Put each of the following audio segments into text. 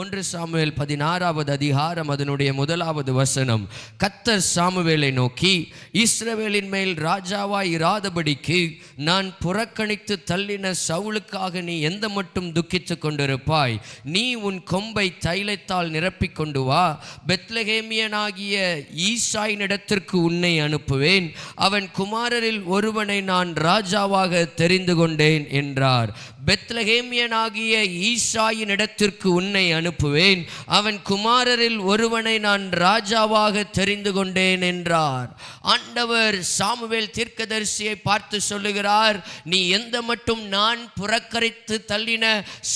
1 Samuel 16வது அதிகாரம் அதனுடைய 1வது வசனம். கர்த்தர் சாமுவேலை நோக்கி, இஸ்ரவேலின் மேல் ராஜாவாய் இராதபடிக்கு நான் புறக்கணித்து தள்ளின சவுலுக்காக நீ எந்த மட்டும் துக்கித்து கொண்டிருப்பாய்? நீ உன் கொம்பை தைலத்தால் நிரப்பிக் கொண்டு வா. பெத்லகேமியனாகிய ஈசாயினிடத்திற்கு உன்னை அனுப்புவேன். அவன் குமாரரில் ஒருவனை நான் ராஜாவாக தெரிந்து கொண்டேன் என்றார். பெத்லகேமியனாகிய ஈசாயின் இடத்திற்கு உன்னை அனுப்புவேன். அவன் குமாரரில் ஒருவனை நான் ராஜாவாக தெரிந்து கொண்டேன் என்றார். ஆண்டவர் சாமுவேல் தீர்க்கதரிசியை பார்த்து சொல்லுகிறார், நீ எந்த மட்டும் நான் புறக்கணித்து தள்ளின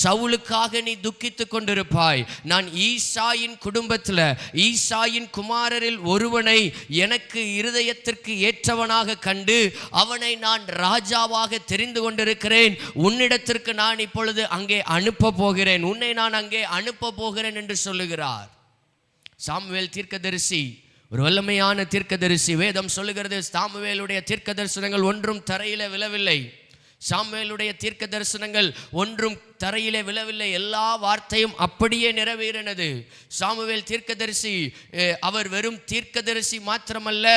சவுலுக்காக நீ துக்கித்து கொண்டிருப்பாய். நான் ஈசாயின் குடும்பத்தில் ஈசாயின் குமாரரில் ஒருவனை எனக்கு இருதயத்திற்கு ஏற்றவனாக கண்டு அவனை நான் ராஜாவாக தெரிந்து கொண்டிருக்கிறேன். உன்னிடத்திற்கு நான் இப்பொழுது அங்கே அனுப்ப போகிறேன், உன்னை நான் அங்கே அனுப்ப போகிறேன் என்று சொல்லுகிறார். சாமுவேல் தீர்க்கதரிசி ஒரு வல்லமையான தீர்க்கதரிசி. வேதம் சொல்லுகிறது, சாமுவேலுடைய தீர்க்க தரிசனங்கள் ஒன்றும் தரையில விழவில்லை. சாமுவேலுடைய தீர்க்க தரிசனங்கள் ஒன்றும் தரையிலே விழவில்லை. எல்லா வார்த்தையும் அப்படியே நிறைவேறினது. சாமுவேல் தீர்க்கதரிசி அவர் வெறும் தீர்க்கதரிசி மாத்திரமல்ல,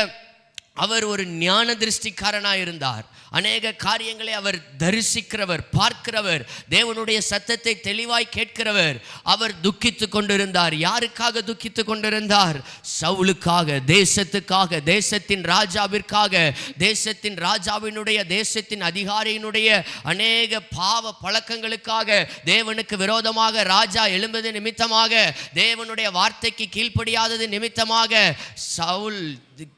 அவர் ஒரு ஞான திருஷ்டிக்காரனாக இருந்தார். அநேக காரியங்களை அவர் தரிசிக்கிறவர், பார்க்கிறவர், தேவனுடைய சத்தத்தை தெளிவாய் கேட்கிறவர். அவர் துக்கித்து கொண்டிருந்தார். யாருக்காக துக்கித்து கொண்டிருந்தார்? சவுலுக்காக, தேசத்துக்காக, தேசத்தின் ராஜாவிற்காக, தேசத்தின் ராஜாவினுடைய, தேசத்தின் அதிகாரியினுடைய அநேக பாவ பழக்கங்களுக்காக, தேவனுக்கு விரோதமாக ராஜா எழும்பது நிமித்தமாக, தேவனுடைய வார்த்தைக்கு கீழ்ப்படியாதது நிமித்தமாக, சவுல்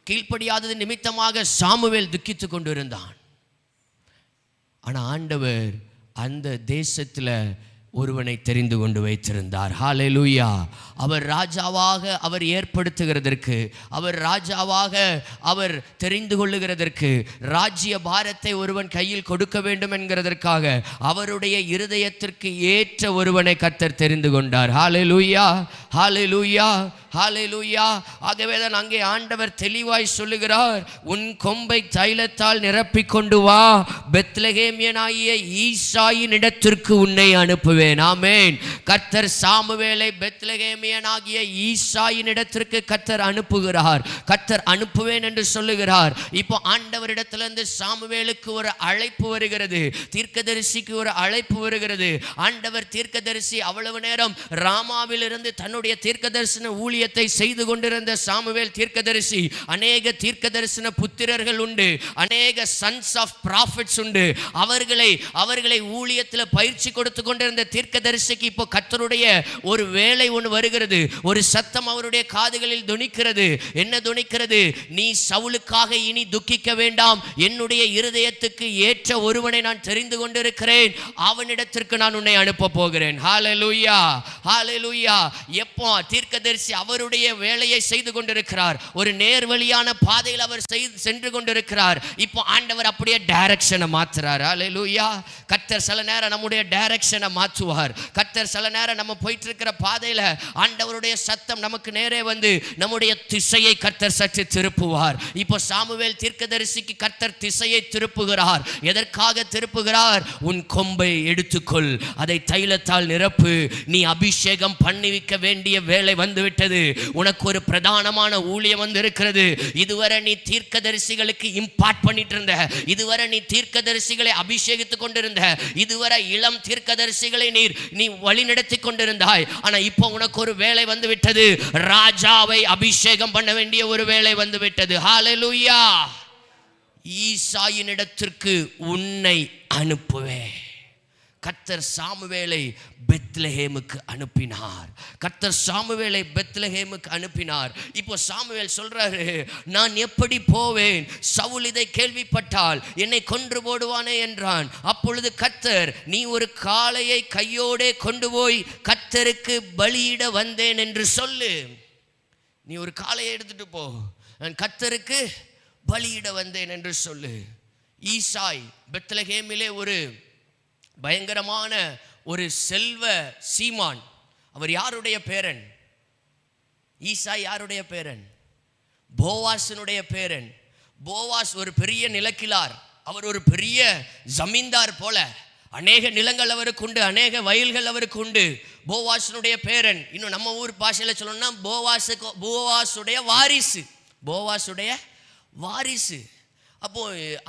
கீழ்ப்படியாதது நிமித்தமாக சாமுவேல் துக்கித்து கொண்டிருந்தான். ஆனால் ஆண்டவர் அந்த தேசத்தில் ஒருவனை தெரிந்து கொண்டு வைத்திருந்தார். ஹல்லேலூயா. அவர் ராஜாவாக அவர் ஏற்படுத்துகிறதற்கு, அவர் ராஜாவாக அவர் தெரிந்து கொள்ளுகிறதற்கு, ராஜ்ய பாரத்தை ஒருவன் கையில் கொடுக்க வேண்டும் என்கிறதற்காக அவருடைய இருதயத்திற்கு ஏற்ற ஒருவனை கர்த்தர் தெரிந்து கொண்டார். ஹல்லேலூயா, ஹல்லேலூயா, ஹல்லேலூயா. ஆகவே தான் அங்கே ஆண்டவர் தெளிவாய் சொல்லுகிறார், உன் கொம்பை தைலத்தால் நிரப்பிக் கொண்டு வா. பெத்லகேமியனாகிய ஈசாயின் இடத்திற்கு உன்னை அனுப்புவேன். ஆமென். கர்த்தர் சாமுவேலை பெத்லகேமியனாகிய ஈசாயின் இடத்திற்கு கர்த்தர் அனுப்புகிறார். கர்த்தர் அனுப்புவேன் என்று சொல்லுகிறார். இப்போ ஆண்டவரிடத்திலிருந்து சாமுவேலுக்கு ஒரு அழைப்பு வருகிறது, தீர்க்கதரிசிக்கு ஒரு அழைப்பு வருகிறது. ஆண்டவர் தீர்க்கதரிசி அவ்வளவு நேரம் ராமாவில் இருந்து தன்னுடைய தீர்க்கதரிசன ஊழியத்தை செய்து கொண்டிருந்த சாமுவேல் தீர்க்கதரிசி, அநேக தீர்க்கதரிசன புத்திரர்கள் உண்டு, அநேக சன்ஸ் ஆஃப் ப்ராஃபிட்ஸ் உண்டு. அவர்களை ஊழியத்தில் பயிற்சி கொடுத்து கொண்டிருந்த தீர்க்கதரிசிக்கு இப்போ கர்த்தருடைய ஒரு வேலை ஒன்று வருகிறது. ஒரு சத்தம் அவருடைய காதுகளில் துணிக்கிறது. என்ன துணிக்கிறது? நீ சவுலுக்காக இனி துக்கிக்க வேண்டாம், என்னுடைய இருதயத்துக்கு ஏற்ற ஒருவனை நான் தெரிந்து கொண்டிருக்கிறேன், அவனிடத்திற்கு நான் உன்னை அனுப்ப போகிறேன். ஹல்லேலூயா, ஹல்லேலூயா. எப்போ தீர்க்கதரிசி அவருடைய வேலையை செய்து கொண்டிருக்கிறார், ஒரு நேர்வழியான பாதையில் அவர் சென்று கொண்டிருக்கிறார். இப்போ ஆண்டவர் அப்படியே டைரக்ஷனை மாற்றுறார். ஹல்லேலூயா. கர்த்தர் சில நேரம் நம்முடைய டைரக்ஷனை மாற்றுவார். கர்த்தர் சில நேரம் நம்ம போயிட்டு இருக்கிற பாதையில் ஆண்டவருடைய சத்தம் நமக்கு நேரே வந்து நம்முடைய திசையை கர்த்தர் சற்று திருப்புவார். இப்போ சாமுவேல் தீர்க்கதரிசிக்கு கர்த்தர் திசையை திருப்புகிறார். எதற்காக திருப்புகிறார்? உன் கொம்பை எடுத்துக்கொள், அதை தைலத்தால் நிரப்பு, நீ அபிஷேகம் பண்ணிவிக்க வேண்டிய வேலை வந்துவிட்டது, உனக்கு ஒரு பிரதானமான ஊழியம் வந்து இருக்கிறது. இதுவரை நீ தீர்க்கதரிசிகளுக்கு இம்பார்ட் பண்ணிட்டு இருந்த, இதுவரை நீ தீர்க்கதரிசிகளை அபிஷேகித்துக் கொண்டிருந்த, இதுவரை இளம் தீர்க்கதரிசிகளை நீ வழி நடத்தி கொண்டிருந்தாய். ஆனா இப்போ உனக்கு ஒரு வேலை வந்து விட்டது, ராஜாவை அபிஷேகம் பண்ண வேண்டிய ஒரு வேலை வந்து விட்டது. ஹல்லேலூயா. ஈசாயின் இடத்திற்கு உன்னை அனுப்புவேன். கர்த்தர் சாமுவேலை பெத்லகேமுக்கு அனுப்பினார். கர்த்தர் சாமுவேலை பெத்லகேமுக்கு அனுப்பினார். இப்போ சாமுவேல் சொல்றாரு, நான் எப்படி போவேன்? சவுல் இதை கேள்விப்பட்டால் என்னை கொன்று போடுவானே என்றான். அப்பொழுது கர்த்தர், நீ ஒரு காளையை கையோடே கொண்டு போய் கர்த்தருக்கு பலியிட வந்தேன் என்று சொல்லு. நீ ஒரு காளையை எடுத்துட்டு போ, நான் கர்த்தருக்கு பலியிட வந்தேன் என்று சொல்லு. ஈசாய் பெத்லகேமிலே ஒரு பயங்கரமான ஒரு செல்வ சீமான். அவர் யாருடைய பேரன்? ஈசாய் யாருடைய பேரன்? போவாசினுடைய பேரன். போவாஸ் ஒரு பெரிய நிலக்கிழார். அவர் ஒரு பெரிய ஜமீன்தார் போல. அநேக நிலங்கள் அவருக்கு உண்டு, அநேக வயல்கள் அவருக்கு உண்டு. போவாசுடைய பேரன், இன்னும் நம்ம ஊர் பாஷையில் சொல்லணும்னா போவாசுடைய வாரிசு, போவாசுடைய வாரிசு. அப்போ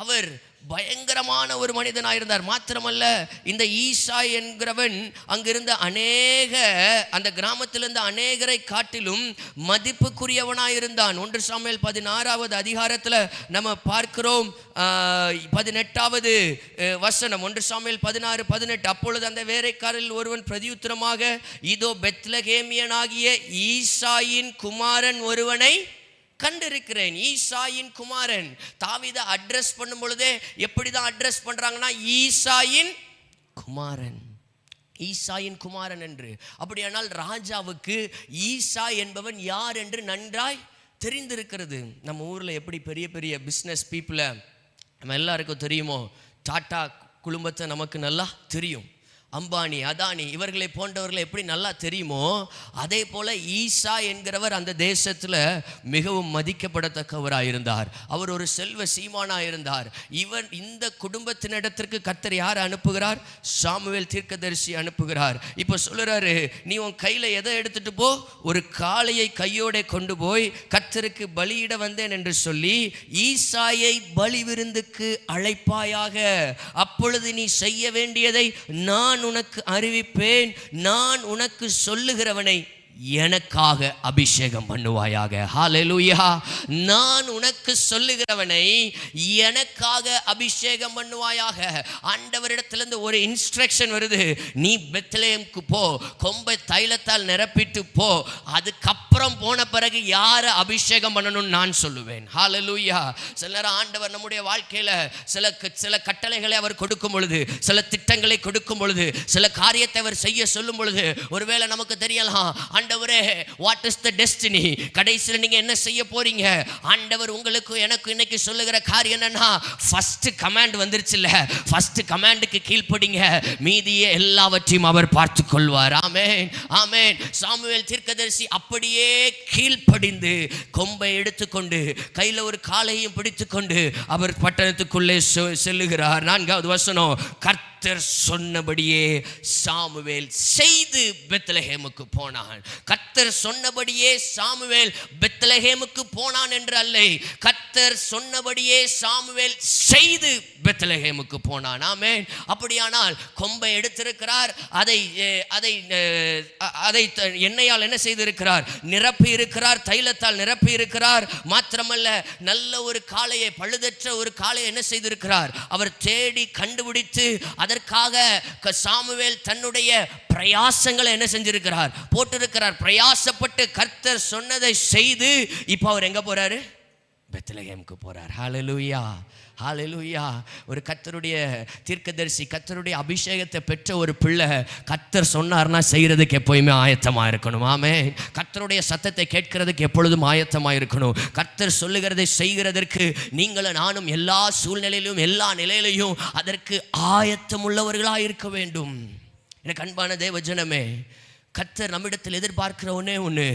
அவர் பயங்கரமான ஒரு மனிதனாக இருந்தார். மாத்திரமல்ல, இந்த ஈசாய் என்கிறவன் அங்கிருந்த அந்த கிராமத்திலிருந்த அநேகரை காட்டிலும் மதிப்புக்குரியவனாக இருந்தான். 1 சாமுவேல் 16வது அதிகாரத்தில் நம்ம பார்க்கிறோம் 18வது வசனம். 1 சாமுவேல் 16:18. அப்பொழுது அந்த வேலைக்காரரில் ஒருவன் பிரதியுத்தரமாக, இதோ பெத்லகேமியனாகிய ஈசாயின் குமாரன் ஒருவனை கண்டிருக்கிறேன். ஈசாயின் குமாரன். தாவீதை அட்ரஸ் பண்ணும் பொழுதே எப்படிதான் அட்ரஸ் பண்றாங்கன்னா, ஈசாயின் குமாரன், ஈசாயின் குமாரன் என்று. அப்படியானால் ராஜாவுக்கு ஈசா என்பவன் யார் என்று நன்றாய் தெரிந்திருக்கிறது. நம்ம ஊரில் எப்படி பெரிய பெரிய பிஸ்னஸ் பீப்புளை நம்ம எல்லாருக்கும் தெரியுமோ, டாடா குடும்பத்தை நமக்கு நல்லா தெரியும், அம்பானி, அதானி இவர்களை போன்றவர்களை எப்படி நல்லா தெரியுமோ, அதே போல ஈசா என்கிறவர் அந்த தேசத்தில் மிகவும் மதிக்கப்படத்தக்கவராக இருந்தார். அவர் ஒரு செல்வ சீமானாக இருந்தார். இந்த குடும்பத்தினிடத்திற்கு கர்த்தர் யார் அனுப்புகிறார்? சாமுவேல் தீர்க்கதரிசி அனுப்புகிறார். இப்போ சொல்லுறாரு, நீ உன் கையில் எதை எடுத்துட்டு போ, ஒரு காளையை கையோட கொண்டு போய் கர்த்தருக்கு பலியிட வந்தேன் என்று சொல்லி ஈசாயை பலி விருந்துக்கு அழைப்பாயாக. அப்பொழுது நீ செய்ய வேண்டியதை நான் உனக்கு அறிவிப்பேன், நான் உனக்கு சொல்லுகிறவனை எனக்காக அபிஷேகம் பண்ணுவாயாக. ஹல்லேலூயா. நான் உனக்கு சொல்லுகிறவனை எனக்காக அபிஷேகம் பண்ணுவாயாக. ஆண்டவரிடத்திலிருந்து ஒரு இன்ஸ்ட்ரக்ஷன் வருது, நீ பெத்லகேமுக்கு போ, கொம்பை தைலத்தால் நிரப்பிட்டு போ. அதுக்கப்புறம் போன பிறகு யாரை அபிஷேகம் பண்ணணும்னு நான் சொல்லுவேன். ஹல்லேலூயா. சில நேரம் ஆண்டவர் நம்முடைய வாழ்க்கையில சில கட்டளைகளை அவர் கொடுக்கும் பொழுது, சில திட்டங்களை கொடுக்கும் பொழுது, சில காரியத்தை அவர் செய்ய சொல்லும் பொழுது, ஒருவேளை நமக்கு தெரியலாம், ஆண்டவரே வாட் இஸ் தி டெஸ்டினி, கடைசியில் நீங்க என்ன செய்ய போறீங்க? ஆண்டவர் உங்களுக்கு எனக்கு இன்னைக்கு சொல்லுகிற காரியம் என்னன்னா, ஃபர்ஸ்ட் கமாண்ட் வந்துருச்சுல்ல, ஃபர்ஸ்ட் கமாண்டுக்கு கீழ்ப்படிங்க, மீதியே எல்லாவற்றையும் அவர் பார்த்துக் கொள்வார். ஆமென், ஆமென். சாமுவேல் தீர்க்கதரிசி அப்படியே கீழ்ப்படிந்து கொம்பை எடுத்துக்கொண்டு கையில் ஒரு காளையும் பிடித்துக்கொண்டு அவர் பட்டணத்துக்குள்ளே செல்லுகிறார். 4வது வசனம், கர்த்தர் சொன்னபடியே சாமுவேல் செய்து பெத்லகேமுக்கு போனான். கர்த்தர் சொன்னபடியே சாமுவேல் பெத்லகேமுக்கு போனான் என்று அல்ல, கர்த்தர் சொன்னபடியே சாமுவேல் செய்து பெத்லகேமுக்கு போனான். ஆமென். அப்படியானால் கொம்பை எடுத்திருக்கிறார், அதை எண்ணெயால் என்ன செய்திருக்கிறார்? நிரப்பி இருக்கிறார், தைலத்தால் நிரப்பி இருக்கிறார். மாத்திரமல்ல, நல்ல ஒரு காளையை, பழுதற்ற ஒரு காளையை என்ன செய்திருக்கிறார்? அவர் தேடி கண்டுபிடித்து அதற்காக சாமுவேல் தன்னுடைய பிரயாசங்களை என்ன செஞ்சிருக்கிறார்? போட்டிருக்கிறார். பிரயாசப்பட்டு கர்த்தர் சொன்னதை செய்து இப்போ அவர் எங்க போறாரு? பெத்லகேமுக்கு போறார். ஹல்லேலூயா, ஹல்லேலூயா. ஒரு கர்த்தருடைய தீர்க்கதரிசி, கர்த்தருடைய அபிஷேகத்தை பெற்ற ஒரு பிள்ளை கர்த்தர் சொன்னார்னா செய்யறதுக்கு எப்போயுமே ஆயத்தமா இருக்கணும். ஆமென். கர்த்தருடைய சத்தத்தை கேட்கிறதுக்கு எப்பொழுதும் ஆயத்தமா இருக்கணும். கர்த்தர் சொல்லுகிறதை செய்கிறதற்கு நீங்களும் நானும் எல்லா சூழ்நிலையிலும் எல்லா நிலையிலையும் அதற்கு ஆயத்தம் உள்ளவர்களாக இருக்க வேண்டும். எனக்கு அன்பான தேவஜனமே, கர்த்தர் நம்மிடத்தில் எதிர்பார்க்கிற ஒன்று,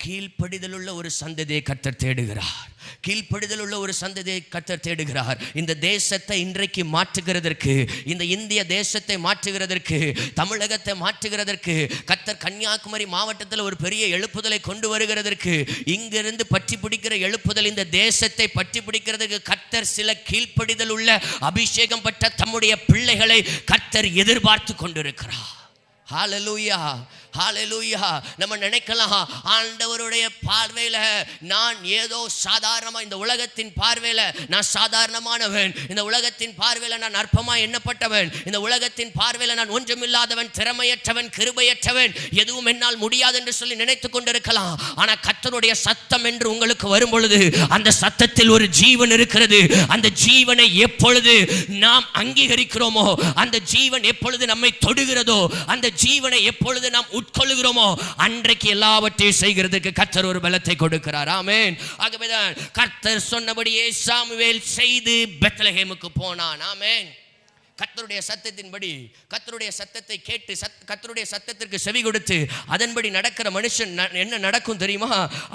கீழ்ப்படிதல் உள்ள ஒரு சந்ததியை கர்த்தர் தேடுகிறார். கீழ்ப்படிதல் உள்ள ஒரு சந்ததியை கர்த்தர் தேடுகிறார். இந்த தேசத்தை இன்றைக்கு மாற்றுகிறதற்கு, இந்த இந்திய தேசத்தை மாற்றுகிறதற்கு, தமிழகத்தை மாற்றுகிறதற்கு, கர்த்தர் கன்னியாகுமரி மாவட்டத்தில் ஒரு பெரிய எழுப்புதலை கொண்டு வருகிறதற்கு, இங்கிருந்து பற்றி பிடிக்கிற எழுப்புதல், இந்த தேசத்தை பற்றி பிடிக்கிறதுக்கு கர்த்தர் சில கீழ்ப்படிதல் உள்ள அபிஷேகம் பெற்ற தம்முடைய பிள்ளைகளை கர்த்தர் எதிர்பார்த்து கொண்டிருக்கிறார். ஹல்லேலூயா, ஹல்லேலூயா. நம்ம நினைக்கலாம், ஆண்டவருடைய பார்வையில் நான் ஏதோ சாதாரணமா, இந்த உலகத்தின் பார்வையில் நான் சாதாரணமானவன், இந்த உலகத்தின் பார்வையில் நான் அற்பமா எண்ணப்பட்டவன், இந்த உலகத்தின் பார்வையில் நான் ஒன்றுமில்லாதவன், திறமையற்றவன், கிருபையற்றவன், எதுவும் என்னால் முடியாது என்று சொல்லி நினைத்துக் கொண்டிருக்கலாம். ஆனா கர்த்தருடைய சத்தம் என்று உங்களுக்கு வரும் பொழுது அந்த சத்தத்தில் ஒரு ஜீவன் இருக்கிறது. அந்த ஜீவனை எப்பொழுது நாம் அங்கீகரிக்கிறோமோ, அந்த ஜீவன் எப்பொழுது நம்மை தொடுகிறதோ, அந்த ஜீவனை எப்பொழுது நாம் உட்கொள்ளுகிறோமோ, அன்றைக்கு எல்லாவற்றையும் செய்கிறதுக்கு கர்த்தர் ஒரு பலத்தை கொடுக்கிறார். ஆமென். ஆகவேதான் கர்த்தர் சொன்னபடியே சாமுவேல் செய்து பெத்லகேமுக்கு போனான். ஆமென். கர்த்தருடைய சத்தத்தின்படி, கர்த்தருடைய சத்தத்தை கேட்டு கர்த்தருடைய சத்தத்திற்கு செவி கொடுத்து அதன்படி நடக்கிற மனுஷன் என்ன நடக்கும் தெரியுமா?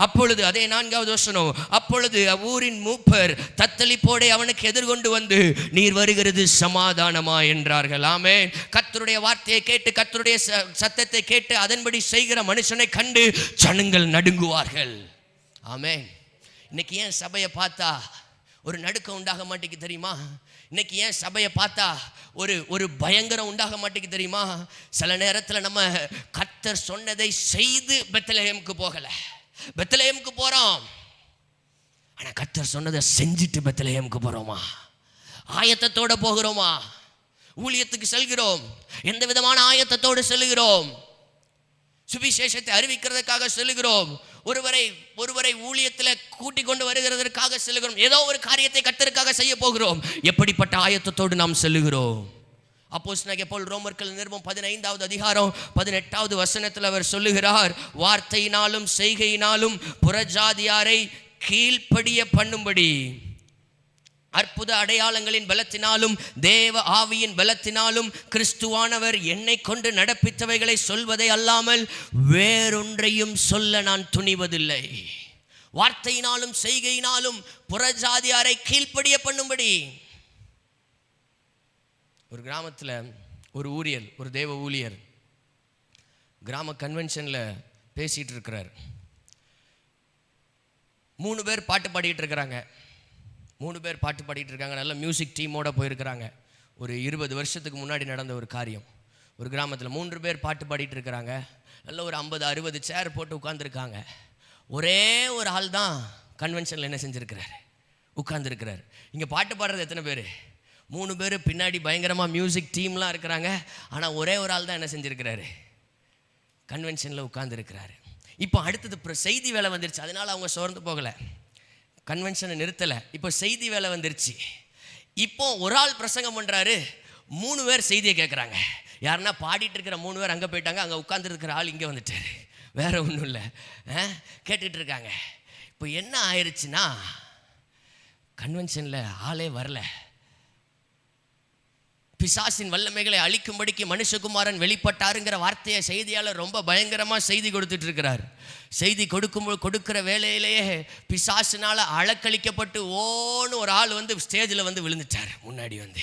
அப்பொழுது அதே 4வது வசனம், அப்பொழுது ஊரின் மூப்பர் தத்தளிப்போடே அவனுக்கு எதிர்கொண்டு வந்து நீர் வருகிறது சமாதானமா என்றார்கள். ஆமென். கர்த்தருடைய வார்த்தையை கேட்டு கர்த்தருடைய சத்தத்தை கேட்டு அதன்படி செய்கிற மனுஷனை கண்டு ஜனங்கள் நடுங்குவார்கள். ஆமென். இன்னைக்கு ஏன் சபையை பார்த்தா ஒரு நடுக்கம் உண்டாக மாட்டேங்குது தெரியுமா? இன்னைக்கு ஏன் சபையை பார்த்தா ஒரு பயங்கரம் உண்டாக மாட்டேங்குது தெரியுமா? சில நேரத்தில் நம்ம கர்த்தர் சொன்னதை செய்து பெத்லகேமுக்கு போகலை. பெத்லகேமுக்கு போகிறோம், ஆனால் கர்த்தர் சொன்னதை செஞ்சுட்டு பெத்லகேமுக்கு போகிறோமா? ஆயத்தத்தோடு போகிறோமா? ஊழியத்துக்கு செல்கிறோம், எந்த விதமான ஆயத்தத்தோடு செல்கிறோம்? சுவிசேஷத்தை அறிவிக்கிறதுக்காக செல்கிறோம், ஒருவரை ஊழியத்தில் கூட்டிக் கொண்டு வருகிறதற்காக செல்கிறோம், ஏதோ ஒரு காரியத்தை கர்த்தருக்காக செய்ய போகிறோம். எப்படிப்பட்ட ஆயத்தத்தோடு நாம் செல்கிறோம்? அப்போஸ்தலனாகிய பவுல் ரோமர்கள் நிருபம் 15வது அதிகாரம் 18வது வசனத்தில் அவர் சொல்லுகிறார், வார்த்தையினாலும் செய்கையினாலும் புறஜாதியாரை கீழ்ப்படிய பண்ணும்படி அற்புத அடையாளங்களின் பலத்தினாலும் தேவ ஆவியின் பலத்தினாலும் கிறிஸ்துவானவர் என்னை கொண்டு நடப்பித்தவைகளை சொல்வதை அல்லாமல் வேறொன்றையும் சொல்ல நான் துணிவதில்லை. வார்த்தையினாலும் செய்கையினாலும் புறஜாதியாரை கீழ்ப்படிய பண்ணும்படி. ஒரு கிராமத்தில் ஒரு தேவ ஊழியர் கிராம கன்வென்ஷனில் பேசிகிட்டு இருக்கிறார். 3 பேர் பாட்டு பாடிட்டு இருக்கிறாங்க. 3 பேர் பாட்டு பாடிட்டு இருக்காங்க. நல்ல மியூசிக் டீமோடு போயிருக்கிறாங்க. ஒரு 20 வருஷத்துக்கு முன்னாடி நடந்த ஒரு காரியம். ஒரு கிராமத்தில் 3 பேர் பாட்டு பாடிட்டு இருக்கிறாங்க. நல்ல ஒரு 50-60 சேர் போட்டு உட்காந்துருக்காங்க. ஒரே ஒரு ஆள் தான் கன்வென்ஷனில் என்ன செஞ்சுருக்கிறார்? உட்காந்துருக்கிறார். இங்கே பாட்டு பாடுறது எத்தனை பேர்? 3 பேர் பின்னாடி பயங்கரமாக மியூசிக் டீம்லாம் இருக்கிறாங்க. ஆனால் ஒரே ஒரு ஆள் தான் என்ன செஞ்சுருக்கிறாரு? கன்வென்ஷனில் உட்காந்துருக்கிறாரு. இப்போ அடுத்தது செய்தி வேலை வந்துருச்சு. அதனால் அவங்க சோர்ந்து போகலை, கன்வென்ஷனை நிறுத்தலை. இப்போ செய்தி வேலை வந்துருச்சு. இப்போ ஒரு ஆள் பிரசங்கம் பண்ணுறாரு, 3 பேர் செய்தியை கேட்குறாங்க. யாருன்னா பாடிட்டு இருக்கிற 3 பேர் அங்கே போயிட்டாங்க, அங்கே உட்காந்துருக்கிற ஆள் இங்கே வந்துட்டார். வேற ஒன்றும் இல்லை, கேட்டுட்டு இருக்காங்க. இப்போ என்ன ஆயிடுச்சுன்னா, கன்வென்ஷனில் ஆளே வரல. பிசாசின் வல்லமைகளை அழிக்கும்படிக்கு மனுஷகுமாரன் வெளிப்பட்டாருங்கிற வார்த்தையை செய்தியாளர் ரொம்ப பயங்கரமாக செய்தி கொடுத்துட்டு இருக்கிறார். செய்தி கொடுக்கிற வேலையிலேயே பிசாசினால் அலக்களிக்கப்பட்டு ஓன்னு ஒரு ஆள் வந்து ஸ்டேஜில் வந்து விழுந்துட்டார். முன்னாடி வந்து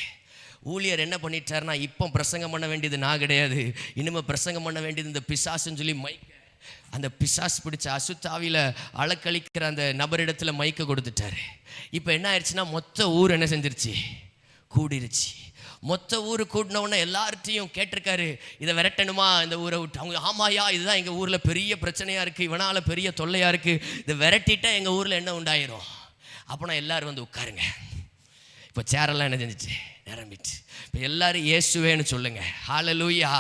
ஊழியர் என்ன பண்ணிட்டார்னா, இப்போ பிரசங்கம் பண்ண வேண்டியது நான் கிடையாது, இனிமேல் பிரசங்கம் பண்ண வேண்டியது இந்த பிசாசுன்னு சொல்லி அந்த பிசாசு பிடிச்ச அசுத்தாவியில் அலக்களிக்கிற அந்த நபரிடத்தில் மைக்க கொடுத்துட்டாரு. இப்போ என்ன ஆயிடுச்சுன்னா, மொத்த ஊர் என்ன செஞ்சிருச்சு? கூடிருச்சு. மொத்த ஊர் கூட்டினவுடனே எல்லார்ட்டையும் கேட்டிருக்காரு, இதை விரட்டணுமா இந்த ஊரை விட்டு? அவங்க ஆமாயா, இதுதான் எங்கள் ஊரில் பெரிய பிரச்சனையாக இருக்குது, இவனால் பெரிய தொல்லையாக இருக்குது, இதை விரட்டிட்டா எங்கள் ஊரில் என்ன உண்டாயிரும்? அப்போனா எல்லோரும் வந்து உட்காருங்க. இப்போ சேரெல்லாம் என்ன செஞ்சிச்சு? நிரம்பிச்சு. இப்போ எல்லோரும் இயேசுவேன்னு சொல்லுங்க, ஹல்லேலூயா.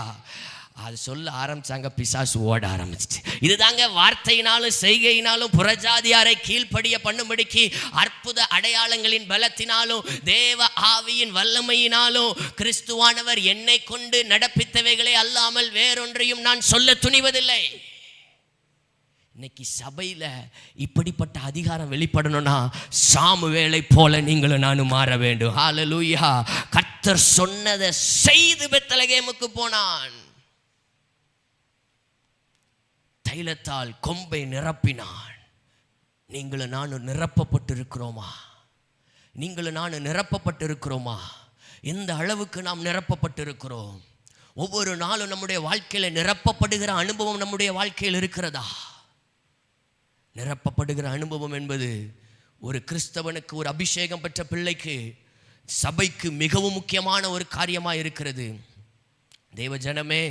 அது சொல்ல ஆரம்பிச்சாங்க, பிசாசு ஓட ஆரம்பிச்சிச்சு. இதுதாங்க வார்த்தையினாலும் செய்கையினாலும் புறஜாதியாரை கீழ்ப்படிய பண்ணும்படிக்கு அற்புத அடையாளங்களின் பலத்தினாலும் தேவ ஆவியின் வல்லமையினாலும் கிறிஸ்துவானவர் என்னை கொண்டு நடப்பித்தவைகளை அல்லாமல் வேறொன்றையும் நான் சொல்ல துணிவதில்லை. இன்னைக்கு சபையில் இப்படிப்பட்ட அதிகாரம் வெளிப்படணும்னா சாமுவேலை போல நீங்களும் நானும் மாற வேண்டும். ஹல்லேலூயா. கர்த்தர் சொன்னதை செய்து பெத்லகேமுக்கு போனான். தைலத்தால் கொம்பை நிரப்பினான். நீங்களும் நானும் நிரப்பப்பட்டிருக்கிறோமா? நீங்களும் நானும் நிரப்பப்பட்டிருக்கிறோமா? எந்த அளவுக்கு நாம் நிரப்பப்பட்டிருக்கிறோம்? ஒவ்வொரு நாளும் நம்முடைய வாழ்க்கையில் நிரப்பப்படுகிற அனுபவம் நம்முடைய வாழ்க்கையில் இருக்கிறதா? நிரப்பப்படுகிற அனுபவம் என்பது ஒரு கிறிஸ்தவனுக்கு, ஒரு அபிஷேகம் பெற்ற பிள்ளைக்கு, சபைக்கு மிகவும் முக்கியமான ஒரு காரியமாக இருக்கிறது. தேவ ஜனமே,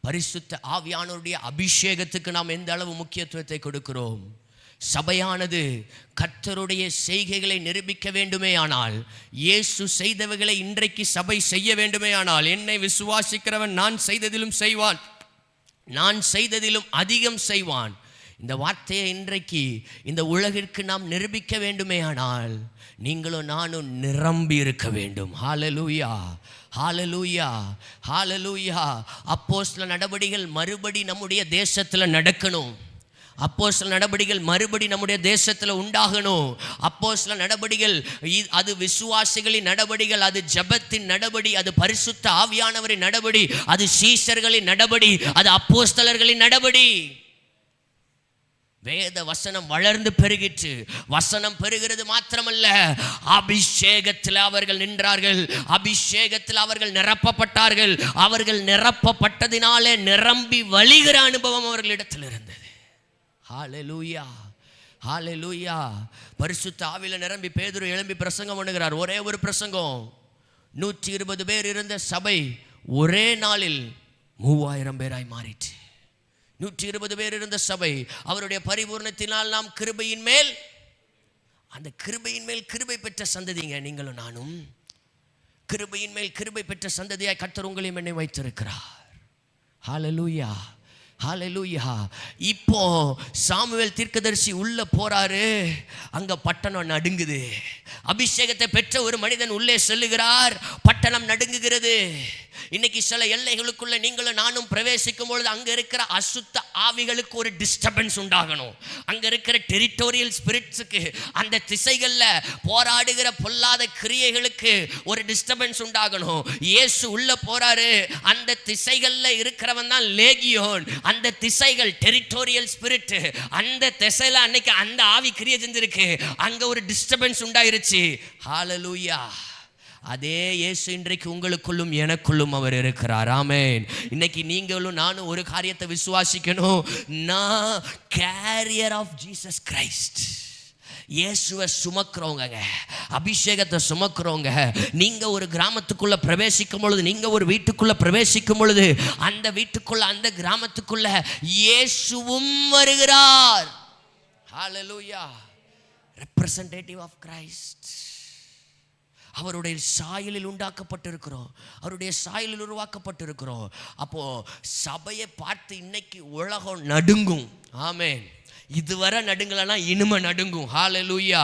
பரிசுத்த ஆவியானவருடைய அபிஷேகத்துக்கு நாம் எந்த அளவு முக்கியத்துவத்தை கொடுக்கிறோம்? சபையானது கர்த்தருடைய செய்கைகளை நிரூபிக்க வேண்டுமே ஆனால், இயேசு செய்தவைகளை இன்றைக்கு சபை செய்ய வேண்டுமே ஆனால், என்னை விசுவாசிக்கிறவன் நான் செய்ததிலும் செய்வான், நான் செய்ததிலும் அதிகம் செய்வான். இந்த வார்த்தையை இன்றைக்கு இந்த உலகிற்கு நாம் நிரூபிக்க வேண்டுமே ஆனால், நீங்களும் நானும் நிரம்பி இருக்க வேண்டும். ஹல்லேலூயா, ஹல்லேலூயா, ஹல்லேலூயா. அப்போஸ்தல நடபடிகள் மறுபடி நம்முடைய தேசத்தில் நடக்கணும். அப்போஸ்தல நடபடிகள் மறுபடி நம்முடைய தேசத்தில் உண்டாகணும். அப்போஸ்தல நடபடிகள் அது விசுவாசிகளின் நடபடிகள், அது ஜெபத்தின் நடபடி, அது பரிசுத்த ஆவியானவரின் நடபடி, அது சீஷர்களின் நடபடி, அது அப்போஸ்தலர்களின் நடபடி. வேத வசனம் வளர்ந்து பெருகிற்று. வசனம் பெருகிறது மாத்திரமல்ல, அபிஷேகத்தில் அவர்கள் நின்றார்கள், அபிஷேகத்தில் அவர்கள் நிரப்பப்பட்டார்கள். அவர்கள் நிரப்பப்பட்டதினாலே நிரம்பி வழிகிற அனுபவம் அவர்களிடத்தில் இருந்தது. ஹல்லேலூயா, ஹல்லேலூயா. பரிசுத்த ஆவியில நிரம்பி பேதுரு எழும்பி பிரசங்கம் பண்ணுகிறார். ஒரே ஒரு பிரசங்கம். 120 பேர் இருந்த சபை ஒரே நாளில் 3000 பேராய் மாறிற்று. 120 பேர் இருந்த சபை அவருடைய பரிபூர்ணத்தினால் நாம் கிருபையின் மேல், அந்த கிருபையின் மேல் கிருபை பெற்ற சந்ததிங்க நீங்களும் நானும். கிருபையின் மேல் கிருபை பெற்ற சந்ததியாய் கர்த்தர் உங்களையும் என்னை வைத்திருக்கிறார். ஹல்லேலூயா, ஹல்லேலூயா. இப்போ சாமுவேல் தீர்க்கதரிசி உள்ள போறாரு, அங்க பட்டணம் நடுங்குது. அபிஷேகத்தை பெற்ற ஒரு மனிதன் உள்ளே செல்லுகிறார், பட்டணம் நடுங்குகிறது. இன்னைக்கு சில எல்லைகளுக்குள்ள நீங்களும் நானும் பிரவேசிக்கும் பொழுது அங்க இருக்கிற அசுத்த ஆவிகளுக்கு ஒரு டிஸ்டர்பன்ஸ் உண்டாகணும். அங்க இருக்கிற டெரிட்டோரியல் ஸ்பிரிட்ஸுக்கு, அந்த திசைகள்ல போராடுகிற பொல்லாத கிரியைகளுக்கு ஒரு டிஸ்டர்பன்ஸ் உண்டாகணும். இயேசு உள்ள போறாரு, அந்த திசைகள்ல இருக்கிறவன் தான் லேகியோன். அந்த திசைகள் டெரிட்டோரியல் ஸ்பிரிட், அந்த திசையில அன்னைக்கு அந்த ஆவி கிரியை செஞ்சிருக்கு. அங்க ஒரு டிஸ்டர்பன்ஸ் உண்டாயிருச்சு. ஹல்லேலூயா. அதே இயேசு இன்றைக்கு உங்களுக்குள்ளும் எனக்குள்ளும் அவர் இருக்கிறார். ஆமென். இன்னைக்கு நீங்களும் நானும் ஒரு காரியத்தை விசுவாசிக்கணும். நான் கேரியர் ஆஃப் ஜீசஸ் கிரைஸ்ட். இயேசுவை சுமக்கிறவங்க, அபிஷேகத்தை சுமக்கிறவங்க. நீங்க ஒரு கிராமத்துக்குள்ள பிரவேசிக்கும் பொழுது, நீங்க ஒரு வீட்டுக்குள்ள பிரவேசிக்கும் பொழுது, அந்த வீட்டுக்குள்ள, அந்த கிராமத்துக்குள்ள இயேசுவும் வருகிறார். ஹல்லேலூயா. Representative of Christ. அவருடைய சாயலில் உண்டாக்கப்பட்டிருக்கிறோம், அவருடைய சாயலில் உருவாக்கப்பட்டிருக்கிறோம். அப்போ சபையை பார்த்து இன்னைக்கு உலகம் நடுங்கும். ஆமென். இதுவரை நடுங்கலனா இனிமே நடுங்கும். ஹல்லேலூயா,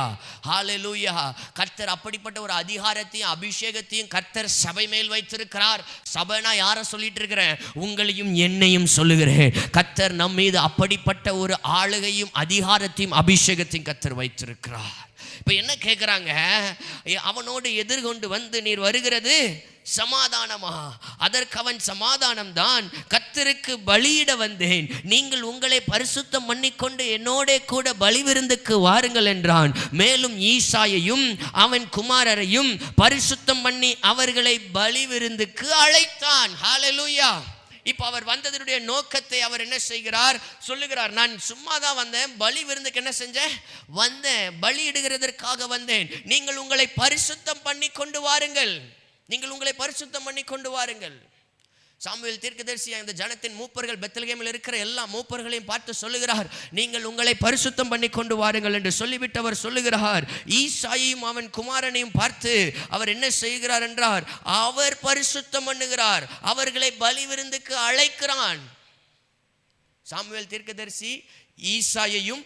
ஹல்லேலூயா. கர்த்தர் அப்படிப்பட்ட ஒரு அதிகாரத்தையும் அபிஷேகத்தையும் கர்த்தர் சபை மேல் வைத்திருக்கிறார். சபைனா யாரை சொல்லிட்டு இருக்கிறேன்? உங்களையும் என்னையும் சொல்லுகிறேன். கர்த்தர் நம் மீது அப்படிப்பட்ட ஒரு ஆளுகையும் அதிகாரத்தையும் அபிஷேகத்தையும் கர்த்தர் வைத்திருக்கிறார். இப்போ என்ன கேட்குறாங்க? அவனோடு எதிர்கொண்டு வந்து நீர் வருகிறது சமாதானமா? அதற்கு அவன் சமாதானம் தான், கர்த்தருக்கு பலியிட வந்தேன், நீங்கள் உங்களை பரிசுத்தம் பண்ணிக்கொண்டு என்னோட கூட பலி விருந்துக்கு வாருங்கள் என்றான். மேலும் ஈசாயையும் அவன் குமாரரையும் பரிசுத்தம் பண்ணி அவர்களை பலி விருந்துக்கு அழைத்தான். ஹல்லேலூயா. இப்போ அவர் வந்ததனுடைய நோக்கத்தை அவர் என்ன செய்கிறார் சொல்லுகிறார். நான் சும்மா தான் வந்தேன், பலி விருந்துக்கு என்ன செஞ்சேன்? வந்தேன், பலி இடுகிறதற்காக வந்தேன். நீங்கள் உங்களை பரிசுத்தம் பண்ணி கொண்டு வாருங்கள், நீங்கள் உங்களை பரிசுத்தம் பண்ணி கொண்டு வாருங்கள். சாமுவேல் தீர்க்கதரிசி அந்த ஜனத்தின் மூப்பர்கள், பெத்லகேமில் இருக்கிற எல்லா மூப்பர்களையும் பார்த்து சொல்லுகிறார், நீங்கள் உங்களை பரிசுத்தம் பண்ணி கொண்டு வாருங்கள் என்று சொல்லிவிட்டு அவர் சொல்லுகிறார். ஈசாயையும் அவன் குமாரனையும் பார்த்து அவர் என்ன செய்கிறார் என்றார், அவர் பரிசுத்தம் பண்ணுகிறார், அவர்களை பலி விருந்துக்கு அழைக்கிறான். சாமுவேல் தீர்க்கதரிசி ஈசாயையும்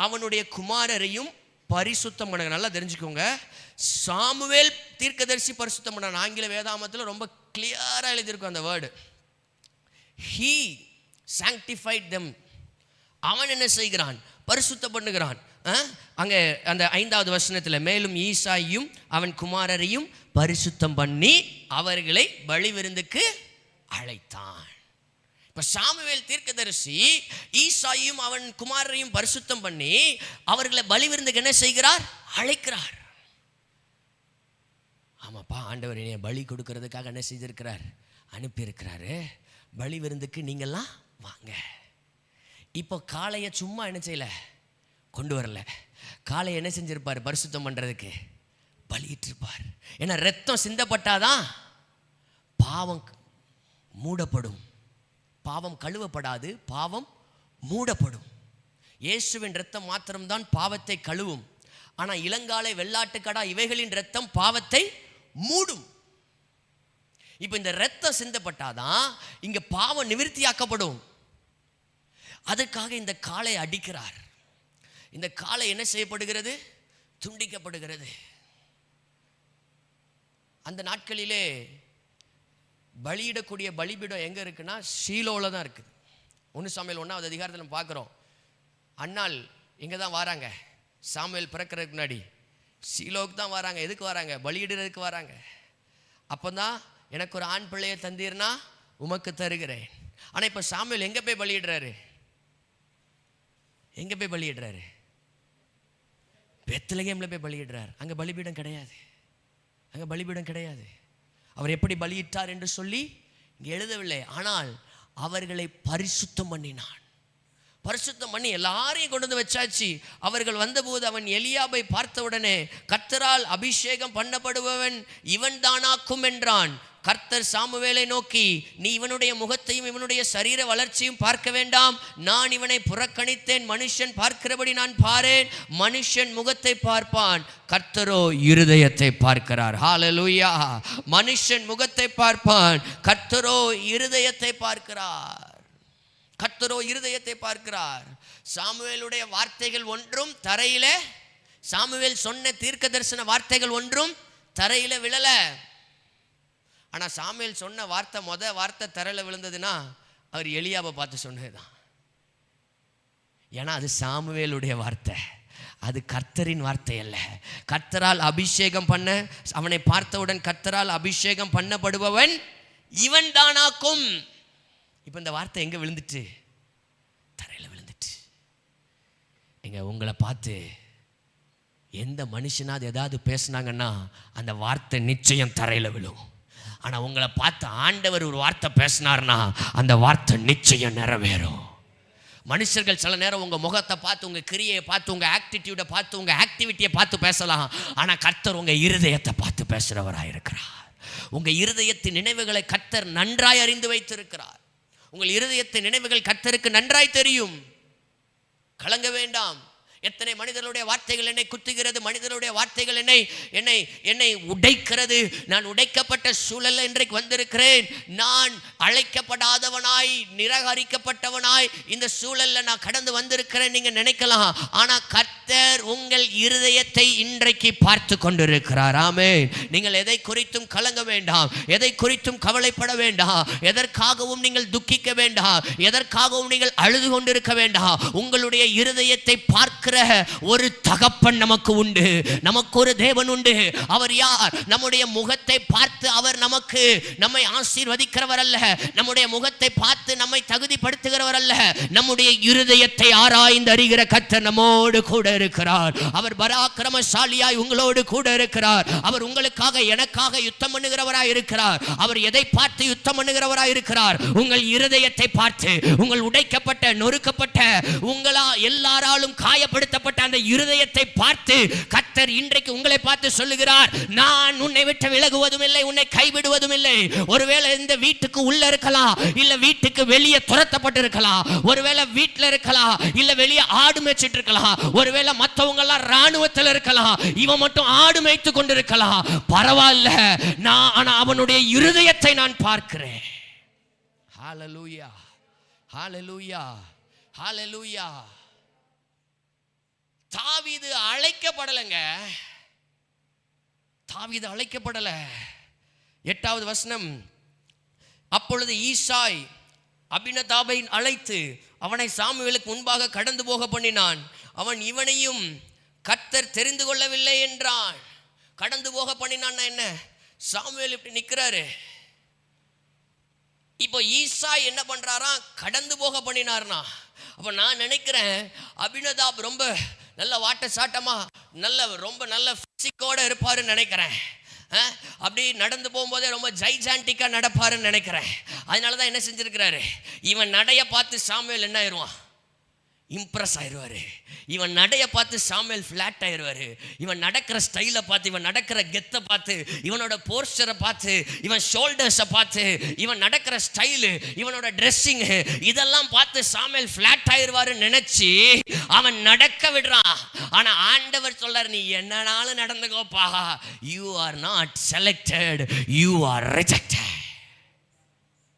அவனுடைய குமாரரையும் பரிசுத்தம் பண்ணுங்க. நல்லா தெரிஞ்சுக்கோங்க, சாமுவேல் தீர்க்கதரிசி பரிசுத்தம் பண்ண. ஆங்கில வேதாமத்தில் ரொம்ப கிளியரா எழுதியிருக்கும் அந்த வேர்டு. he sanctified them. அவன் என்ன செய்கிறான்? பரிசுத்தம் பண்ணுகிறான். அங்க அந்த 5வது வசனத்தில், மேலும் ஈசாயையும் அவன் குமாரரையும் பரிசுத்தம் பண்ணி அவர்களை பலி விருந்துக்கு அழைத்தான். இப்ப சாமுவேல் தீர்க்கதரிசி ஈசாயையும் அவன் குமாரரையும் பரிசுத்தம் பண்ணி அவர்களை பலி விருந்துக்கு என்ன செய்கிறார்? அழைக்கிறார். ஆமாப்பா, ஆண்டவர் என்னைய பலி கொடுக்கறதுக்காக என்ன செய்திருக்கிறார்? அனுப்பியிருக்கிறாரு. பலி விருந்துக்கு நீங்கள்லாம் வாங்க. இப்போ காளையை சும்மா என்ன செய்யல, கொண்டு வரல. காளையை என்ன செஞ்சிருப்பார்? பரிசுத்தம் பண்ணுறதுக்கு பலியிட்டிருப்பார். ஏன்னா ரத்தம் சிந்தப்பட்டாதான் பாவம் மூடப்படும். பாவம் கழுவப்படாது, பாவம் மூடப்படும். இயேசுவின் ரத்தம் மாத்திரம்தான் பாவத்தை கழுவும். ஆனால் இளங்காலை, வெள்ளாட்டுக்கடா இவைகளின் ரத்தம் பாவத்தை மூடும். இப்போ இந்த ரத்தம் சிந்தப்பட்டாதான் இங்க பாவம் நிவர்த்தியாக்கப்படும். அதற்காக இந்த காளை அடிக்கிறார். இந்த காளை என்ன செய்யப்படுகிறது? துண்டிக்கப்படுகிறது. அந்த நாட்களிலே பலியிடக்கூடிய பலிபீடம் எங்க இருக்குன்னா ஷீலோல தான் இருக்குது. 1 சாமுவேல் 1வது அதிகாரத்தில் பார்க்குறோம். அன்னாள் இங்கே தான் வராங்க. சாமுவேல் பிறக்கிறதுக்கு முன்னாடி சீலோவுக்கு தான் வராங்க. எதுக்கு வராங்க? பலியிடுறதுக்கு வராங்க. அப்போ தான் எனக்கு ஒரு ஆண் பிள்ளையை தந்தீர்னா உமக்கு தருகிறேன். ஆனால் இப்போ சாமுவேல் எங்கே போய் பலியிடுறாரு? எங்கே போய் பலியிடுறாரு? பெத்லகேமில் போய் பலியிடுறார். அங்கே பலிபீடம் கிடையாது. அங்கே பலிபீடம் கிடையாது. அவர் எப்படி பலியிட்டார் என்று சொல்லி இங்கே எழுதவில்லை. ஆனால் அவர்களை பரிசுத்தம் பண்ணினான். பரிசுத்தம் பண்ணி எல்லாரையும் கொண்டு வந்து வச்சாச்சு. அவர்கள் வந்தபோது அவன் எலியாபை பார்த்தவுடனே கர்த்தரால் அபிஷேகம் பண்ணப்படுபவன் இவன் தானாக்கும் என்றான். கர்த்தர் சாமுவேலை நோக்கி, நீ இவனுடைய முகத்தையும் இவனுடைய சரீர வளர்ச்சியும் பார்க்க வேண்டாம், நான் இவனை புறக்கணித்தேன். மனுஷன் பார்க்கிறபடி நான் பாரேன், மனுஷன் முகத்தை பார்ப்பான், கர்த்தரோ இருதயத்தை பார்க்கிறார். ஹல்லேலூயா. மனுஷன் முகத்தை பார்ப்பான், கர்த்தரோ இருதயத்தை பார்க்கிறார். கர்த்தரோ இருதயத்தை பார்க்கிறார். சாமுவேலுடைய வார்த்தைகள் ஒன்றும் தரையிலே, சாமுவேல் சொன்ன தீர்க்க தரிசன வார்த்தைகள் ஒன்றும் தரையில விழல. ஆனா சாமுவேல் சொன்ன வார்த்தை தரையில விழுந்ததுன்னா அவர் எலியாவை பார்த்து சொன்னதுதான். ஏன்னா அது சாமுவேலுடைய வார்த்தை, அது கர்த்தரின் வார்த்தை அல்ல. கர்த்தரால் அபிஷேகம் பண்ண, அவனை பார்த்தவுடன் கர்த்தரால் அபிஷேகம் பண்ணப்படுபவன் இவன் தானாக்கும். இப்போ இந்த வார்த்தை எங்கே விழுந்துட்டு? தரையில் விழுந்துட்டு. உங்களை பார்த்து எந்த மனுஷனாவது ஏதாவது பேசுனாங்கன்னா அந்த வார்த்தை நிச்சயம் தரையில் விழும். ஆனால் உங்களை பார்த்து ஆண்டவர் ஒரு வார்த்தை பேசினார்னா அந்த வார்த்தை நிச்சயம் நிறைவேறும். மனுஷர்கள் சில நேரம் உங்கள் முகத்தை பார்த்து, உங்கள் கிரியையை பார்த்து, உங்கள் ஆக்டிடியூடை பார்த்து, உங்கள் ஆக்டிவிட்டியை பார்த்து பேசலாம். ஆனால் கர்த்தர் உங்கள் இருதயத்தை பார்த்து பேசுகிறவராக இருக்கிறார். உங்கள் இருதயத்தின் நினைவுகளை கர்த்தர் நன்றாய் அறிந்து வைத்திருக்கிறார். உங்கள் இருதயத்தின் நினைவுகள் கர்த்தருக்கு நன்றாய் தெரியும். கலங்க வேண்டாம். எத்தனை மனிதர்களுடைய வார்த்தைகள் என்னை குத்துகிறது, மனிதர்களுடைய வார்த்தைகள் என்னை உடைக்கிறது. நான் உடைக்கப்பட்ட சூழல் இன்றைக்கு வந்திருக்கிறேன். நான் அழைக்கப்படாதவனாய், நிராகரிக்கப்பட்டவனாய் இந்த சூழல்ல நான் கடந்து வந்திருக்கிறேன் நீங்க நினைக்கலாம். ஆனா கர்த்தர் உங்கள் இருதயத்தை இன்றைக்கு பார்த்து கொண்டிருக்கிறார். ஆமென். நீங்கள் எதை குறித்தும் கலங்க வேண்டாம், எதை குறித்தும் கவலைப்பட வேண்டாம், எதற்காகவும் நீங்கள் துக்கிக்க வேண்டாம், எதற்காகவும் நீங்கள் அழுது கொண்டிருக்க வேண்டாம். உங்களுடைய இருதயத்தை பார்க்க ஒரு தகப்பன் நமக்கு உண்டு, நமக்கு ஒரு தேவன் உண்டு. அவர் யார்? நம்முடைய முகத்தை பார்த்து அவர் நம்மை ஆசீர்வதிக்கிறவர் அல்ல, நம்முடைய முகத்தை பார்த்து நம்மை தகுதிப்படுத்துகிறவர் அல்ல. நம்முடைய இருதயத்தை ஆராய்ந்து அறிகிற கர்த்தர் நம்மோடு கூட இருக்கிறார். அவர் பராக்கிரமசாலியாய் உங்களோடு கூட இருக்கிறார். அவர் உங்களுக்காக எனக்காக யுத்தம் பண்ணுகிறவராய் இருக்கிறார். அவர் எதை பார்த்து யுத்தம் பண்ணுகிறவராய் இருக்கிறார்? உங்கள் இருதயத்தை பார்த்து, உங்கள் உடைக்கப்பட்ட, நொறுக்கப்பட்ட, உங்களா எல்லாராலும் காயப்பட்ட அந்த இருதயத்தை பார்த்து கர்த்தர் இன்றைக்கு உங்களை பார்த்து சொல்லுகிறார், நான் உன்னை விட்டு விலகுவதும் இல்லை, உன்னை கைவிடுவதும் இல்லை. ஒருவேளை இந்த வீட்டுக்கு உள்ள இருக்கலாம், இல்ல வீட்டுக்கு வெளியே துரத்தப்பட்டு இருக்கலாம், ஒருவேளை வீட்டில் இருக்கலாம், இல்ல வெளியே ஆடு மேய்ச்சிட்டு இருக்கலாம், ஒருவேளை மற்றவங்க எல்லாம் ராணுவத்தில் இருக்கலாம், இவன் மட்டும் ஆடு மேய்த்து கொண்டிருக்கலாம். பரவாயில்ல, ஆனா அவனுடைய இருதயத்தை நான் பார்க்கிறேன். ஹல்லேலூயா, ஹல்லேலூயா, ஹல்லேலூயா. தாவீது அழைக்கப்படலைங்க. தாவீது அழைக்கப்படல. 8வது வசனம், அப்பொழுது ஈசாய் அபினதாபை அழைத்து அவனை சாமுவேலுக்கு முன்பாக கடந்து போக பண்ணினான். அவன் இவனையும் கர்த்தர் தெரிந்து கொள்ளவில்லை என்றான். கடந்து போக பண்ணினான்னா என்ன? சாமுவேல் இப்படி நிற்கிறாரு. இப்போ ஈசாய் என்ன பண்றாரா? கடந்து போக பண்ணினார்னா. அப்போ நான் நினைக்கிறேன் அபினதாப் ரொம்ப நல்ல வாட்ட சாட்டமா, ரொம்ப நல்ல பிசிக்கோட இருப்பாருன்னு நினைக்கிறேன். அப்படி நடந்து போகும்போதே ரொம்ப ஜைஜாண்டிக்கா நடப்பாருன்னு நினைக்கிறேன். அதனாலதான் என்ன செஞ்சிருக்கிறாரு, இவன் நடைய பார்த்து சாமுவேல் என்ன ஆயிடுவான்? இம்ப்ரெஸ் ஆயிடுவாரு. இவன் நடைய பார்த்து சாமுவேல் ஃபிளாட் ஆயிடுவாரு. இவன் நடக்கிற ஸ்டைலை பார்த்து, இவன் நடக்கிற கெத்தை பார்த்து, இவனோட போஸ்டரை பார்த்து, இவன் ஷோல்டர்ஸை பார்த்து, இவன் நடக்கிற ஸ்டைலு, இவனோட ட்ரெஸ்ஸிங், இதெல்லாம் பார்த்து சாமுவேல் ஃபிளாட் ஆயிடுவாருன்னு நினைச்சு அவன் நடக்க விடுறான். ஆனா ஆண்டவர் சொல்றார், நீ என்னனாலும் நடந்துக்கோப்பா, you are not selected, you are rejected.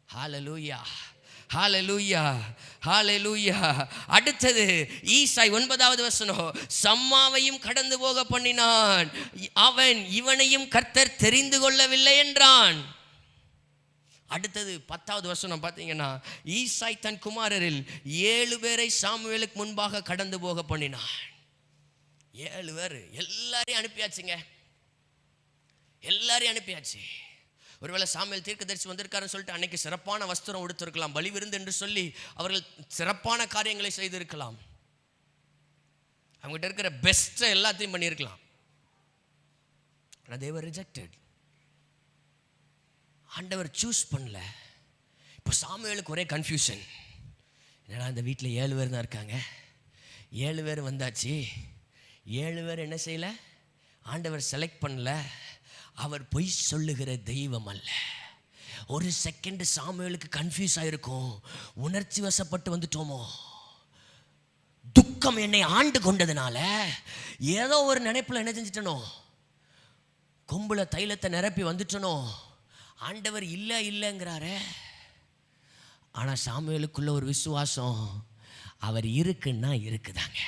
Hallelujah, hallelujah, hallelujah. அடுத்தது ஈசாய் 9வது வசனம், சம்மாவையும் கடந்து போக பண்ணினான், அவன் இவனையும் கர்த்தர் தெரிந்து கொள்ளவில்லை என்றான். அடுத்தது 10வது வசனம் பார்த்தீங்கன்னா, ஈசாய் தன் குமாரரில் 7 பேரை சாமுவேலுக்கு முன்பாக கடந்து போக பண்ணினான். 7 பேர் எல்லாரையும் அனுப்பியாச்சுங்க, எல்லாரையும் அனுப்பியாச்சு. ஒருவேளை சாமுவேல் தீர்க்கதரிசி வந்திருக்காருன்னு சொல்லிட்டு அன்னைக்கு சிறப்பான வஸ்திரம் உடுத்திருக்கலாம், பலி விருந்து என்று சொல்லி அவர்கள் சிறப்பான காரியங்களை செய்திருக்கலாம், அவங்ககிட்ட இருக்கிற பெஸ்ட்டை எல்லாத்தையும் பண்ணியிருக்கலாம். ஆனால் they were rejected. ஆண்டவர் சூஸ் பண்ணல. இப்போ சாமுவேலுக்கு ஒரே கன்ஃபியூஷன், என்னடா இந்த வீட்டில் 7 பேர் தான் இருக்காங்க, 7 பேர் வந்தாச்சு, 7 பேர் என்ன செய்யலை, ஆண்டவர் செலக்ட் பண்ணல. அவர் பொய் சொல்லுகிற தெய்வம் அல்ல. ஒரு செகண்ட் சாமுவேலுக்கு கன்ஃபியூஸ் ஆயிருக்கும், உணர்ச்சி வசப்பட்டு வந்துட்டோமோ, துக்கம் என்னை ஆண்டு கொண்டதுனால ஏதோ ஒரு நினைப்புல என்ன செஞ்சிட்டனோ, கொம்புல தைலத்தை நிரப்பி வந்துட்டனோ, ஆண்டவர் இல்லை இல்லைங்கிறாரே. ஆனால் சாமுவேலுக்குள்ள ஒரு விசுவாசம், அவர் இருக்குன்னா இருக்குதாங்க.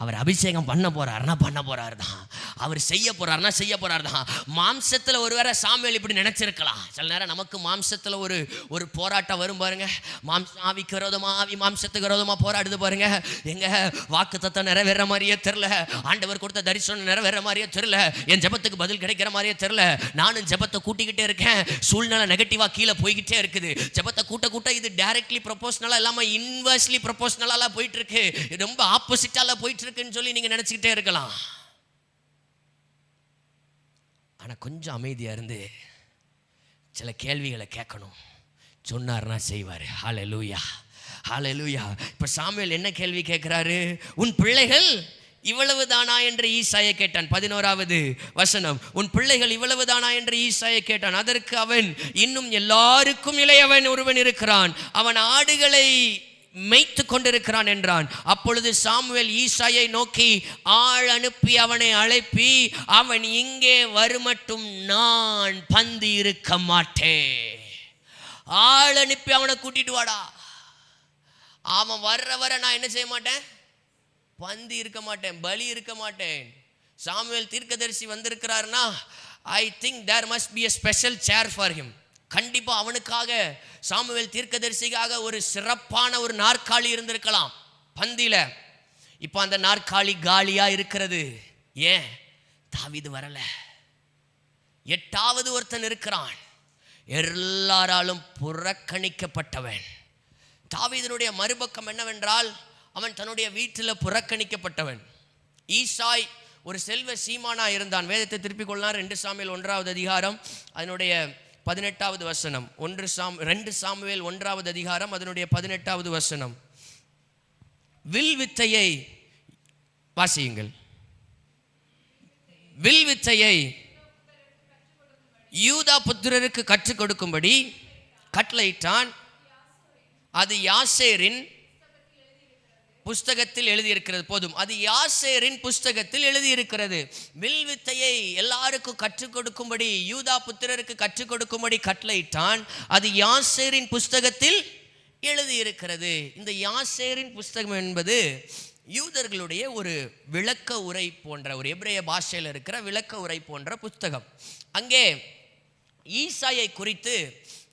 அவர் அபிஷேகம் பண்ண போறாருன்னா பண்ண போறாரு தான், அவர் செய்ய போறாருன்னா செய்ய போறாரு தான். மாம்சத்தில் ஒருவேளை சாமுவேல் இப்படி நினைச்சிருக்கலாம். சில நேரம் நமக்கு மாம்சத்தில் ஒரு போராட்டம் வரும் பாருங்க. ஆவிக்கு விரோதமா, ஆவி மாம்சத்துக்கு விரோதமா போராடுது பாருங்க. எங்க வாக்கு தத்தம் நிறைவேற மாதிரியே தெரில, ஆண்டவர் கொடுத்த தரிசனம் நிறைவேற மாதிரியே தெரில, என் ஜெபத்துக்கு பதில் கிடைக்கிற மாதிரியே தெரில. நானும் ஜெபத்தை கூட்டிக்கிட்டே இருக்கேன், சூழ்நிலை நெகட்டிவா கீழே போய்கிட்டே இருக்குது. ஜெபத்தை கூட்ட கூட்ட இது டைரக்ட்லி ப்ரொபோஷனலா இல்லாம இன்வெர்ஸ்லி ப்ரொபோஷனலா போயிட்டு இருக்கு, ரொம்ப ஆப்போசிட்டால போயிட்டு இருக்குன்னு சொல்லி நீங்க நினைச்சுக்கிட்டே இருக்கலாம். ஆனா கொஞ்சம் அமைதியா இருந்து சில கேள்விகளை கேட்கணும். சொன்னார்னா செய்வாரு. ஹல்லேலூயா, ஹல்லேலூயா. இப்ப சாமுவேல் என்ன கேள்வி கேட்கிறாரு? உன் பிள்ளைகள் இவ்வளவுதானா என்று ஈசாயை கேட்டான். 11வது வசனம், உன் பிள்ளைகள் இவ்வளவுதானா என்று ஈசாயை கேட்டான். அதற்கு அவன், இன்னும் எல்லாருக்கும் இளையவன் ஒருவன் இருக்கிறான், அவன் ஆடுகளை மேய்த்து கொண்டிருக்கிறான் என்றான். அப்பொழுது சாமுவேல் ஈசாயை நோக்கி, ஆள் அனுப்பி அவனை அழைப்பி, அவன் இங்கே வருமட்டும் நான் பந்தி இருக்க மாட்டேன். ஆள் அனுப்பி அவனை கூட்டிட்டு வாடா, அவன் வர நான் என்ன செய்ய மாட்டேன், பந்தி இருக்க மாட்டேன், பலி இருக்க மாட்டேன். சாமுவேல் தீர்க்கதரிசி வந்திருக்கிறார்னா I think there must be a special chair for him. கண்டிப்பா அவனுக்காக, சாமுவேல் தீர்க்கதரிசிக்காக ஒரு சிறப்பான ஒரு நாற்காலி இருந்திருக்கலாம் பந்தியில. இப்போ அந்த நாற்காலி காலியா இருக்கிறது. ஏன்? தாவீது வரல. 8வது ஒருத்தன் இருக்கிறான், எல்லாராலும் புறக்கணிக்கப்பட்டவன். தாவீதினுடைய மறுபக்கம் என்னவென்றால், அவன் தன்னுடைய வீட்டில் புறக்கணிக்கப்பட்டவன். ஈசாய் ஒரு செல்வ சீமானா இருந்தான். வேதத்தை திருப்பிக் கொள்ளலாம். 2 சாமுவேல் 1வது அதிகாரம் அதனுடைய 18வது வசனம். 2 சாமுவேல் 1வது அதிகாரம் அதனுடைய 18வது வசனம். வில் வித்தையை வாசியுங்கள். வில் வித்தையை யூதா புத்திரருக்கு கற்றுக் கொடுக்கும்படி கட்டளையிட்டான். அது யாசேரின் புஸ்தகத்தில் எழுதியிருக்கிறது. போதும், அது யாசேரின் புஸ்தகத்தில் எழுதியிருக்கிறது. வில் வித்தையை எல்லாருக்கும் கற்றுக் கொடுக்கும்படி, யூதா புத்திரருக்கு கற்றுக் கொடுக்கும்படி கட்டளையிட்டான். அது யாசேரின் புஸ்தகத்தில் எழுதியிருக்கிறது. இந்த யாசேரின் புஸ்தகம் என்பது யூதர்களுடைய ஒரு விளக்க உரை போன்ற, ஒரு எபிரேய பாஷையில் இருக்கிற விளக்க உரை போன்ற புஸ்தகம். அங்கே ஈசாயை குறித்து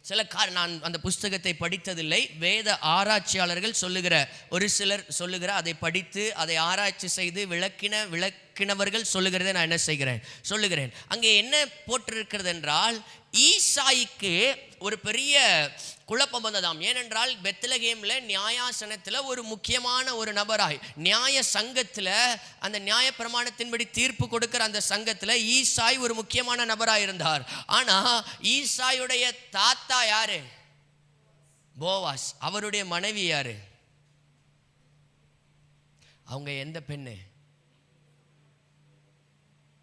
சில நான் அந்த புஸ்தகத்தை படித்ததில்லை, வேத ஆராய்ச்சியாளர்கள் சொல்லுகிற, ஒரு சிலர் சொல்லுகிற, அதை படித்து அதை ஆராய்ச்சி செய்து விளக்கினவர்கள் சொல்லுகிறதை நான் என்ன சொல்லுகிறேன். அங்கே என்ன போட்டிருக்கிறது என்றால், ஈசாய்க்கு ஒரு பெரிய குழப்பம் வந்ததாம். ஏனென்றால் பெத்லகேம்ல நியாயாசனத்தில் ஒரு முக்கியமான ஒரு நபராய், நியாய சங்கத்தில், அந்த நியாய பிரமாணத்தின்படி தீர்ப்பு கொடுக்கிற அந்த சங்கத்தில் ஈசாய் ஒரு முக்கியமான நபராய் இருந்தார். ஆனா ஈசாயுடைய தாத்தா யாரு? போவாஸ். அவருடைய மனைவி யாரு? அவங்க எந்த பெண்ணு?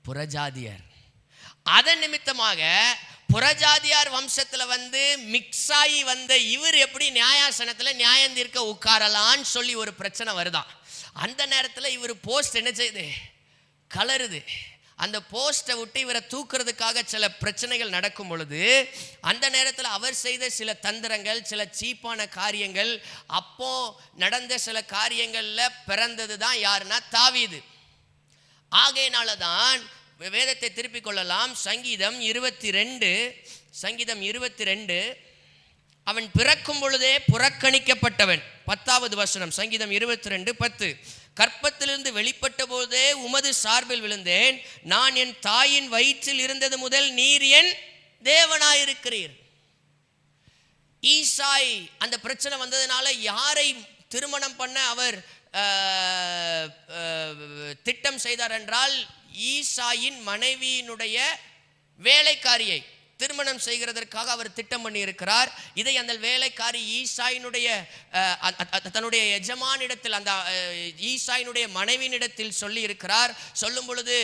புறஜாதியர். அதன் நிமித்தமாக புறஜாதியார் வம்சத்துல மிக்ஸாயி வந்த இவர் எப்படி நியாயாசனத்துல நியாயம் தீர்க்க உட்காரலான்னு சொல்லி ஒரு பிரச்சனை வருதான். அந்த நேரத்தில் இவர் போஸ்ட் என்ன செய்யுது? கலருது. அந்த போஸ்ட்டை விட்டு இவரை தூக்குறதுக்காக சில பிரச்சனைகள் நடக்கும் பொழுது, அந்த நேரத்தில் அவர் செய்த சில தந்திரங்கள், சில சீப்பான காரியங்கள், அப்போ நடந்த சில காரியங்கள்ல பிறந்தது தான் யாருன்னா தாவீது. ஆகையினால தான் வேதத்தை திருப்பிக் கொள்ளலாம். சங்கீதம் 22 அவன் பிறக்கும் பொழுதே புறக்கணிக்கப்பட்டவன். 10வது வசனம், சங்கீதம் 22:10. கற்பத்திலிருந்து வெளிப்பட்ட போதே உமது சார்பில் விழுந்தேன், நான் என் தாயின் வயிற்றில் இருந்தது முதல் நீர் என் தேவனாயிருக்கிறீர். ஈசாய் அந்த பிரச்சனை வந்ததுனால யாரை திருமணம் பண்ண அவர் திட்டம் செய்தார் என்றால், ஈசாயின் மனைவியினுடைய வேலைக்காரியை திருமணம் செய்கிறதற்காக அவர் திட்டம் பண்ணி இருக்கிறார். இதை அந்த வேலைக்காரி ஈசாயினுடைய தன்னுடைய எஜமானிடத்தில், அந்த ஈசாயினுடைய மனைவியினிடத்தில் சொல்லி இருக்கிறார். சொல்லும் பொழுது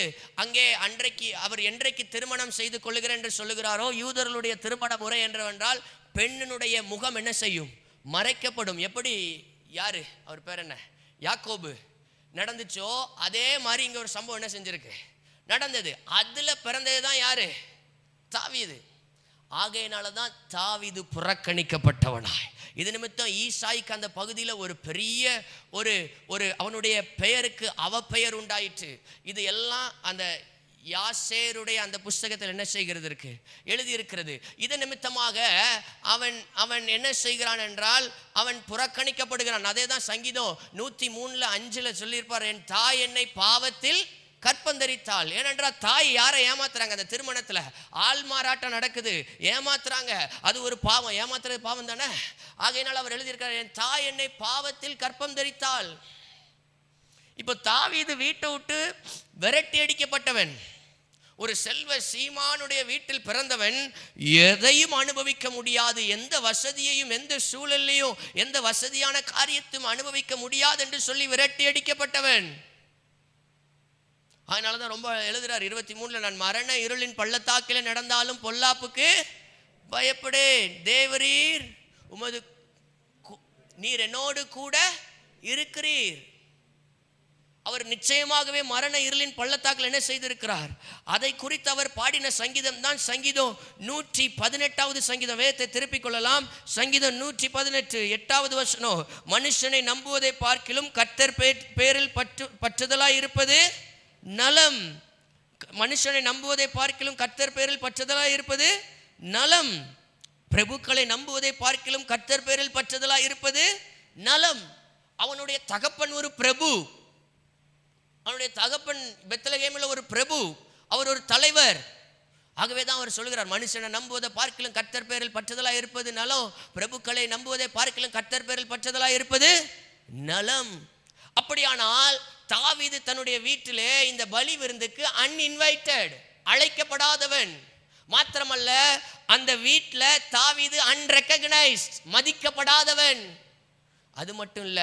அங்கே அன்றைக்கு அவர் என்றைக்கு திருமணம் செய்து கொள்ளுகிறார் என்று சொல்லுகிறாரோ, யூதர்களுடைய திருமண முறை என்றவென்றால் பெண்ணினுடைய முகம் என்ன செய்யும்? மறைக்கப்படும். எப்படி, யாரு அவர் பேர் என்ன, யாக்கோபு நடந்துச்சோ அதே மாதிரி இங்க ஒரு சம்பவம் என்ன செஞ்சிருக்கு, நடந்தது. அதுல பிறந்தது தான் யாரு? தாவீது. ஆகையினால தான் தாவீது புறக்கணிக்கப்பட்டவனாய். இது நிமித்தம் ஈசாய்க்கு அந்த பகுதியில் ஒரு பெரிய ஒரு அவனுடைய பெயருக்கு அவப்பெயர் உண்டாயிற்று. இது எல்லாம் அந்த யாசேருடைய அந்த புஸ்தகத்தில் என்ன செய்கிறது இருக்கு, எழுதியிருக்கிறது. இது நிமித்தமாக அவன் என்ன செய்கிறான் என்றால், அவன் புறக்கணிக்கப்படுகிறான். அதே தான் சங்கீதம் 103:5 சொல்லியிருப்பார், என் தாய் என்னை பாவத்தில் கற்பந்தரித்தாள். ஏனென்றால் தாய் யாரை ஏமாத்துறாங்க? அந்த திருமணத்துல ஆள் மாறாட்டம் நடக்குது, ஏமாத்துறாங்க. அது ஒரு பாவம், ஏமாத்துறது பாவம் தானே. ஆகையினால் அவர் எழுதியிருக்கார், என் தாய் என்னை பாவத்தில் கற்பம் தரித்தாள். இப்போ தாவீது வீட்டை விட்டு விரட்டி அடிக்கப்பட்டவன், ஒரு செல்வ சீமானுடைய வீட்டில் பிறந்தவன், எதையும் அனுபவிக்க முடியாது, எந்த வசதியையும் எந்த சூழலையும் எந்த வசதியான காரியத்தையும் அனுபவிக்க முடியாது என்று சொல்லி விரட்டி அடிக்கப்பட்டவன். அதனாலதான் ரொம்ப எழுதுறார் 23, நான் மரண இருளின் பள்ளத்தாக்கில நடந்தாலும் பொல்லாப்புக்கு பயப்படேன், தேவரீர் உமது நீர் என்னோடு கூட இருக்கிறீர். அவர் நிச்சயமாகவே மரண இருளின் பள்ளத்தாக்கில் என்ன செய்திருக்கிறார், அதை குறித்து அவர் பாடின சங்கீதம் தான் சங்கீதம் 118வது சங்கீதம். வேதத்தை திருப்பிக் கொள்ளலாம். சங்கீதம் 118 8வது வசனம், மனுஷனை நம்புவதை பார்க்கிலும் கர்த்தர் பேரில் பற்றுதலாய் இருப்பது நலம். மனுஷனை நம்புவதை பார்க்கிலும் கர்த்தர் பேரில் பற்றுதலாய் இருப்பது நலம். பிரபுக்களை நம்புவதை பார்க்கிலும் கர்த்தர் பேரில் பற்றுதலாய் இருப்பது நலம். அவனுடைய தகப்பன் ஒரு பிரபு, அவனுடைய தகப்பன் பெத்லகேமில் ஒரு பிரபு, அவர் ஒரு தலைவர். ஆகவே தான் அவர் சொல்கிறார், மனுஷனை நம்புவதை பார்க்கிலும் கர்த்தர் பேரில் பற்றுதலாய் இருப்பது நலம், பிரபுக்களை நம்புவதை பார்க்கிலும் கர்த்தர் பேரில் பற்றுதலாய் இருப்பது நலம். அப்படியானால் தாவீது தன்னுடைய வீட்டிலே இந்த பலி விருந்துக்கு அன்இன்வைட்டட், அழைக்கப்படாதவன். மாத்திரமல்ல, அந்த வீட்டில் தாவீது அன்ரெகக்னைஸ்ட், மதிக்கப்படாதவன். அது மட்டும் இல்ல,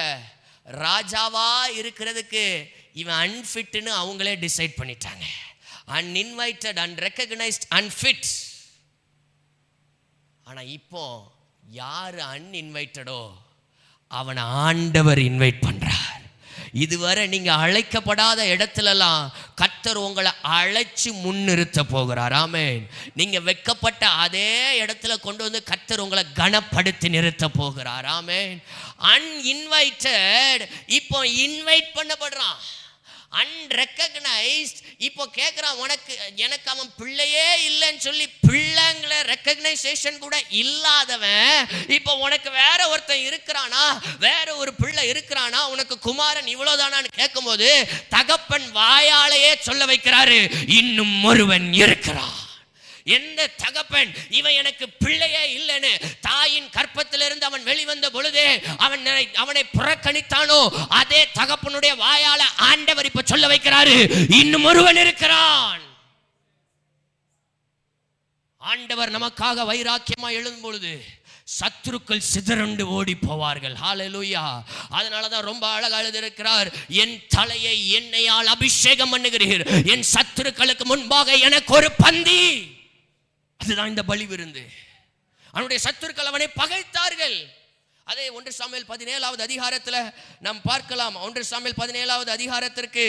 ராஜாவா இருக்கிறதுக்கு இவன் அன்ஃபிட்னு அவங்களே டிசைட் பண்ணிட்டாங்க. Uninvited, unrecognised, unfit. ஆனா இப்போ யாரு அன்இன்வைட்டடோ அவனை ஆண்டவர் இன்வைட் பண்றார். இதுவரை நீங்க அழைக்கப்படாத இடத்துலலாம் கர்த்தர் உங்களை அழைச்சு முன்னிறுத்த போகிறார். ஆமென். நீங்க வெட்கப்பட்ட அதே இடத்துல கொண்டு வந்து கர்த்தர் உங்களை கனப்படுத்தி நிறுத்த போகிறார். ஆமென். அன்இன்வைட்டட் இப்போ இன்வைட் பண்ணப்படுறான். அன்ரெகக்னைஸ்ட் இப்போ கேட்குறான், எனக்கு அவன் பிள்ளையே இல்லைன்னு சொல்லி பிள்ளைங்களை ரெக்கக்னைசேஷன் கூட இல்லாதவன் இப்போ உனக்கு வேற ஒருத்தன் இருக்கிறானா, வேற ஒரு பிள்ளை இருக்கிறானா, உனக்கு குமாரன் இவ்வளவுதானான்னு கேட்கும்போது தகப்பன் வாயாலேயே சொல்ல வைக்கிறாரு, இன்னும் ஒருவன் இருக்கிறான். எந்த தகப்பன் இவன் எனக்கு பிள்ளையே இல்லைன்னு தாயின் கற்பத்திலிருந்து அவன் வெளிவந்த பொழுதே அவனை புறக்கணித்தானோ, அதே தகப்பனுடைய வாயால ஆண்டவர் இப்ப சொல்ல வைக்கிறாரு, இன்னும் ஒருவன் இருக்கிறான். ஆண்டவர் நமக்காக வைராக்கியமா எழுதும் பொழுது சத்துருக்கள் சிதறண்டு ஓடி போவார்கள். ஹல்லேலூயா. அதனாலதான் ரொம்ப அழகா எழுதியிருக்கிறார், என் தலையை எண்ணெயால் அபிஷேகம் பண்ணுகிறீர், என் சத்துருக்களுக்கு முன்பாக எனக்கு ஒரு பந்தி. அதுதான் இந்த பலி விருந்து. அவனுடைய சத்துருக்கள் அவனை பகைத்தார்கள். அதே 1 சாமுவேல் 17வது அதிகாரத்தில் நாம் பார்க்கலாம். 1 சாமுவேல் 17வது அதிகாரத்திற்கு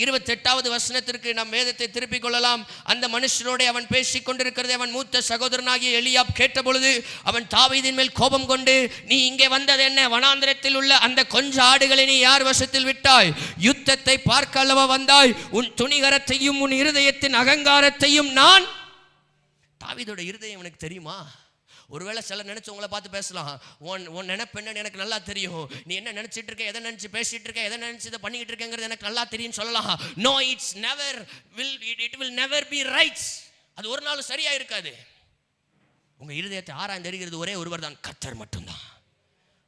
28வது வசனத்திற்கு நாம் வேதத்தை திருப்பிக் கொள்ளலாம். அந்த மனுஷனோடு அவன் பேசிக் கொண்டிருக்கிறதை அவன் மூத்த சகோதரனாகிய எலியாப் கேட்ட பொழுது அவன் தாவீதின் மேல் கோபம் கொண்டு, நீ இங்கே வந்தது என்ன? வனாந்திரத்தில் உள்ள அந்த கொஞ்ச ஆடுகளை நீ யார் வசத்தில் விட்டாய்? யுத்தத்தை பார்க்க அல்லவா வந்தாய்? உன் துணிகரத்தையும் உன் இருதயத்தின் அகங்காரத்தையும் நான். தாவீதோட இருதயம் எனக்கு தெரியுமா? ஒருவேளை சிலர் நினைச்சு உங்களை பார்த்து பேசலாம், உன் நினைப்பு என்னன்னு எனக்கு நல்லா தெரியும், நீ என்ன நினைச்சிட்டு இருக்க, எதை நினைச்சு பேசிட்டு இருக்க, எதை நினைச்சு இதை பண்ணிக்கிட்டு இருக்கங்கிறது எனக்கு நல்லா தெரியும் சொல்லலாம். No, it will never be right. அது ஒரு நாள் சரியா இருக்காது. உங்க இருதயத்தை ஆராய்ந்து அறிகிறது ஒரே ஒருவர் தான், கர்த்தர் மட்டும்தான்.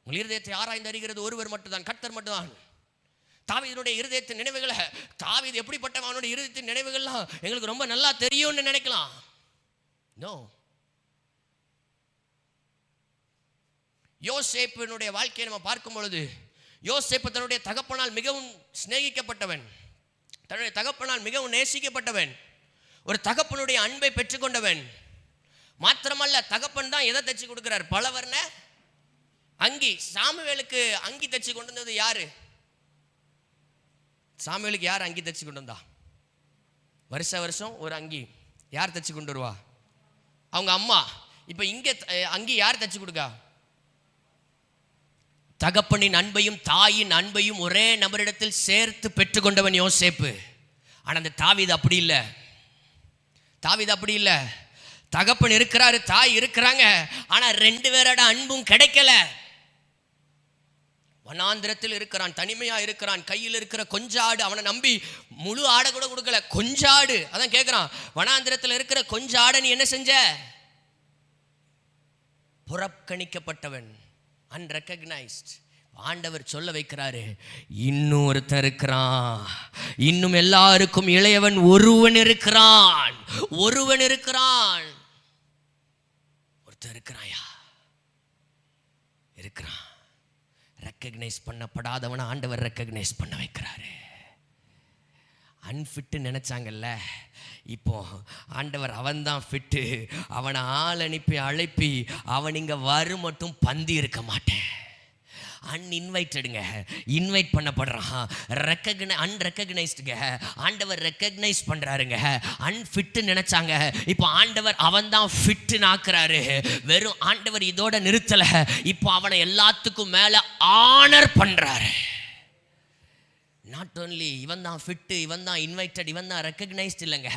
உங்கள் இருதயத்தை ஆராய்ந்து அறிகிறது ஒருவர் மட்டும்தான், கர்த்தர் மட்டும்தான். தாவீதுடைய இருதயத்தின் நினைவுகளை, தாவீது எப்படிப்பட்டவன், அவனுடைய இருதயத்தின் நினைவுகள்லாம் எங்களுக்கு ரொம்ப நல்லா தெரியும்னு நினைக்கலாம். நோ. யோசேப்பினுடைய வாழ்க்கையை நம்ம பார்க்கும் பொழுது, யோசேப்பு தன்னுடைய தகப்பனால் மிகவும் சிநேகிக்கப்பட்டவன், தன்னுடைய தகப்பனால் மிகவும் நேசிக்கப்பட்டவன், ஒரு தகப்பனுடைய அன்பை பெற்றுக்கொண்டவன். மாத்திரமல்ல, தகப்பன் தான் எதை தச்சு கொடுக்கிறார்? பலவர்ண அங்கி. சாமுவேலுக்கு அங்கி தச்சு கொண்டு வந்தது யாரு? சாமுவேலுக்கு யார் அங்கி தச்சு கொண்டு வந்தா? வருஷம் ஒரு அங்கி யார் தச்சு கொண்டு வருவா? அவங்க அம்மா. இப்ப இங்க அங்கி யார் தச்சு கொடுக்கா? தகப்பனின் அன்பையும் தாயின் அன்பையும் ஒரே நபரிடத்தில் சேர்த்து பெற்றுக்கொண்டவன் யோசேப்பு. ஆனா அந்த தாவீது அப்படி இல்லை. தாவீது அப்படி இல்லை. தகப்பன் இருக்கிறாரு, தாய் இருக்கிறாங்க, ஆனா ரெண்டு பேரோட அன்பும் கிடைக்கல. வனாந்திரத்தில் இருக்கிறான், தனிமையா இருக்கிறான், கையில் இருக்கிற கொஞ்ச ஆடு, அவனை நம்பி முழு ஆடை கூட கொடுக்கல, கொஞ்ச ஆடு. அதான் கேட்கிறான், வனாந்திரத்தில் இருக்கிற கொஞ்ச ஆடை நீ என்ன செஞ்ச? புறக்கணிக்கப்பட்டவன், அன்ரெகக்னைஸ்ட். ஆண்டவர் சொல்ல வைக்கிறாரு, இன்னும் ஒருத்தர் இருக்கிறான், இன்னும் எல்லாருக்கும் இளையவன் ஒருவன் இருக்கிறான், ஒருவன் இருக்கிறான். ஒருத்தர் இருக்கிறாயா? இருக்கிறான். ரெக்கக்னைஸ் பண்ணப்படாதவனை ஆண்டவர் ரெக்கக்னைஸ் பண்ண வைக்கிறாரு. அன்ஃபிட்டு நினைச்சாங்கல்ல, இப்போ ஆண்டவர் அவன்தான் ஃபிட்டு. அவனை ஆள் அனுப்பி அழைப்பி, அவன் இங்கே வரும் மட்டும் பந்தி இருக்க மாட்டேன், அன்இன்வைட்டடுங்க, இன்வைட் பண்ணப்படுறான். அன்ரெகக்னைஸ்டுங்க, ஆண்டவர் ரெக்கக்னைஸ் பண்றாருங்க. அன்ஃபிட்டு நினைச்சாங்க, இப்போ ஆண்டவர் அவன் தான் ஃபிட்டுன்னு ஆக்குறாரு. வெறும் ஆண்டவர் இதோட நிறுத்தல, இப்போ அவனை எல்லாத்துக்கும் மேல ஆனர் பண்றாரு. நாட் ஓன்லி இவன் தான் ஃபிட்டு, இவன் தான் இன்வைட்டட், இவன் தான் ரெக்கக்னைஸ்ட் இல்லைங்க,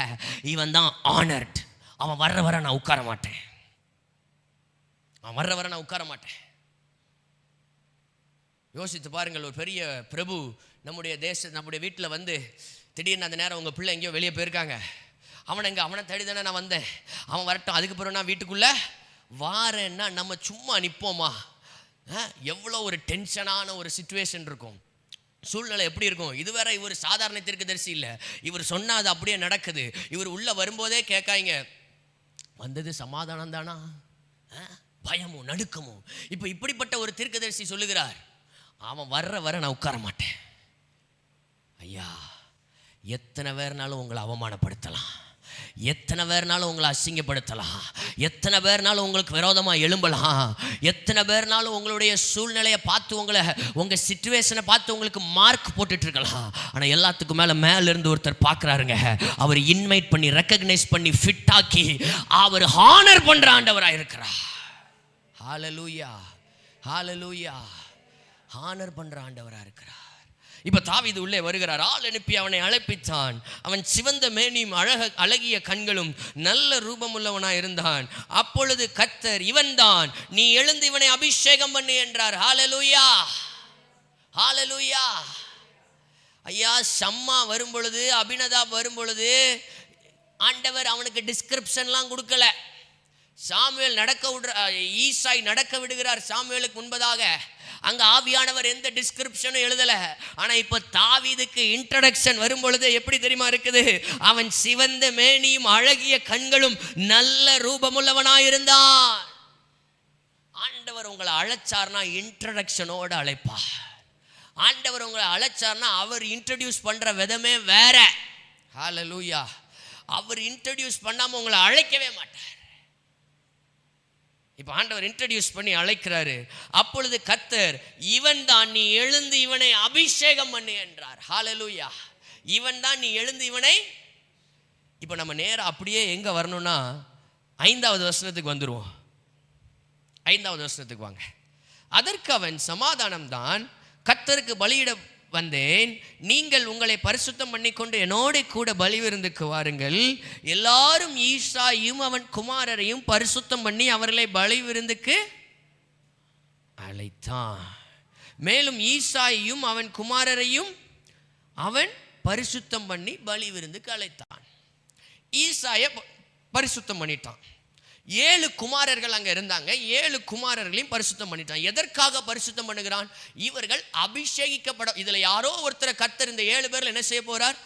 இவன் தான் ஆனர்ட். அவன் வர்ற வர நான் உட்கார மாட்டேன், அவன் வர்ற வர நான் உட்கார மாட்டேன். யோசித்து பாருங்கள், ஒரு பெரிய பிரபு நம்முடைய வீட்டில் வந்து திடீர்னு அந்த நேரம் உங்கள் பிள்ளை எங்கேயோ வெளியே போயிருக்காங்க, அவனை தேடி தானே நான் வந்தேன், அவன் வரட்டும், அதுக்கு பிறகு நான் வீட்டுக்குள்ளே வாரேன்னா நம்ம சும்மா நிற்போமா? எவ்வளோ ஒரு டென்ஷனான ஒரு சிச்சுவேஷன் இருக்கும், சூழ்நிலை எப்படி இருக்கும்? இது வேற இவர் சாதாரண தீர்க்கதரிசி இல்லை, இவர் சொன்னா அது அப்படியே நடக்குது. இவர் உள்ள வரும்போதே கேட்காங்க, வந்தது சமாதானம் தானா, பயமும் நடுக்கமும். இப்போ இப்படிப்பட்ட ஒரு தீர்க்கதரிசி சொல்லுகிறார், அவன் வர்ற வர நான் உட்கார மாட்டேன். ஐயா, எத்தனை பேர்னாலும் உங்களை அவமானப்படுத்தலாம், எத்தனை பேர்னாலும் உங்களை அசிங்கப்படுத்தலாம், எத்தனை பேர்னாலும் உங்களுக்கு விரோதமாக எழும்பலாம், எத்தனை பேர்னாலும் உங்களுடைய சூழ்நிலையை பார்த்து உங்கள் சிச்சுவேஷனை பார்த்து உங்களுக்கு மார்க் போட்டுட்டு இருக்கலாம். ஆனால் எல்லாத்துக்கும் மேலேருந்து ஒருத்தர் பார்க்குறாருங்க, அவர் இன்வைட் பண்ணி ரெக்கக்னைஸ் பண்ணி ஃபிட் ஆக்கி அவர் ஹானர் பண்ணுற ஆண்டவராக இருக்கிறார். ஹல்லேலூயா, ஹல்லேலூயா. ஹானர் பண்ற ஆண்டவராக இருக்கிறார். இப்ப தாவீது உள்ளே வருகிறார், ஆள் அனுப்பி அவனை அழைப்பித்தான். அவன் சிவந்த மேனியும் அழகிய கண்களும் நல்ல ரூபமுள்ளவனாய் இருந்தான். அப்பொழுது கர்த்தர், இவன் தான், நீ எழுந்து இவனை அபிஷேகம் பண்ணு என்றார். ஹல்லேலூயா, ஹல்லேலூயா. ஐயா, சம்மா வரும் பொழுது, அபினதாப் வரும் பொழுது ஆண்டவர் அவனுக்கு டிஸ்கிரிப்ஷன்லாம் கொடுக்கல. சாமுவேல் ஈசாய் நடக்க விடுகிறார் சாமுவேலுக்கு முன்பதாக. அங்க ஆவியானவர் எந்த டிஸ்கிரிப்ஷனும் எழுதல. ஆனா இப்ப தாவீதுக்கு இன்ட்ரோடக்ஷன் வரும் பொழுது எப்படி தெரியுமா இருக்குது? அவன் சிவந்த மேனியும் அழகிய கண்களும் நல்ல ரூபமுள்ளவனாயிருந்தான். ஆண்டவர் உங்களை அழைச்சார்னா இன்ட்ரோடக்ஷனோட அழைப்பார். ஆண்டவர் உங்களை அழைச்சார்னா அவர் இன்ட்ரோடியூஸ் பண்ற விதமே வேற. ஹல்லேலூயா. அவர் இன்ட்ரோடியூஸ் பண்ணாம உங்களை அழைக்கவே மாட்டார். இப்போ ஆண்டவர் இன்ட்ரோடியூஸ் பண்ணி அழைக்கிறாரு. அப்பொழுது கர்த்தர், இவன் தான், நீ எழுந்து இவனை அபிஷேகம் பண்ணு என்றார். ஹல்லேலூயா. இவன் தான், நீ எழுந்து இவனை. இப்போ நம்ம நேரம் அப்படியே எங்க வரணும்னா 5வது வசனத்துக்கு வந்துருவோம். 5வது வசனத்துக்கு வாங்க. அதற்கு அவன், சமாதானம் தான், கர்த்தருக்கு வந்தேன், நீங்கள் உங்களை பரிசுத்தம் பண்ணிக்கொண்டு என்னோட கூட பலி விருந்துக்கு வாருங்கள். எல்லாரும் ஈசாயையும் அவன் குமாரரையும் பரிசுத்தம் பண்ணி அவர்களை பலி விருந்துக்கு அழைத்தான். மேலும் ஈசாயையும் அவன் குமாரரையும் அவன் பரிசுத்தம் பண்ணி பலி விருந்துக்கு அழைத்தான். ஈசாயை பரிசுத்தம் பண்ணிட்டான். 7 குமாரர்கள் அங்க இருந்தாங்க. 7 குமாரர்களையும் பரிசுத்தம் பண்ணிட்டான். எதற்காக பரிசுத்தம் பண்ணுகிறான்? இவர்கள் அபிஷேகிக்கப்பட, இதுல யாரோ ஒருத்தரை கர்த்தர் இந்த 7 பேர்ல என்ன செய்ய போறார்?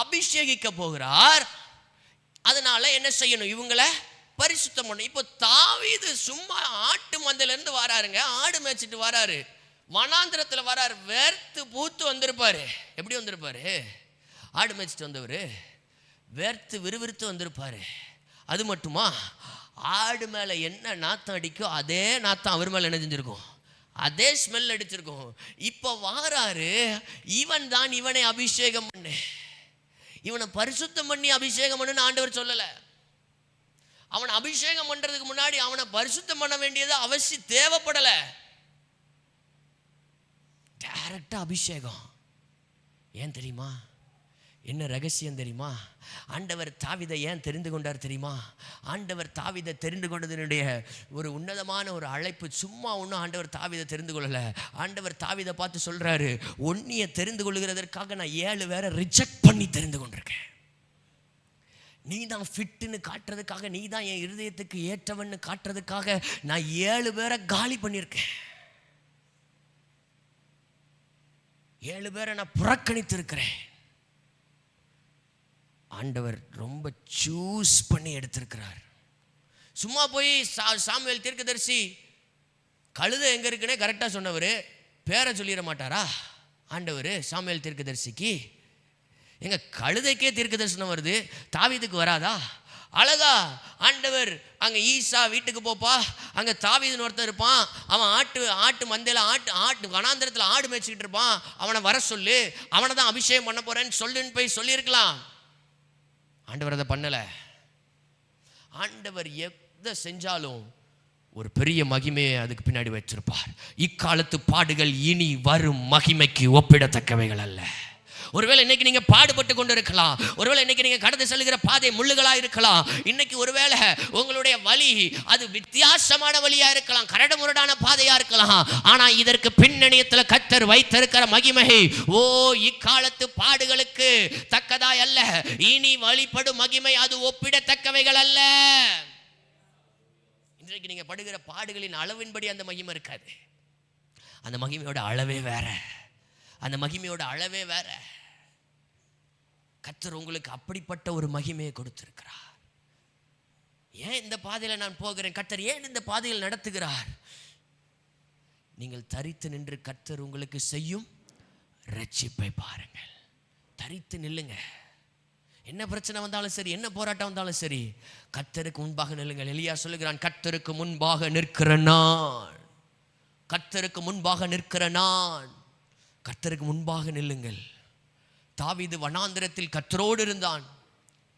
அபிஷேகிக்க போகிறார். அதனால என்ன செய்யணும்? இவங்களை பரிசுத்தம் பண்ணணும். இப்போ தாவீது சும்மா ஆட்டு மந்தையில இருந்து வராருங்க, ஆடு மேய்ச்சிட்டு வராரு, வனாந்திரத்தில் வராரு, வேர்த்து பூத்து வந்திருப்பாரு. எப்படி வந்திருப்பாரு? ஆடு மேய்ச்சிட்டு வந்தவர் வேர்த்து விறுவிறுத்து வந்திருப்பாரு. அது மட்டுமா, ஆடு மேலே என்ன நாத்தம் அடிக்கோ அதே நாத்தம் அவர் மேலே என்ன செஞ்சிருக்கும்? அதே ஸ்மெல் அடிச்சிருக்கும். இப்போ வாராரு, இவன் தான் இவனை அபிஷேகம் பண்ணு, இவனை பரிசுத்தம் பண்ணி அபிஷேகம் பண்ணுன்னு ஆண்டவர் சொல்லலை. அவனை அபிஷேகம் பண்றதுக்கு முன்னாடி அவனை பரிசுத்தம் பண்ண வேண்டியது அவசியம் தேவைப்படலை. டைரக்டா அபிஷேகம். ஏன் தெரியுமா? என்ன ரகசியம் தெரியுமா? ஆண்டவர் தாவீதை ஏன் தெரிந்து கொண்டார் தெரியுமா? ஆண்டவர் தாவீதை தெரிந்து கொண்டதனுடைய ஒரு உன்னதமான ஒரு அழைப்பு. சும்மா ஒன்றும் ஆண்டவர் தாவீதை தெரிந்து கொள்ளலை. ஆண்டவர் தாவீதை பார்த்து சொல்றாரு, ஒன்னிய தெரிந்து கொள்ளுகிறதற்காக நான் 7 பேரை ரிஜெக்ட் பண்ணி தெரிந்து கொண்டிருக்கேன். நீ தான் ஃபிட்டுன்னு காட்டுறதுக்காக, நீ தான் என் இருதயத்துக்கு ஏற்றவன்னு காட்டுறதுக்காக நான் 7 பேரை காலி பண்ணியிருக்கேன். 7 பேரை நான் புறக்கணித்து இருக்கிறேன். ஆண்டவர் ரொம்ப சூஸ் பண்ணி எடுத்திருக்கிறார். சும்மா போய் சாமுவேல் தீர்க்கதரிசி கழுதை எங்க இருக்குன்னே கரெக்டா சொன்னவர் பேரை சொல்லிட மாட்டாரா? ஆண்டவர் சாமுவேல் தீர்க்கதரிசிக்கு எங்க கழுதைக்கே தீர்க்கதரிசனம் வருது, தாவீதுக்கு வராதா? அழகா ஆண்டவர் அங்க ஈசா வீட்டுக்கு போப்பா, அங்க தாவீதுன்னு ஒருத்தர் இருப்பான், அவன் ஆட்டு மந்தையில ஆட்டு வனாந்திரத்தில் ஆடு மேய்ச்சிக்கிட்டு இருப்பான், அவனை வர சொல்லு, அவனை தான் அபிஷேகம் பண்ண போறேன்னு சொல்லுன்னு போய் சொல்லியிருக்கலாம். ஆண்டவர் அதை பண்ணல. ஆண்டவர் எதை செஞ்சாலும் ஒரு பெரிய மகிமையை அதுக்கு பின்னாடி வச்சிருப்பார். இக்காலத்து பாடுகள் இனி வரும் மகிமைக்கு ஒப்பிடத்தக்கவைகள் அல்ல. ஒருவேளை இன்னைக்கு நீங்க பாடுபட்டு கொண்டு இருக்கலாம், ஒருவேளை இன்னைக்கு நீங்க கடந்து செல்கிற பாதை முள்ளுகளா இருக்கலாம், இன்னைக்கு ஒருவேளை உங்களுடைய வழி அது வித்தியாசமான வழியா இருக்கலாம், கரடு முரடான பாதையா இருக்கலாம். ஆனா இதற்கு பின்னணியத்தில் கர்த்தர் வைத்திருக்கிற மகிமை இக்காலத்து பாடுகளுக்கு தக்கதாய் அல்ல. இனி வழிபடும் மகிமை அது ஒப்பிடத்தக்கவைகள் அல்ல. இன்றைக்கு நீங்க படுகிற பாடுகளின் அளவின்படி அந்த மகிமை இருக்காது. அந்த மகிமையோட அளவே வேற, அந்த மகிமையோட அளவே வேற. கர்த்தர் உங்களுக்கு அப்படிப்பட்ட ஒரு மகிமையை கொடுத்திருக்கிறார். ஏன் இந்த பாதையில நான் போகிறேன்? கர்த்தர் ஏன் இந்த பாதையில் நடத்துகிறார்? நீங்கள் தரித்து நின்று கர்த்தர் உங்களுக்கு செய்யும் ரட்சிப்பை பாருங்கள். தரித்து நில்லுங்க. என்ன பிரச்சனை வந்தாலும் சரி, என்ன போராட்டம் வந்தாலும் சரி, கர்த்தருக்கு முன்பாக நில்லுங்கள். எலியா சொல்லுகிறான், கர்த்தருக்கு முன்பாக நிற்கிற நான், கர்த்தருக்கு முன்பாக நிற்கிற நான். கர்த்தருக்கு முன்பாக நில்லுங்கள். தாவீது வனாந்திரத்தில் கர்த்தரோடு இருந்தான்,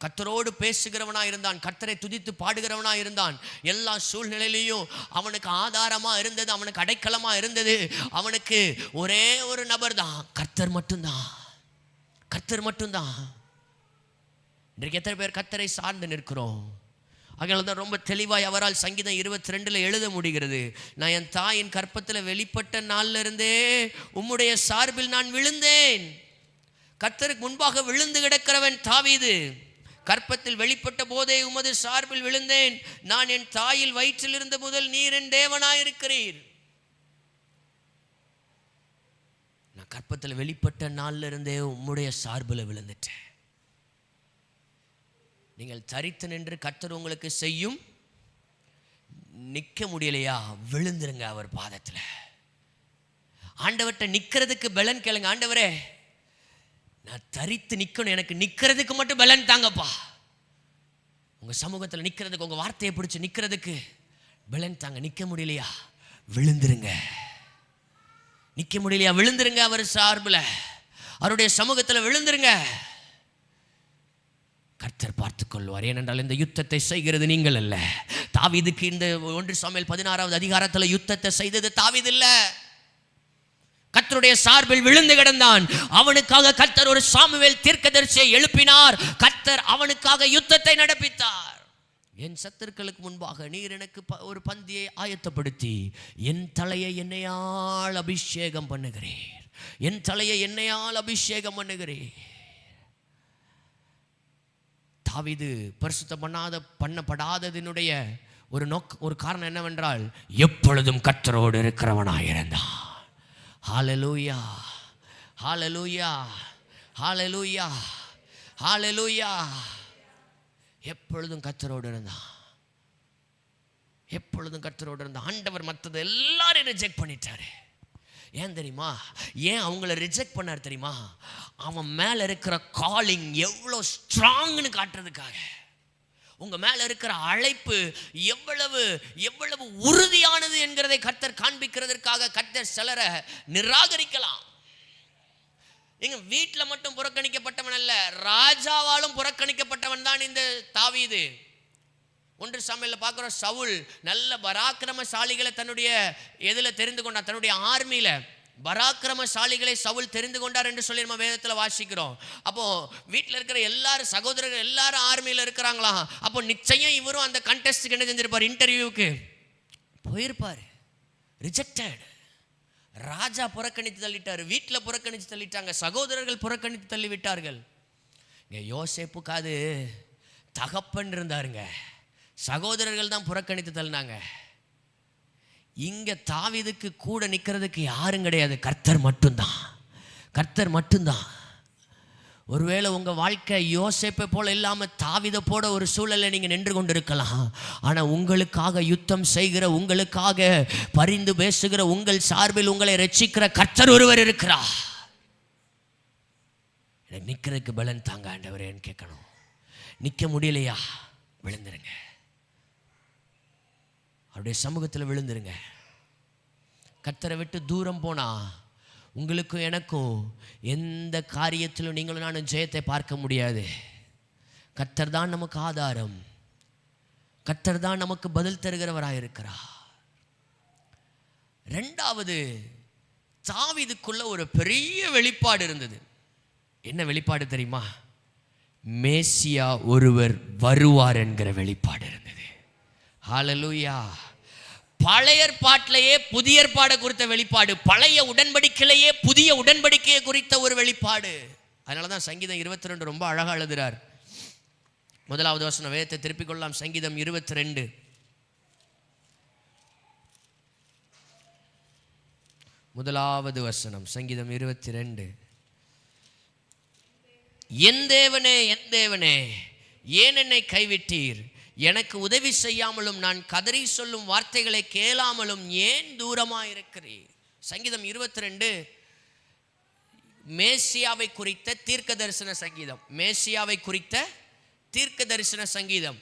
கர்த்தரோடு பேசுகிறவனாய் இருந்தான், கர்த்தரை துதித்து பாடுகிறவனாய் இருந்தான். எல்லா சூழ்நிலையிலையும் அவனுக்கு ஆதாரமா இருந்தது, அவனுக்கு அடைக்கலமா இருந்தது, அவனுக்கு ஒரே ஒரு நபர் தான், கர்த்தர் மட்டும்தான், கர்த்தர் மட்டும்தான். இன்றைக்கு எத்தனை பேர் கர்த்தரை சார்ந்து நிற்கிறோம்? அதனால தான் ரொம்ப தெளிவாய் அவரால் சங்கீதம் 22 எழுத முடிகிறது, நான் என் தாயின் கற்பத்தில் வெளிப்பட்ட நாள்ல இருந்தே உம்முடைய சார்பில் நான் விழுந்தேன். கர்த்தருக்கு முன்பாக விழுந்து கிடக்கிறவன் தாவீது. கற்பத்தில் வெளிப்பட்ட போதே உமது சார்பில் விழுந்தேன், நான் என் தாயில் வயிற்றில் இருந்த முதல் நீர் என் தேவனாயிருக்கிறீர். நான் கற்பத்தில் வெளிப்பட்ட நாள்ல இருந்தே உம்முடைய சார்பில் விழுந்துட்டேன். நீங்கள் தரித்து நின்று கர்த்தர் உங்களுக்கு செய்யும். நிற்க முடியலையா? விழுந்துருங்க அவர் பாதத்தில். ஆண்டவர்கிட்ட நிற்கிறதுக்கு பலன் கேளுங்க. ஆண்டவரே, நான் தரித்து நிற்கணும், எனக்கு நிற்கிறதுக்கு மட்டும் பலன் தாங்கப்பா. உங்கள் சமூகத்தில் நிற்கிறதுக்கு, உங்கள் வார்த்தையை பிடிச்சி நிற்கிறதுக்கு பலன் தாங்க. நிற்க முடியலையா? விழுந்துருங்க. நிற்க முடியலையா? விழுந்துருங்க. அவர் சார்பில், அவருடைய சமூகத்தில் விழுந்துருங்க. கர்த்தர் பார்த்துக் கொள்வார். ஏனென்றால் இந்த யுத்தத்தை செய்கிறது நீங்கள் அல்ல. தாவீதுக்கு இந்த 1 சாமுவேல் 16வது அதிகாரத்தில் யுத்தத்தை செய்தது தாவீது இல்ல. கர்த்தருடைய சார்பில் விழுந்து கிடந்தான். அவனுக்காக கர்த்தர் ஒரு சாமுவேல் தீர்க்கதரிசியை எழுப்பினார். கர்த்தர் அவனுக்காக யுத்தத்தை நடப்பித்தார். என் சத்துருக்களுக்கு முன்பாக நீர் எனக்கு ஒரு பந்தியை ஆயத்தப்படுத்தி என் தலையை எண்ணெயால் அபிஷேகம் பண்ணுகிறீர். என் தலையை எண்ணெயால் அபிஷேகம் பண்ணுகிறீர். தாவீது பரிசுத்தம் பண்ணப்படாததினுடைய ஒரு காரணம் என்னவென்றால் எப்பொழுதும் கர்த்தரோடு இருக்கிறவனாயிருந்தான். ஹல்லேலூயா, ஹல்லேலூயா, ஹல்லேலூயா, ஹல்லேலூயா. எப்பொழுதும் கர்த்தரோடு இருந்தான். எப்பொழுதும் கர்த்தரோடு இருந்தான். ஆண்டவர் மற்றது எல்லாரும் ரிஜெக்ட் பண்ணிட்டாரு. ஏன் தெரியுமா? ஏன் அவங்கள ரிஜெக்ட் பண்ணார் தெரியுமா? அவன் மேல இருக்கிற காலிங் எவ்வளோ ஸ்ட்ராங்னு காட்டுறதுக்காக. உங்க மேல இருக்கிற அழைப்பு எவ்வளவு எவ்வளவு உறுதியானது என்கிறதை கர்த்தர் காண்பிக்கிறதற்காக கர்த்தர் சிலரை நிராகரிக்கலாம். எங்க வீட்டில் மட்டும் புறக்கணிக்கப்பட்டவன் அல்ல, ராஜாவாலும் புறக்கணிக்கப்பட்டவன் தான் இந்த தாவீது. 1 சாமுவேல்ல பார்க்கிறோம், சவுல் நல்ல பராக்கிரமசாலிகளை தன்னுடைய எதில் தெரிந்து கொண்டான், தன்னுடைய ஆர்மியில பராக்கிரமசாலிகளை சவுல் தெரிந்து கொண்டார் என்று சொல்லி நம்ம வேதத்தில் வாசிக்கிறோம். அப்போ வீட்டில் இருக்கிற எல்லாரும் சகோதரர்கள் எல்லாரும் ஆர்மியில் இருக்கிறாங்களா? அப்போ நிச்சயம் இவரும் அந்த கண்டெஸ்ட்டுக்கு என்ன செஞ்சிருப்பார், இன்டர்வியூக்கு போயிருப்பார். ரிஜெக்டட். ராஜா புறக்கணித்து தள்ளிட்டார், வீட்டில் புறக்கணித்து தள்ளிட்டாங்க, சகோதரர்கள் புறக்கணித்து தள்ளிவிட்டார்கள். இங்கே யோசேப்புக்காது தகப்பன் இருந்தாருங்க, சகோதரர்கள் தான் புறக்கணித்து தள்ளினாங்க. இங்க தாவீதுக்கு கூட நிற்கிறதுக்கு யாரும் கிடையாது, கர்த்தர் மட்டும்தான். கர்த்தர் மட்டும்தான். ஒருவேளை உங்க வாழ்க்கை யோசேப்பை போல இல்லாம தாவீதை போட ஒரு சூழலை நீங்க நின்று கொண்டிருக்கலாம். ஆனா உங்களுக்காக யுத்தம் செய்கிற, உங்களுக்காக பரிந்து பேசுகிற, உங்கள் சார்பில் உங்களை ரட்சிக்கிற கர்த்தர் ஒருவர் இருக்கிறார். எனக்கு நிற்கிறதுக்கு பலன் தாங்க ஆண்டவரேன்னு கேட்கணும். நிற்க முடியலையா? விழுந்துருங்க, அவருடைய சமூகத்தில் விழுந்துருங்க. கர்த்தரை விட்டு தூரம் போனா உங்களுக்கும் எனக்கும் எந்த காரியத்திலும் நீங்களும் நானும் ஜெயத்தை பார்க்க முடியாது. கர்த்தர் தான் நமக்கு ஆதாரம், கர்த்தர் தான் நமக்கு பதில் தருகிறவராக இருக்கிறார். 2வது, தாவீதுக்குள்ள ஒரு பெரிய வெளிப்பாடு இருந்தது. என்ன வெளிப்பாடு தெரியுமா? மேசியா ஒருவர் வருவார் என்கிற வெளிப்பாடு இருந்தது. ஹல்லேலூயா. பழைய ஏற்பாட்டிலேயே புதிய ஏற்பாடு குறித்த வெளிப்பாடு, பழைய உடன்படிக்கையிலேயே புதிய உடன்படிக்கையை குறித்த ஒரு வெளிப்பாடு. அதனால தான் சங்கீதம் 22 ரொம்ப அழகாக எழுதுகிறார். 1வது வசனம், வேதத்தை திருப்பிக் கொள்ளலாம். சங்கீதம் 22 1வது வசனம். சங்கீதம் 22. என் தேவனே, என் தேவனே, ஏன் என்னை கைவிட்டீர்? எனக்கு உதவி செய்யாமலும் நான் கதறி சொல்லும் வார்த்தைகளை கேளாமலும் ஏன் தூரமாக இருக்கிறீர்? சங்கீதம் 22 மேசியாவை குறித்த தீர்க்க தரிசன சங்கீதம். மேசியாவை குறித்த தீர்க்க தரிசன சங்கீதம்,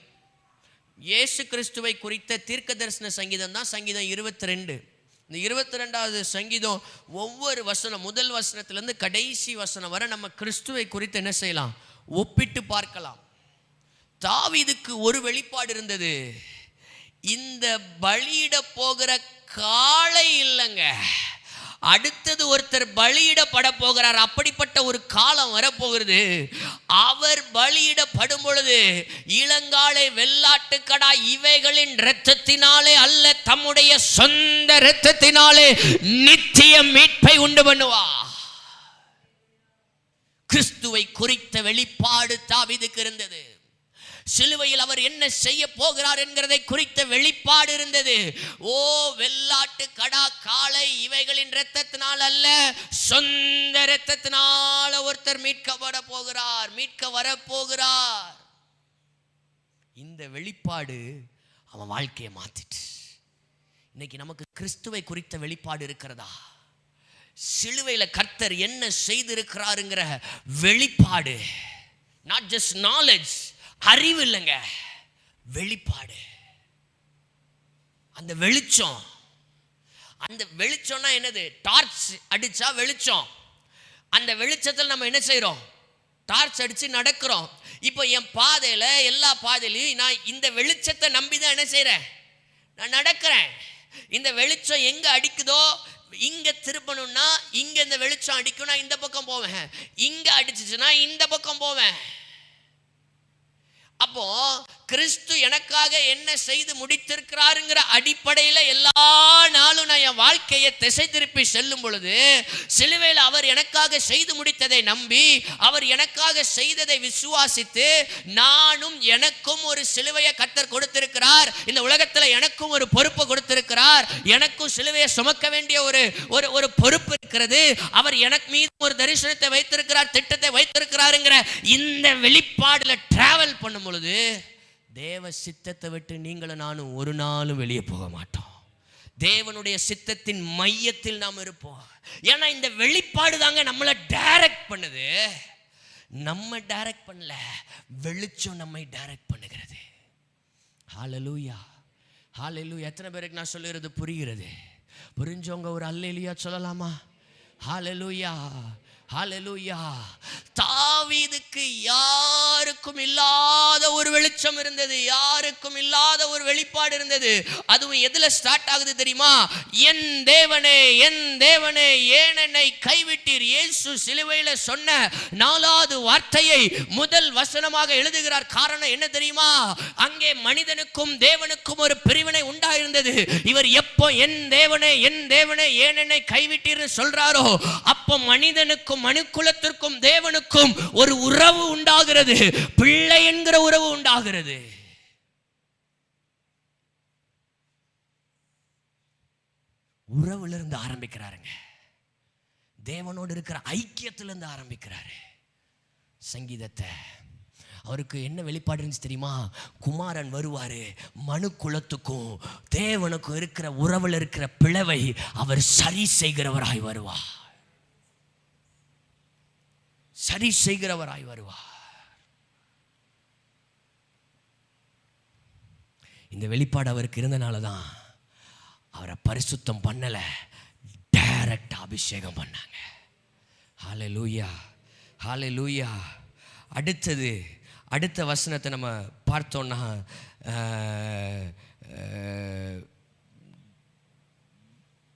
இயேசு கிறிஸ்துவை குறித்த தீர்க்க தரிசன சங்கீதம் தான் சங்கீதம் 22. இந்த 22வது சங்கீதம் ஒவ்வொரு வசனம், முதல் வசனத்திலிருந்து கடைசி வசனம் வரை நம்ம கிறிஸ்துவை குறித்து என்ன செய்யலாம், ஒப்பிட்டு பார்க்கலாம். தாவீதுக்கு ஒரு வெளிப்பாடு இருந்தது. இந்த பலியிட போகிற காளை இல்லைங்க, அடுத்தது ஒருத்தர் பலியிடப்பட போகிறார். அப்படிப்பட்ட ஒரு காலம் வரப்போகிறது. அவர் பலியிடப்படும் பொழுது இளங்காளை, வெள்ளாட்டுக்கடா இவைகளின் இரத்தத்தினாலே அல்ல, தம்முடைய சொந்த இரத்தத்தினாலே நித்திய மீட்பை உண்டு பண்ணுவார். கிறிஸ்துவை குறித்த வெளிப்பாடு தாவீதுக்கு இருந்தது. சிலுவையில் அவர் என்ன செய்ய போகிறார் என்கிறதை குறித்த வெளிப்பாடு இருந்தது. ஓ, வெள்ளாட்டு கடா காளை இவைகளின் இரத்தத்தினால் அல்ல, சொந்த இரத்தத்தினால் ஒருத்தர் மீட்கப்பட போகிறார், மீட்க வரப்போகிறார். இந்த வெளிப்பாடு அவன் வாழ்க்கையை மாத்திட்டு. இன்னைக்கு நமக்கு கிறிஸ்துவை குறித்த வெளிப்பாடு இருக்கிறதா? சிலுவையில் கர்த்தர் என்ன செய்திருக்கிறாருங்கிற வெளிப்பாடு. நாட் ஜஸ்ட் நாலேஜ், அறிவு இல்லைங்க, வெளிப்பாடு. அந்த வெளிச்சம், அந்த வெளிச்சம்னா என்னது? டார்ச் அடிச்சா வெளிச்சம். அந்த வெளிச்சத்தில் நம்ம என்ன செய்யறோம்? டார்ச் அடிச்சு நடக்கிறோம். இப்போ என் பாதையில, எல்லா பாதையிலையும் நான் இந்த வெளிச்சத்தை நம்பி தான் என்ன செய்யறேன்? நான் நடக்கிறேன். இந்த வெளிச்சம் எங்க அடிக்குதோ, இங்க திருப்பணும்னா இங்க இந்த வெளிச்சம் அடிக்கும்னா இந்த பக்கம் போவேன், இங்க அடிச்சுச்சுன்னா இந்த பக்கம் போவேன். அப்போ கிறிஸ்து எனக்காக என்ன செய்து முடித்திருக்கிறாருங்கிற அடிப்படையில் எல்லா நாளும் நான் என் வாழ்க்கையை திசை திருப்பி செல்லும் பொழுது, சிலுவையில் அவர் எனக்காக செய்து முடித்ததை நம்பி, அவர் எனக்காக செய்ததை விசுவாசித்து, நானும் எனக்கும் ஒரு சிலுவையை கர்த்தர் கொடுத்திருக்கிறார், இந்த உலகத்தில் எனக்கும் ஒரு பொறுப்பு கொடுத்திருக்கிறார், எனக்கும் சிலுவையை சுமக்க வேண்டிய ஒரு பொறுப்பு இருக்கிறது, அவர் எனக்கு மீது ஒரு தரிசனத்தை வைத்திருக்கிறார், திட்டத்தை வைத்திருக்கிறாருங்கிற இந்த வெளிப்பாடுல டிராவல் பண்ணும் பொழுது தேவ சித்தத்தை விட்டு நீங்களும் நானும் ஒரு நாளும் வெளியே போக மாட்டோம். தேவனுடைய சித்தத்தின் மையத்தில் நாம் இருப்போம். ஏன்னா இந்த வெளிப்பாடு தாங்க நம்மளை டைரக்ட் பண்ணுது. நம்ம டைரக்ட் பண்ணல, வெளிச்சம் நம்மை டைரக்ட் பண்ணுகிறது. ஹல்லேலூயா, ஹல்லேலூயா. எத்தனை பேருக்கு நான் சொல்லுறது புரிகிறது? புரிஞ்சவங்க ஒரு அல்லேலூயா சொல்லலாமா? ஹல்லேலூயா, ஹல்லேலூயா. தாவீதுக்கு யாருக்கும் இல்லாத ஒரு வெளிச்சம் இருந்தது, யாருக்கும் இல்லாத ஒரு வெளிப்பாடு இருந்தது. அதுவும் எதுல ஸ்டார்ட் ஆகுது தெரியுமா? என் தேவனே, என் தேவனே, ஏன் என்னை கைவிட்டீர்? இயேசு சிலுவையில சொன்ன 4வது வார்த்தையை முதல் வசனமாக எழுதுகிறார். காரணம் என்ன தெரியுமா? அங்கே மனிதனுக்கும் தேவனுக்கும் ஒரு பிரிவினை உண்டாயிருந்தது. இவர் எப்போ என் தேவனே, என் தேவனே, ஏன் என்னை கைவிட்டீர் சொல்றாரோ, அப்போ மனிதனுக்கும் மனுக்குலத்திற்கும் தேவனுக்கும் ஒரு உறவு உண்டாகிறது, பிள்ளை என்கிற உறவு உண்டாகிறது. உறவுல இருந்து ஆரம்பிக்கிறாருங்க. தேவனோடு இருக்கிற ஐக்கியத்திலிருந்து ஆரம்பிக்கிறாரு சங்கீதத்தை. அவருக்கு என்ன வெளிப்பாடு இருந்துச்சு தெரியுமா? குமாரன் வருவாரு, மனு குலத்துக்கும் தேவனுக்கும் இருக்கிற உறவுல இருக்கிற பிளவை அவர் சரி செய்கிறவராய் வருவார், சரி செய்கிறவராய் வருவார். இந்த வெளிப்பாடு அவருக்கு இருந்தனால தான் அவரை பரிசுத்தம் பண்ணல, டைரக்ட் அபிஷேகம் பண்ணாங்க. ஹல்லேலூயா, ஹல்லேலூயா. அடுத்த வசனத்தை நம்ம பார்த்தோம்னா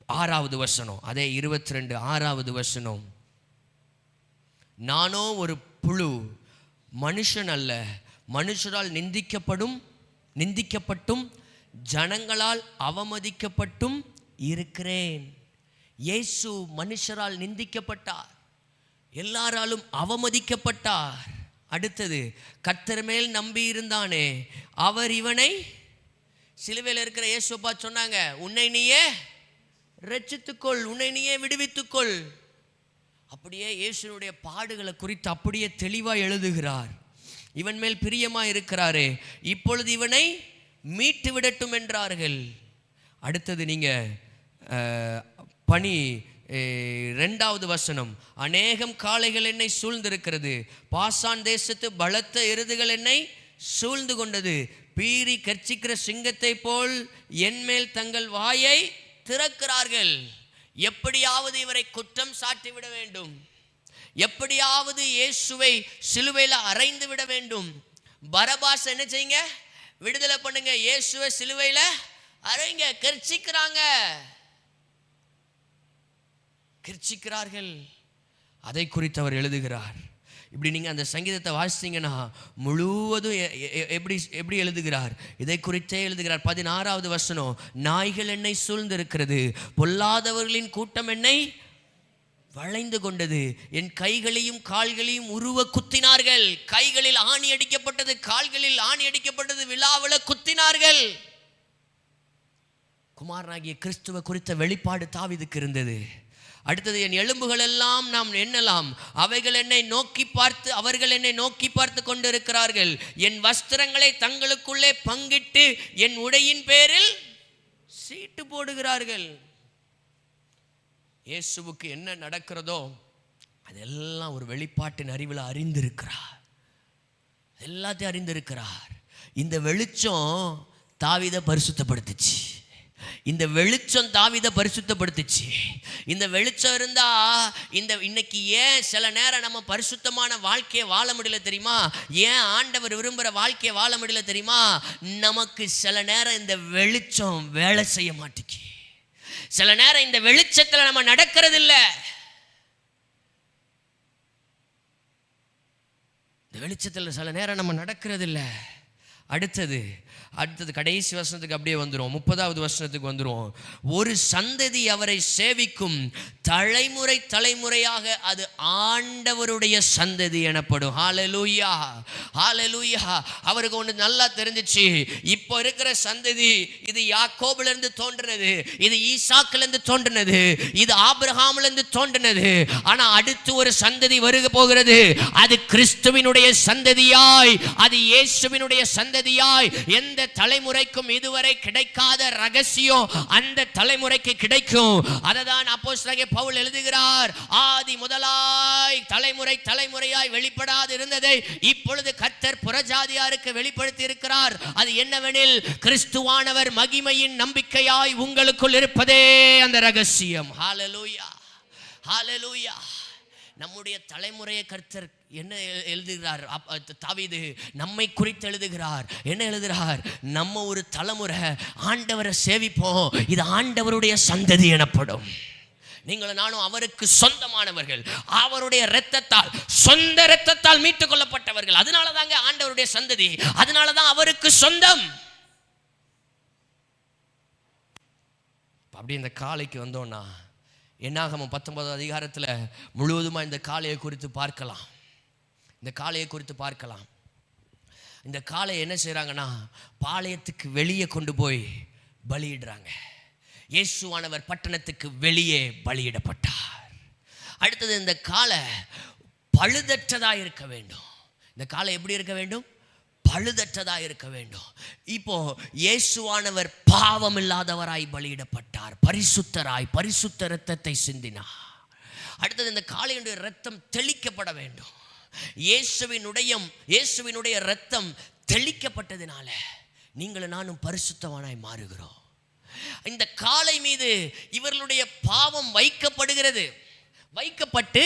6வது வசனம், அதே 22 6வது வசனம். நானோ ஒரு புழு, மனுஷன் அல்ல, மனுஷரால் நிந்திக்கப்பட்டும் ஜனங்களால் அவமதிக்கப்பட்டும் இருக்கிறேன். இயேசு மனுஷரால் நிந்திக்கப்பட்டார், எல்லாராலும் அவமதிக்கப்பட்டார். அடுத்தது, கர்த்தர் மேல் நம்பி இருந்தானே, அவர் இவனை சிலுவையில் இருக்கிற இயேசுப்பா சொன்னாங்க, உன்னை நீயே ரட்சித்துக்கொள், உன்னை நீயே விடுவித்துக்கொள். அப்படியே இயேசுனுடைய பாடுகளை குறித்து அப்படியே தெளிவாக எழுதுகிறார். இவன் மேல் பிரியமா இருக்கிறாரே, இப்பொழுது இவனை மீட்டு விடட்டும் என்றார்கள். அடுத்தது நீங்க 2வது வசனம். அநேகம் காளைகள் என்னை சூழ்ந்திருக்கிறது, பாசான் தேசத்து பலத்த எருதுகள் என்னை சூழ்ந்து கொண்டது, பீறி கர்ச்சிக்கிற சிங்கத்தை போல் என் மேல் தங்கள் வாயை திறக்கிறார்கள். எப்படியாவது இவரை குற்றம் சாட்டி விட வேண்டும், எப்படியாவது இயேசுவை சிலுவையில் அறைந்து விட வேண்டும். பரபாஸ் என்ன செய்யுங்க? விடுதலை பண்ணுங்க. இயேசுவை சிலுவையில் அறைங்க. கிர்ச்சிக்கிறார்கள். அதை குறித்து அவர் எழுதுகிறார். இப்படி நீங்கள் அந்த சங்கீதத்தை வாசித்தீங்கன்னா முழுவதும் எப்படி எழுதுகிறார்? இதை குறித்தே எழுதுகிறார். 16வது வசனம். நாய்கள் என்னை சூழ்ந்திருக்கிறது, பொல்லாதவர்களின் கூட்டம் என்னை வளைந்து கொண்டது, என் கைகளையும் கால்களையும் உருவ குத்தினார்கள். கைகளில் ஆணி அடிக்கப்பட்டது, கால்களில் ஆணி அடிக்கப்பட்டது, விழாவில குத்தினார்கள். குமாரனாகிய கிறிஸ்துவ குறித்த வெளிப்பாடு தாவீதுக்கு இருந்தது. அடுத்தது, என் எலும்புகள் எல்லாம் நாம் எண்ணலாம், அவர்கள் என்னை நோக்கி பார்த்து கொண்டிருக்கிறார்கள். என் வஸ்திரங்களை தங்களுக்குள்ளே பங்கிட்டு என் உடையின் பேரில் சீட்டு போடுகிறார்கள். இயேசுவுக்கு என்ன நடக்கிறதோ அதெல்லாம் ஒரு வெளிப்பாட்டின் அறிவில் அறிந்திருக்கிறார், எல்லாத்தையும் அறிந்திருக்கிறார். இந்த வெளிச்சம் தாவீதை பரிசுத்தப்படுத்துச்சு. இந்த வெளிச்சம் தாவீதை பரிசுத்தப்படுத்துச்சு. இந்த வெளிச்சம் இருந்தா இன்னைக்கு ஏன் சில நேரம் நம்ம பரிசுத்தமான வாழ்க்கையை வாழ முடியல தெரியுமா? ஏன் ஆண்டவர் விரும்புகிற வாழ்க்கையை வாழ முடியல தெரியுமா? நமக்கு சில நேரம் இந்த வெளிச்சம் வேலை செய்ய மாட்டேங்குது. சில நேரம் இந்த வெளிச்சத்தில் நம்ம நடக்கிறது இல்லை. இந்த வெளிச்சத்தில் சில நேரம் நம்ம நடக்கிறது இல்லை. அடுத்தது கடைசி வசனத்துக்கு அப்படியே வந்துடும். 30வது வசனத்துக்கு வந்துடும். ஒரு சந்ததி அவரை சேவிக்கும், தலைமுறை தலைமுறையாக அது ஆண்டவருடைய சந்ததி எனப்படும். ஹல்லேலூயா, ஹல்லேலூயா. அவருக்கு ஒன்று நல்லா தெரிஞ்சிச்சு, இப்போ இருக்கிற சந்ததி இது யாக்கோபுல இருந்து தோன்றினது, இது ஈசாக்குல இருந்து தோன்றினது, இது ஆபிரகாம்ல இருந்து தோன்றினது. ஆனா அடுத்து ஒரு சந்ததி வருக போகிறது. அது கிறிஸ்துவினுடைய சந்ததியாய், அது இயேசுவினுடைய சந்ததியாய். எந்த தலைமுறைக்கும் இதுவரை கிடைக்காத ரகசியம் அந்த தலைமுறைக்கு கிடைக்கும். அததான் அப்போஸ்தலனாகிய பவுல் எழுதுகிறார், ஆதி முதலாய் தலைமுறை தலைமுறையாய் வெளிப்படாது இருந்ததை இப்பொழுது கர்த்தர் புறஜாதியாருக்கு வெளிப்படுத்தி இருக்கிறார். அது என்னவெனில், கிறிஸ்துவானவர் மகிமையின் நம்பிக்கையாய் உங்களுக்குள் இருப்பதே அந்த ரகசியம். ஹல்லேலூயா, ஹல்லேலூயா. நம்முடைய தலைமுறையை கர்த்தர் என்ன எழுதுகிறார்? தாவீது நம்மை குறித்து எழுதுகிறார். என்ன எழுதுகிறார்? நம்ம ஒரு தலைமுறை ஆண்டவரை சேவிப்போம், இது ஆண்டவருடைய சந்ததி எனப்படும். நீங்களும் நானும் அவருக்கு சொந்தமானவர்கள், அவருடைய இரத்தத்தால், சொந்த இரத்தத்தால் மீட்டுக் கொள்ளப்பட்டவர்கள். அதனால தாங்க ஆண்டவருடைய சந்ததி, அதனால தான் அவருக்கு சொந்தம். அப்படி இந்த காலைக்கு வந்தோம்னா, என்னாகமம் 19வது அதிகாரத்தில் முழுவதுமாக இந்த காளையை குறித்து பார்க்கலாம். இந்த காளையை குறித்து பார்க்கலாம். இந்த காளையை என்ன செய்கிறாங்கன்னா, பாளையத்துக்கு வெளியே கொண்டு போய் பலியிடுறாங்க. இயேசுவானவர் பட்டணத்துக்கு வெளியே பலியிடப்பட்டார். அடுத்தது, இந்த காளை பழுதற்றதாக இருக்க வேண்டும். இந்த காளை எப்படி இருக்க வேண்டும்? பழுதற்றதாக இருக்க வேண்டும். இப்போ இயேசுவானவர் பாவம் இல்லாதவராய் பலியிடப்பட்டார், பரிசுத்தராய், பரிசுத்த இரத்தத்தை சிந்தினார். அடுத்தது, இந்த காளையுடைய இரத்தம் தெளிக்கப்பட வேண்டும். இயேசுவினுடைய இரத்தம் தெளிக்கப்பட்டதினால நீங்களும் நானும் பரிசுத்தவானாய் மாறுகிறோம். இந்த காளை மீது இவர்களுடைய பாவம் வைக்கப்படுகிறது. வைக்கப்பட்டு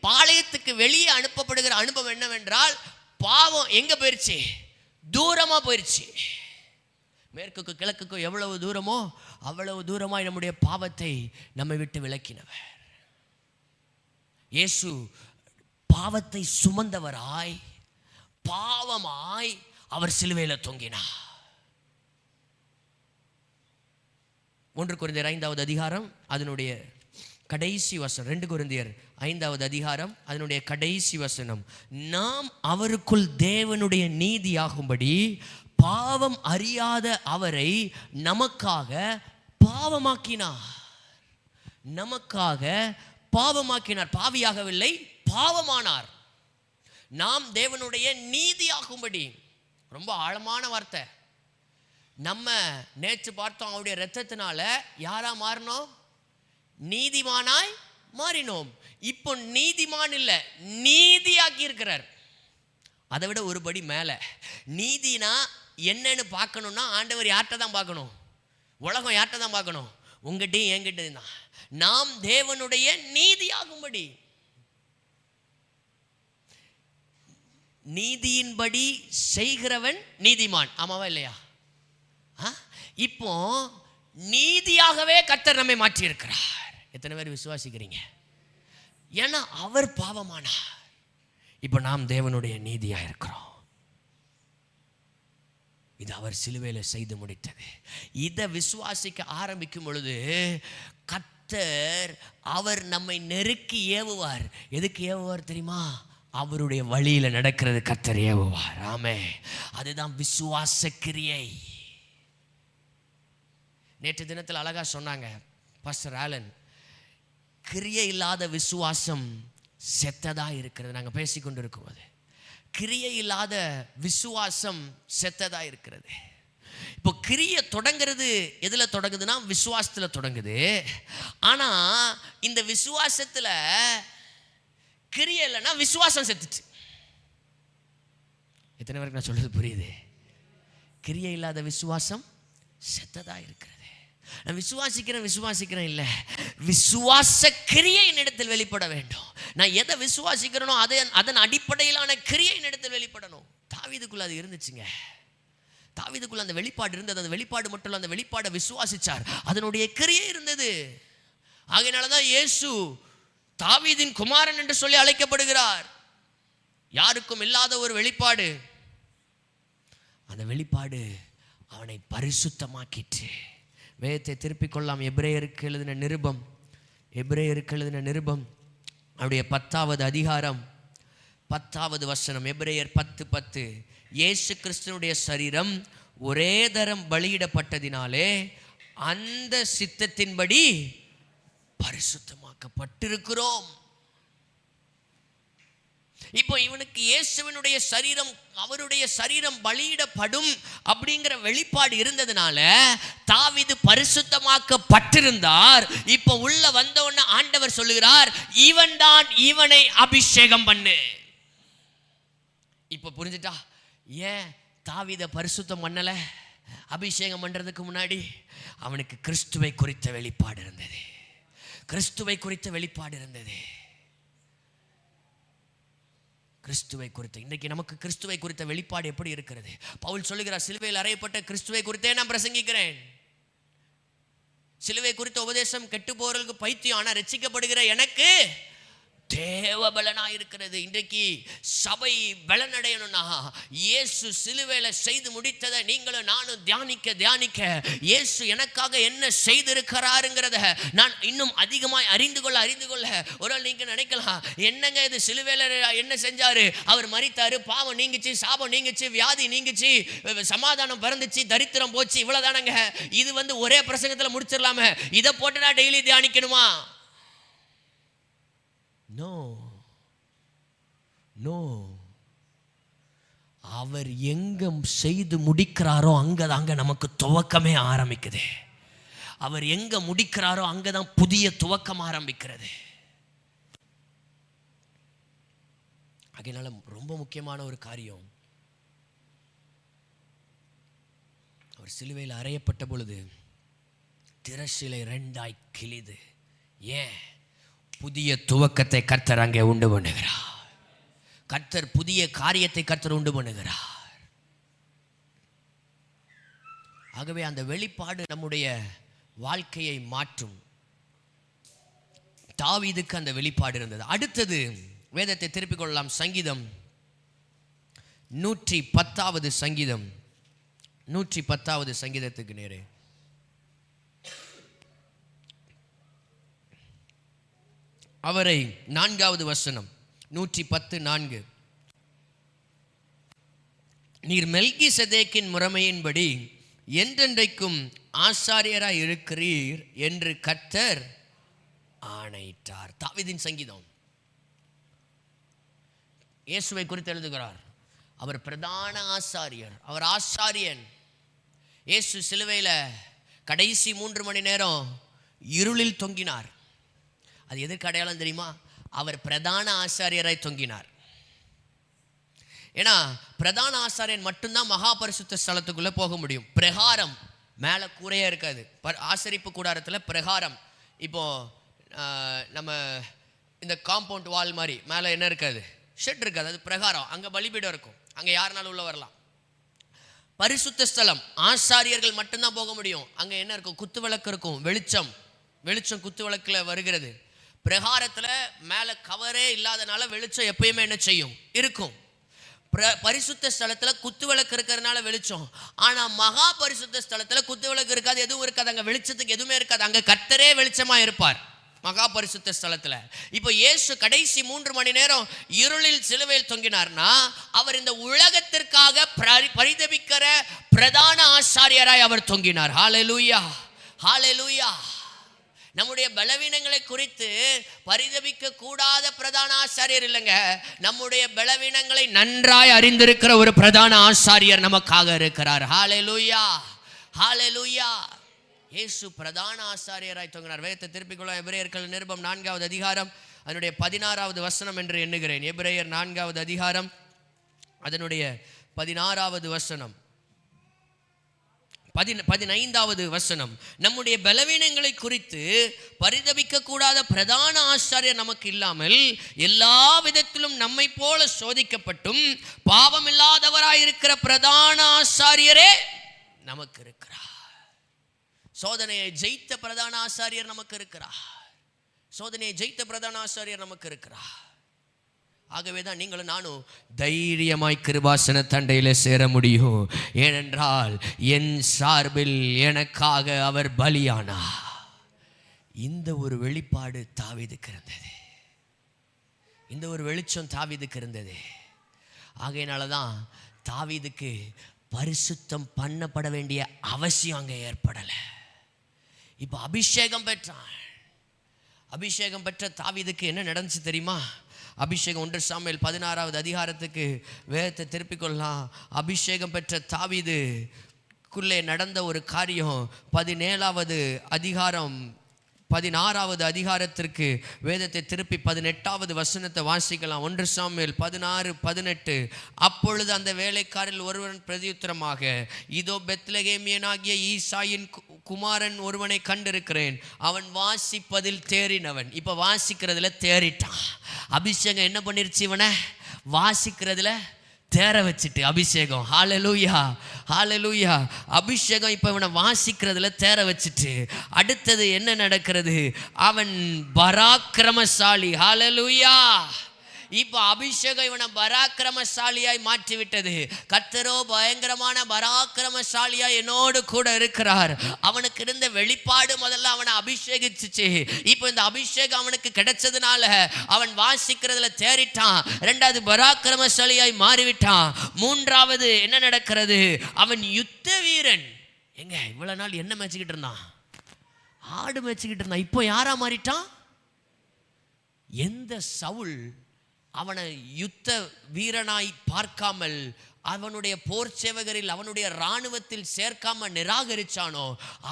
பாளையத்துக்கு வெளியே அனுப்பப்படுகிற அனுபவம் என்னவென்றால், பாவம் எங்க போயிருச்சு? தூரமா போயிருச்சு. மேற்குக்கு கிழக்குக்கு எவ்வளவு தூரமோ அவ்வளவு தூரமாய் நம்முடைய பாவத்தை நம்மை விட்டு விலக்கினவர். இயேசு பாவத்தை சுமந்தவராய், பாவமாய் அவர் சிலுவையில் தொங்கினார். 1 கொரிந்தியர் 5வது அதிகாரம் அதனுடைய கடைசி வசனம். 2 கொரிந்தியர் 5வது அதிகாரம் அதனுடைய கடைசி வசனம். நாம் அவருக்குள் தேவனுடைய நீதியாகும்படி பாவம் அறியாத அவரை நமக்காக பாவமாக்கினார். நமக்காக பாவமாக்கினார். பாவியாகவில்லை, பாவமானார். நாம் தேவனுடைய நீதியாகும்படி. ரொம்ப ஆழமான வார்த்தை. நம்ம நேற்று பார்த்தோம், அவருடைய இரத்தத்தினால யாரா மாறினோம்? நீதிமானாய் மாறினோம். இப்போ நீதிமான் இல்லை, நீதியாக்கி இருக்கிறார். அதை விட ஒரு படி மேலே. நீதினா என்னன்னு பார்க்கணும்னா ஆண்டவர் யார்கிட்ட தான் பார்க்கணும்? உலகம் யார்கிட்ட தான் பார்க்கணும்? உங்ககிட்டையும் என்கிட்டையும் தான். நாம் தேவனுடைய நீதியாகும்படி. நீதியின்படி செய்கிறவன் நீதிமான். ஆமாவா இல்லையா? இப்போ நீதியாகவே கர்த்தர் நம்மை மாற்றி இருக்கிறார். எத்தனை பேர் விசுவாசிக்கிறீங்க? ஏன்னா அவர் பாவமானார், இப்போ நாம் தேவனுடைய நீதியா இருக்கிறோம். இது அவர் சிலுவையில் செய்து முடித்தது. இதை விசுவாசிக்க ஆரம்பிக்கும் பொழுது கர்த்தர் அவர் நம்மை நெருக்கி ஏவுவார். எதுக்கு ஏவுவார் தெரியுமா? அவருடைய வழியில் நடக்கிறது கர்த்தர் ஏவுவார். ஆமே, அதுதான் விசுவாச கிரியை. நேற்று தினத்தில் அழகா சொன்னாங்க பாஸ்டர் ஆலன், கிரியை இல்லாத விசுவாசம் செத்ததா இருக்கிறது. நாங்கள் பேசிக்கொண்டு இருக்கும்போது கிரியை இல்லாத விசுவாசம் செத்ததா இருக்கிறது. இப்போ கிரியை தொடங்கிறது எதில் தொடங்குதுன்னா விசுவாசத்தில் தொடங்குது. ஆனால் இந்த விசுவாசத்தில் கிரியை இல்லைன்னா விசுவாசம் செத்துச்சு. எத்தனை பேருக்கு நான் சொல்றது புரியுது? கிரியை இல்லாத விசுவாசம் செத்ததா இருக்கிறது. நான் விசுவாசிக்கிறேன் இல்லை, விசுவாச கிரியை என்னிடத்தில் வெளிப்பட வேண்டும். நான் எதை விசுவாசிக்கிறேனோ அதன் அடிப்படையிலான கிரியை என்னிடத்தில் வெளிப்படணும். தாவீதுக்குள்ள அது இருந்துச்சுங்க. தாவீதுக்குள்ள அந்த வெளிப்பாடு இருந்தது. அந்த வெளிப்பாடு மட்டும் இல்ல, அந்த வெளிப்பாடை விசுவாசிச்சார், அதனுடைய கிரியை இருந்தது. ஆகையினாலதான் இயேசு தாவீதின் குமாரன் என்று சொல்லி அழைக்கப்படுகிறார். யாருக்கும் இல்லாத ஒரு வெளிப்பாடு. அந்த வெளிப்பாடு அவனை பரிசுத்தமாக்கிற்று. வேதத்தை திருப்பிக் கொள்ளலாம். எபிரேயருக்கு எழுதின நிருபம் அவருடைய 10வது அதிகாரம் 10வது வசனம். எபிரேயர் 10:10. இயேசு கிறிஸ்துனுடைய சரீரம் ஒரே தரம் பலியிடப்பட்டதினாலே அந்த சித்தத்தின்படி பரிசுத்தமாக்கப்பட்டிருக்கிறோம். இப்போ இவனுக்கு இயேசுவினுடைய சரீரம், அவருடைய சரீரம் பலியிடப்படும் அப்படிங்கிற வெளிப்பாடு இருந்ததுனால தாவீது பரிசுத்தமாக்கப்பட்டிருந்தார். இப்போ உள்ள வந்தவொன்னு ஆண்டவர் சொல்லுகிறார், இவன் தான் இவனை அபிஷேகம் பண்ணு. இப்போ புரிஞ்சுட்டா ஏன் தாவீத பரிசுத்தம் பண்ணல? அபிஷேகம் பண்றதுக்கு முன்னாடி அவனுக்கு கிறிஸ்துவை குறித்த வெளிப்பாடு இருந்தது. கிறிஸ்துவை குறித்த வெளிப்பாடு இருந்தது. கிறிஸ்துவை குறித்த, இன்றைக்கு நமக்கு கிறிஸ்துவை குறித்த வெளிப்பாடு எப்படி இருக்கிறது? பவுல் சொல்லுகிறார், சிலுவையில் அறையப்பட்ட கிறிஸ்துவை குறித்தே நான் பிரசங்கிக்கிறேன். சிலுவை குறித்த உபதேசம் கெட்டு போறவர்களுக்கு பைத்தியம், ஆனா ரட்சிக்கப்படுகிற எனக்கு தேவ பலனா இருக்கிறது. இன்றைக்கு சபை பலனடையணும்னா இயேசு சிலுவையில செய்து முடித்ததை நீங்களும் நானும் தியானிக்க இயேசு எனக்காக என்ன செய்திருக்கிறாருங்கிறத நான் இன்னும் அதிகமாய் அறிந்து கொள்ள ஒரு நீங்க நினைக்கலாம், என்னங்க இது சிலுவையில என்ன செஞ்சாரு? அவர் மரித்தாரு, பாவம் நீங்கிச்சு, சாபம் நீங்கிச்சு, வியாதி நீங்கிச்சு, சமாதானம் பிறந்துச்சு, தரித்திரம் போச்சு, இவ்வளவுதானங்க. இது ஒரே பிரசங்கத்துல முடிச்சிடலாமே, இதை போட்டு நான் டெய்லி தியானிக்கணுமா? நோ. அவர் எங்க செய்து முடிக்கிறாரோ அங்கதாங்க நமக்கு துவக்கமே ஆரம்பிக்குது. அவர் எங்க முடிக்கிறாரோ அங்கதான் புதிய துவக்கம் ஆரம்பிக்கிறது. அதனால ரொம்ப முக்கியமான ஒரு காரியம், அவர் சிலுவையில் அறையப்பட்ட பொழுது திரசிலை 2ஆய் கிழிது. ஏன்? புதிய துவக்கத்தை கர்த்தர் அங்கே உண்டு பண்ணுகிறார். கர்த்தர் புதிய காரியத்தை கர்த்தர் உண்டு பண்ணுகிறார். ஆகவே அந்த வெளிப்பாடு நம்முடைய வாழ்க்கையை மாற்றும். தாவீதுக்கு அந்த வெளிப்பாடு இருந்தது. அடுத்தது வேதத்தை திருப்பிக் கொள்ளலாம். சங்கீதம் 110வது சங்கீதம், 110வது சங்கீதத்துக்கு நேரே அவரை 4வது வசனம், 110:4. நீர் மெல்கிசேதேக்கின் முறைமையின்படி என்றென்றைக்கும் ஆசாரியராய் இருக்கிறீர் என்று கர்த்தர் ஆணையிட்டார். தாவீதின் சங்கீதம். இயேசுவை குறித்து எழுதுகிறார், அவர் பிரதான ஆசாரியர், அவர் ஆசாரியன். இயேசு சிலுவையில கடைசி 3 மணி நேரம் இருளில் தொங்கினார். அது எதற்கு அடையாளம் தெரியுமா? அவர் பிரதான ஆசாரியராய் தொங்கினார். ஏன்னா பிரதான ஆசாரியன் மட்டும்தான் மகா பரிசுத்த ஸ்தலத்துக்குள்ள போக முடியும். பிரகாரம் மேலே கூரையே இருக்காது. ஆசரிப்பு கூடாரத்தில் பிரகாரம், இப்போ நம்ம இந்த காம்பவுண்ட் வால் மாதிரி மேலே என்ன இருக்காது, ஷெட் இருக்காது, அது பிரகாரம். அங்கே பலிபீடம் இருக்கும், அங்கே யாருனாலும் உள்ள வரலாம். பரிசுத்த ஸ்தலம் ஆசாரியர்கள் மட்டும்தான் போக முடியும். அங்கே என்ன இருக்கும்? குத்து விளக்கு இருக்கும், வெளிச்சம் குத்து விளக்கில் வருகிறது. பிரகாரத்தில் மேலே கவரே இல்லாதனால வெளிச்சம் எப்பயுமே என்ன செய்யும்? இருக்கும். பரிசுத்த ஸ்தலத்தில் குத்து விளக்கு இருக்கிறதுனால வெளிச்சம். ஆனால் மகா பரிசுத்த ஸ்தலத்தில் குத்து விளக்கு இருக்காது, எதுவும் இருக்காது. அங்கே வெளிச்சத்துக்கு எதுவுமே இருக்காது. அங்கே கர்த்தரே வெளிச்சமாக இருப்பார் மகா பரிசுத்த ஸ்தலத்தில். இப்போ இயேசு கடைசி 3 மணி நேரம் இருளில் சிலுவையில் தொங்கினார்னா அவர் இந்த உலகத்திற்காக பரிதபிக்கிற பிரதான ஆசாரியராய் அவர் தொங்கினார். ஹல்லேலூயா, ஹல்லேலூயா. நம்முடைய பலவீனங்களை குறித்து பரிதபிக்க கூடாத பிரதான ஆசாரியர் இல்லைங்க, நம்முடைய பலவீனங்களை நன்றாய் அறிந்திருக்கிற ஒரு பிரதான ஆசாரியர் நமக்காக இருக்கிறார். ஹல்லேலூயா, ஹல்லேலூயா. இயேசு பிரதான ஆசாரியராய் தொங்கினார். வேதத்தை திருப்பிக் கொள்ள எபிரேயர்கள் நிருபம் 4வது அதிகாரம் அதனுடைய 16வது வசனம் என்று எண்ணுகிறேன். எபிரேயர் 4வது அதிகாரம் அதனுடைய 16வது வசனம். 15வது வசனம், நம்முடைய பலவீனங்களை குறித்து பரிதபிக்க கூடாத பிரதான ஆசாரியர் நமக்கு இல்லாமல் எல்லா விதத்திலும் நம்மை போல சோதிக்கப்பட்டும் பாவம் இல்லாதவராயிருக்கிற பிரதான ஆசாரியரே நமக்கு இருக்கிறார். சோதனையை ஜெயித்த பிரதான ஆசாரியர் நமக்கு இருக்கிறார். சோதனையை ஜெயித்த பிரதான ஆசாரியர் நமக்கு இருக்கிறார். ஆகவேதான் நீங்களும் நானும் தைரியமாய் கிருபாசன தண்டையில சேர முடியும். ஏனென்றால் என் சார்பில் எனக்காக அவர் பலியானார். இந்த ஒரு வெளிப்பாடு தாவீதுக்கு இருந்தது. இந்த ஒரு வெளிச்சம் தாவீதுக்கு இருந்தது. ஆகையினாலதான் தாவீதுக்கு பரிசுத்தம் பண்ணப்பட வேண்டிய அவசியம் அங்கே ஏற்படலை. இப்போ அபிஷேகம் பெற்றான். அபிஷேகம் பெற்ற தாவீதுக்கு என்ன நடந்துச்சு தெரியுமா? அபிஷேகம் 1 சாமுவேல் 16வது அதிகாரத்துக்கு வேதத்தை திருப்பிக் கொள்ளலாம். அபிஷேகம் பெற்ற தாவீதுக்குள்ளே நடந்த ஒரு காரியம் 17வது அதிகாரம் 16வது அதிகாரத்திற்கு வேதத்தை திருப்பி 18வது வசனத்தை வாசிக்கலாம். 1 சாமுவேல் 16:18. அப்பொழுது அந்த வேலைக்காரில் ஒருவன் பிரதியுத்தரமாக, இதோ பெத்லகேமியனாகிய ஈசாயின் குமாரன் ஒருவனை கண்டிருக்கிறேன், அவன் வாசிப்பதில் தேறினவன். இப்போ வாசிக்கிறதுல தேறிட்டான். அபிஷேகம் என்ன பண்ணிருச்சு? இவனை வாசிக்கிறதுல தேர வச்சுட்டு அபிஷேகம். ஹல்லேலூயா, ஹல்லேலூயா. அபிஷேகம் இப்போ இவனை வாசிக்கிறதுல தேர வச்சுட்டு அடுத்தது என்ன நடக்கிறது? அவன் பராக்கிரமசாலி. ஹல்லேலூயா. இப்போ அபிஷேகம் இவனை பராக்கிரமசாலியாய் மாற்றிவிட்டது. கர்த்தரோ பயங்கரமான பராக்கிரமசாலியாய் என்னோடு கூட இருக்கிறார். அவனுக்கு இருந்த வெளிப்பாடு முதல்ல அவனை அபிஷேகிச்சுச்சு. இப்போ இந்த அபிஷேகம் அவனுக்கு கிடைச்சதுனால அவன் வாசிக்கிறதுல தேறிட்டான். 2வது பராக்கிரமசாலியாய் மாறிவிட்டான். 3வது என்ன நடக்கிறது? அவன் யுத்த வீரன். எங்க இவ்வளவு நாள் என்ன மேய்ச்சிக்கிட்டு இருந்தான்? ஆடு மேய்ச்சிக்கிட்டு இருந்தான். இப்போ யாரா மாறிட்டான்? எந்த சவுல் அவனை யுத்த வீரனாய் பார்க்காமல் அவனுடைய போர் சேவகரில் அவனுடைய இராணுவத்தில் சேர்க்காம நிராகரிச்சானோ,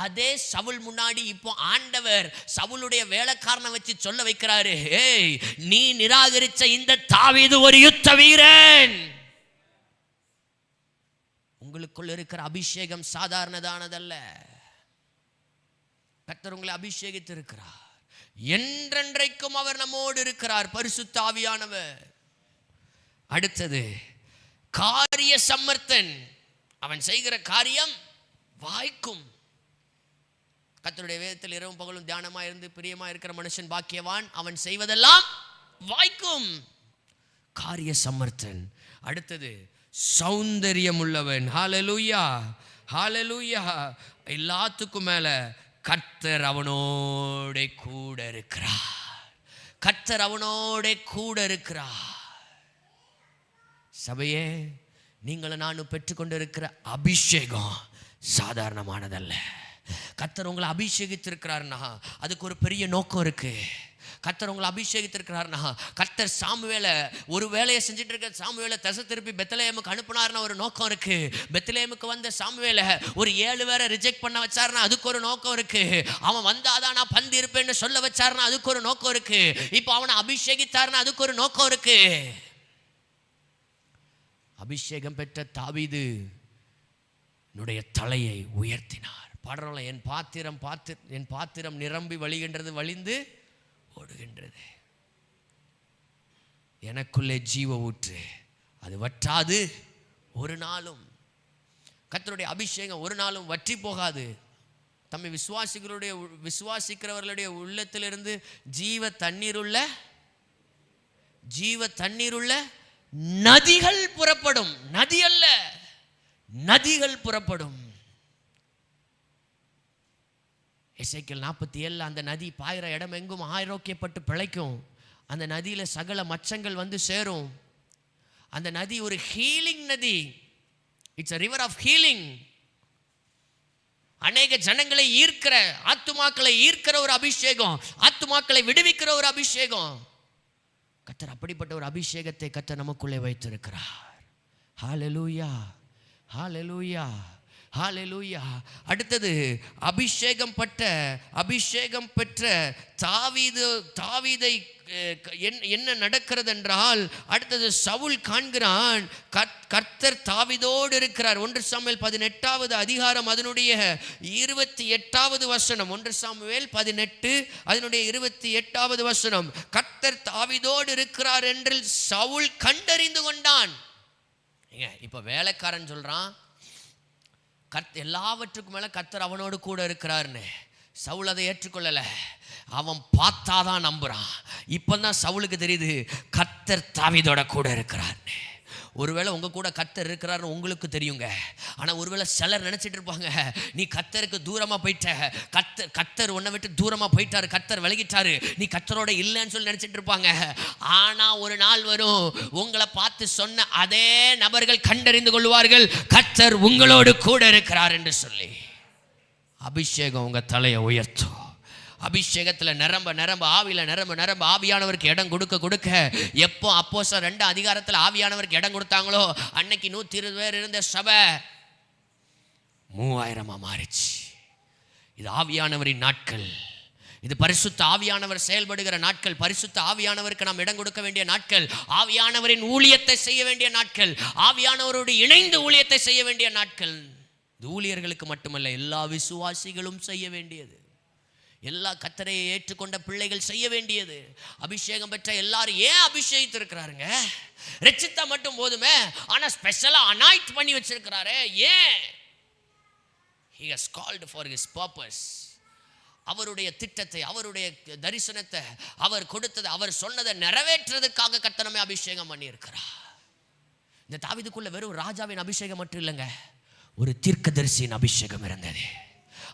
அதே சவுல் முன்னாடி இப்போ ஆண்டவர் சவுளுடைய வேலைக்காரனை வச்சு சொல்ல வைக்கிறாரு, ஏய், நீ நிராகரிச்ச இந்த தாவீது ஒரு யுத்த வீரன். உங்களுக்குள்ள இருக்கிற அபிஷேகம் சாதாரணதானதல்ல. கர்த்தர் உங்களை அபிஷேகித்து இருக்கிறார். என்றென்றைக்கும் அவர் நம்மோடு இருக்கிறார், பரிசுத்த ஆவியானவர். அடுத்தது காரிய சம்மர்த்தன். அவன் செய்கிற காரியம் வாய்க்கும். கர்த்தருடைய வேதத்தில் இரவும் பகலும் தியானமா இருந்து பிரியமா இருக்கிற மனுஷன் பாக்கியவான், அவன் செய்வதெல்லாம் வாய்க்கும். காரிய சம்மர்த்தன். அடுத்தது சௌந்தரியம் உள்ளவன். ஹல்லேலூயா, ஹல்லேலூயா. எல்லாத்துக்கும் மேல கர்த்தர் அவனோட கூட இருக்கிறார். கர்த்தர் அவனோட கூட இருக்கிறார். சபையே, நீங்களும் நானும் பெற்றுக்கொண்டிருக்கிற அபிஷேகம் சாதாரணமானதல்ல. கர்த்தர் உங்களை அபிஷேகித்திருக்கிறார்னா அதுக்கு ஒரு பெரிய நோக்கம் இருக்கு. கர்த்தர் உங்களை அபிஷேகித்திருக்கிறார்னா, கர்த்தர் சாமுவேலை ஒரு வேலையை செஞ்சுட்டு இருக்க சாமுவேலை திசை திருப்பி பெத்லெஹேமுக்கு அனுப்பினார்னா ஒரு நோக்கம் இருக்கு. பெத்லெஹேமுக்கு வந்த சாமுவேலை ஒரு 7 பேரை ரிஜெக்ட் பண்ண வச்சாருன்னா அதுக்கு ஒரு நோக்கம் இருக்கு. அவன் வந்தாதான் நான் பந்தி இருப்பேன்னு சொல்ல வச்சாருன்னா அதுக்கு ஒரு நோக்கம் இருக்கு. இப்போ அவனை அபிஷேகித்தாருன்னா அதுக்கு ஒரு நோக்கம் இருக்கு. அபிஷேகம் பெற்ற தாவீது என்னுடைய தலையை உயர்த்தினார். பாடுறோம்ல, என் பாத்திரம் நிரம்பி வழிகின்றது, வழிந்து ஓடுகின்றது. எனக்குள்ளே ஜீவ ஊற்று, அது வற்றாது ஒரு நாளும். கர்த்தருடைய அபிஷேகம் ஒரு நாளும் வற்றி போகாது. தம்மை விசுவாசிக்கிறவர்களுடைய உள்ளத்திலிருந்து ஜீவ தண்ணீருள்ள நதிகள் புறப்படும். நதி அல்ல, நதிகள் புறப்படும். எசேக்கியேல் 47 அந்த நதி பாயிற இடம் எங்கும் ஆரோக்கியப்பட்டு பிழைக்கும். அந்த நதியில சகல மச்சங்கள் வந்து சேரும். அந்த நதி ஒரு ஹீலிங் நதி. It's a river of healing. அநேக ஜனங்களை ஈர்க்கிற, ஆத்துமாக்களை ஈர்க்கிற ஒரு அபிஷேகம், ஆத்துமாக்களை விடுவிக்கிற ஒரு அபிஷேகம். கர்த்தர் அப்படிப்பட்ட ஒரு அபிஷேகத்தை கர்த்தர் நமக்குள்ளே வைத்திருக்கிறார். ஹல்லேலூயா, ஹல்லேலூயா, ஹல்லேலூயா. அடுத்தது அபிஷேகம் பெற்ற தாவீதை என்ன நடக்கிறது என்றால், அடுத்தது சவுல் காண்கிறான் கர்த்தர் தாவீதோடு இருக்கிறார். 1 சாமுவேல் 18வது அதிகாரம் அதனுடைய 28வது வசனம். 1 சாமுவேல் 18 அதனுடைய 28வது வசனம். கர்த்தர் தாவீதோடு இருக்கிறார் என்று சவுல் கண்டறிந்து கொண்டான். இப்ப வேலைக்காரன் சொல்றான் எல்லாவற்றுக்கும் மேல கர்த்தர் அவனோடு கூட இருக்கிறார்னு. சவுல் அதை ஏற்றுக்கொள்ளல. அவன் பார்த்தாதான் நம்புறான். இப்பதான் சவுலுக்கு தெரியுது கர்த்தர் தாவீதோட கூட இருக்கிறார்னு. ஒருவேளை உங்க கூட கர்த்தர் இருக்கிறார்னு உங்களுக்கு தெரியுங்க. ஆனா ஒருவேளை சிலர் நினைச்சிட்டு இருப்பாங்க, நீ கர்த்தருக்கு தூரமா போயிட்ட, கர்த்தர் உன்னை விட்டு தூரமா போயிட்டாரு, கர்த்தர் விலகிட்டாரு, நீ கர்த்தரோட இல்லைன்னு சொல்லி நினைச்சிட்டு இருப்பாங்க. ஆனா ஒரு நாள் வரும், உங்களை பார்த்து சொன்ன அதே நபர்கள் கண்டறிந்து கொள்வார்கள் கர்த்தர் உங்களோடு கூட இருக்கிறார் என்று சொல்லி. அபிஷேகம் உங்க தலையை உயர்த்தும். அபிஷேகத்தில் நிரம்ப ஆவியில் நிரம்ப ஆவியானவருக்கு இடம் கொடுக்க எப்போ அப்போஸ்தலர் 2 அதிகாரத்தில் ஆவியானவருக்கு இடம் கொடுத்தாங்களோ அன்னைக்கு 120 பேர் இருந்த சபை 3000 மாறிச்சு. இது ஆவியானவரின் நாட்கள். இது பரிசுத்த ஆவியானவர் செயல்படுகிற நாட்கள். பரிசுத்த ஆவியானவருக்கு நாம் இடம் கொடுக்க வேண்டிய நாட்கள். ஆவியானவரின் ஊழியத்தை செய்ய வேண்டிய நாட்கள். ஆவியானவரோடு இணைந்து ஊழியத்தை செய்ய வேண்டிய நாட்கள். இது ஊழியர்களுக்கு மட்டுமல்ல, எல்லா விசுவாசிகளும் செய்ய வேண்டியது. எல்லா கர்த்தரை ஏற்றுக்கொண்ட பிள்ளைகள் செய்ய வேண்டியது. அபிஷேகம் பெற்ற எல்லாரும் ஏன் அபிஷேகித்து இருக்கிறாருங்க? ரட்சித்தா மட்டும் போதுமே, ஆனா ஸ்பெஷலா அனாயிட் பண்ணி வச்சிருக்கிறாரு. ஏன்? He has called for his purpose. அவருடைய திட்டத்தை, அவருடைய தரிசனத்தை, அவர் கொடுத்ததை, அவர் சொன்னதை நிறைவேற்றுறதுக்காக கர்த்தர் அபிஷேகம் பண்ணி இருக்கிறார். இந்த தாவீதுக்குள்ள வெறும் ராஜாவின் அபிஷேகம் மட்டும் இல்லைங்க, ஒரு தீர்க்கதரிசியின் அபிஷேகம் இருந்தது.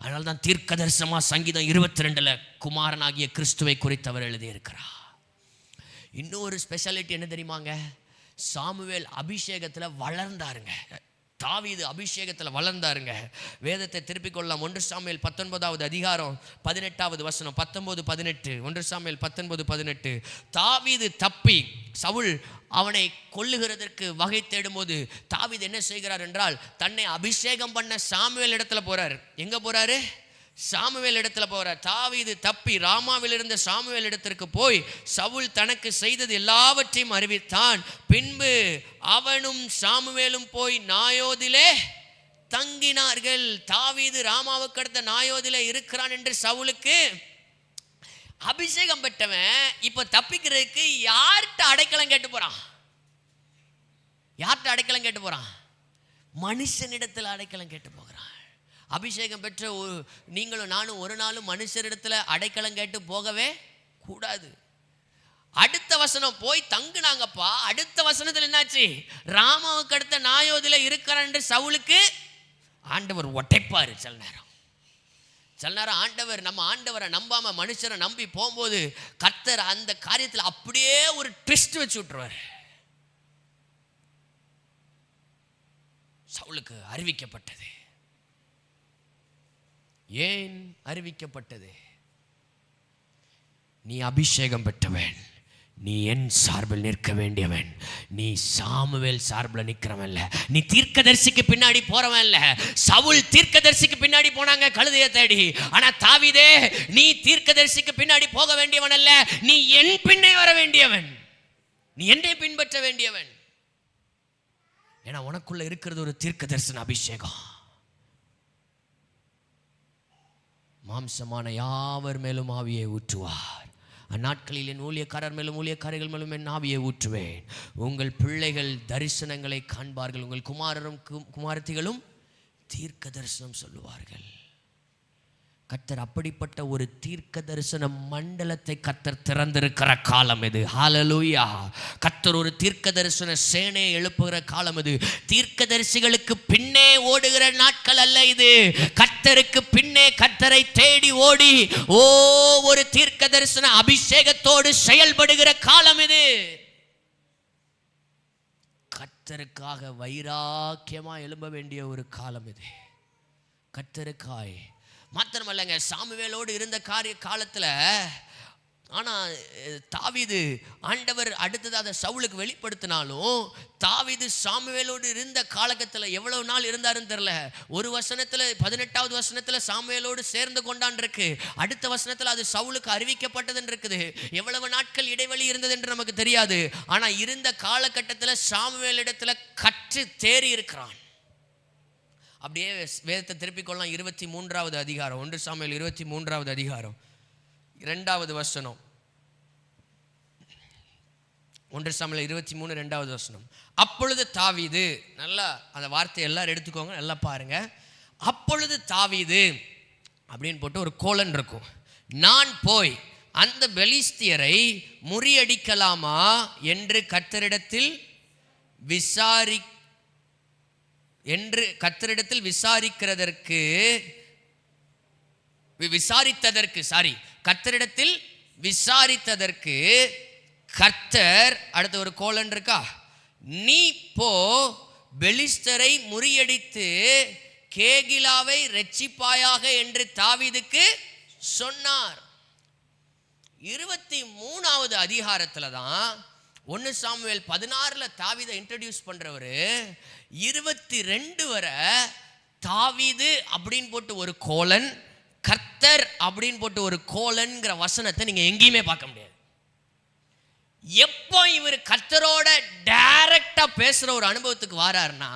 அதனால தான் தீர்க்க தரிசனமா சங்கீதம் 22 குமாரனாகிய கிறிஸ்துவை குறித்து அவர் எழுதியிருக்கிறார். இன்னொரு ஸ்பெஷாலிட்டி என்ன தெரியுமாங்க? சாமுவேல் அபிஷேகத்தில் வளர்ந்தாருங்க. தாவீது அபிஷேகத்தில் வளர்ந்தாருங்க. வேதத்தை திருப்பிக் கொள்ளலாம். 1 சாமுவேல் 19வது அதிகாரம் 18வது வசனம். 19-18. 1 சாமுவேல் 19-18. தாவீது தப்பி சவுல் அவனை கொல்லுகிறதற்கு வகை தேடும்போது தாவீது என்ன செய்கிறார் என்றால், தன்னை அபிஷேகம் பண்ண சாமுவேல் இடத்துல போறார். எங்க போறாரு? சாமுவேல் இடத்துல போறார். தாவீது தப்பி ராமாவில் இருந்த சாமுவேல் இடத்திற்கு போய் சவுல் தனக்கு செய்தது எல்லாவற்றையும் அறிவித்தான். பின்பு அவனும் சாமுவேலும் போய் நாயோதிலே தங்கினார்கள். தாவீது ராமாவுக்கு அடுத்த நாயோதிலே இருக்கிறான் என்று சவுலுக்கு அபிஷேகம் பெற்றவன் இப்ப தப்பிக்கிறதுக்கு யார்கிட்ட அடைக்கலம் கேட்டு போறான்? யார்கிட்ட அடைக்கலம் கேட்டு போறான்? மனுஷனிடத்தில் அடைக்கலம் கேட்டு போகிறான். அபிஷேகம் பெற்ற நீங்களும் நானும் ஒரு நாளும் மனுஷரிடத்துல அடைக்கலம் கேட்டு போகவே கூடாது. அடுத்த வசனம் போய் தங்குனாங்கப்பா. அடுத்த வசனத்தில் என்னாச்சு? ராமாவுக்கு அடுத்த நாயோதில இருக்கிறான் என்று சவுலுக்கு ஆண்டவர் ஒட்டைப்பாரு. சில நேரம் ஆண்டவர் நம்ம ஆண்டவரை நம்பாம மனுஷரை நம்பி போகும்போது கர்த்தர் அந்த காரியத்தில் அப்படியே ஒரு ட்விஸ்ட் வச்சு விட்டுருவார். சவுலுக்கு அறிவிக்கப்பட்டது. ஏன் அறிவிக்கப்பட்டது? நீ அபிஷேகம் பெற்றவன், நீ என் சார்பில் நிற்க வேண்டியவன். நீ சாமுவேல் சார்பில் நிற்கிறவன் இல்ல, நீ தீர்க்கதரிசிக்கு பின்னாடி போறவன் இல்ல. சவுல் தீர்க்கதரிசிக்கு பின்னாடி போனாங்க கழுதையை தேடி. ஆனா தாவீதே, நீ தீர்க்கதரிசிக்கு பின்னாடி போக வேண்டியவன் அல்ல, நீ என் பின்னே வர வேண்டியவன், நீ என்னை பின்பற்ற வேண்டியவன். ஏன்னா உனக்குள்ள இருக்கிறது ஒரு தீர்க்க தரிசன அபிஷேகம். மாம்சமான யாவர் மேலும் ஆவியை ஊற்றுவார். அந்நாட்களில் என் ஊழியக்காரர் மேலும் ஊழியக்காரர்கள் மேலும் என் ஆவியை ஊற்றுவேன். உங்கள் பிள்ளைகள் தரிசனங்களை காண்பார்கள். உங்கள் குமாரரும் குமாரத்திகளும் தீர்க்க தரிசனம் சொல்லுவார்கள். கர்த்தர் அப்படிப்பட்ட ஒரு தீர்க்க தரிசன மண்டலத்தை கர்த்தர் திறந்திருக்கிற காலம் இது. ஹல்லேலூயா. கர்த்தர் ஒரு தீர்க்க தரிசன சேனையை எழுப்புகிற காலம் இது. தீர்க்க தரிசிகளுக்கு பின்னே ஓடுகிற நாட்கள் அல்ல இது. கர்த்தருக்கு பின்னே கர்த்தரை தேடி ஓடி ஒரு தீர்க்க தரிசன அபிஷேகத்தோடு செயல்படுகிற காலம் இது. கர்த்தருக்காக வைராக்கியமா எழும்ப வேண்டிய ஒரு காலம் இது. கர்த்தருக்காய் மாத்திரமல்லங்க, சாமுவேலோடு இருந்த காலத்தில் ஆனால் தாவீது ஆண்டவர் அடுத்தது அதை சவுலுக்கு வெளிப்படுத்தினாலும் தாவீது சாமுவேலோடு இருந்த காலகட்டத்தில் எவ்வளவு நாள் இருந்தாருன்னு தெரியல. ஒரு வசனத்தில் 18வது வசனத்தில் சாமுவேலோடு சேர்ந்து கொண்டான் இருக்கு. அடுத்த வசனத்தில் அது சவுலுக்கு அறிவிக்கப்பட்டதுன்னு இருக்குது. எவ்வளவு நாட்கள் இடைவெளி இருந்தது என்று நமக்கு தெரியாது. ஆனால் இருந்த காலகட்டத்தில் சாமுவேலிடத்தில் கற்று தேறி இருக்கிறான். அப்படியே வேதத்தை திருப்பிக் கொள்ளலாம். 23வது அதிகாரம், 1 சாமுவேல் 23வது அதிகாரம் 2வது வசனம். 1 சாமுவேல் 23 2வது வசனம். அப்பொழுது தாவீது, நல்லா அந்த வார்த்தையை எல்லாரும் எடுத்துக்கோங்க, நல்லா பாருங்க. அப்பொழுது தாவீது அப்படின்னு போட்டு ஒரு கோலன் இருக்கும். நான் போய் அந்த பெலிஸ்தியரை முறியடிக்கலாமா என்று கர்த்தரிடத்தில் கர்த்தரிடத்தில் விசாரித்ததற்கு கர்த்தர், அடுத்த ஒரு கோலன் இருக்கா, நீ போ பெலிஸ்தரை முறியடித்து கேகிலாவை இரட்சிப்பாயாக என்று தாவீதுக்கு சொன்னார். 23வது அதிகாரத்தில் தான் 1 சாமுவேல் 16 தாவீதை இன்ட்ரடியூஸ் பண்றவர். 22 வரை தாவீது அப்படின்னு போட்டு ஒரு கோலன், கர்த்தர் அப்படின்னு போட்டு ஒரு கோலன்கிற வசனத்தை நீங்க எங்கேயுமே பார்க்க முடியாது. எப்போ இவர் கர்த்தரோட டைரக்டா பேசுற ஒரு அனுபவத்துக்கு வாரார்னா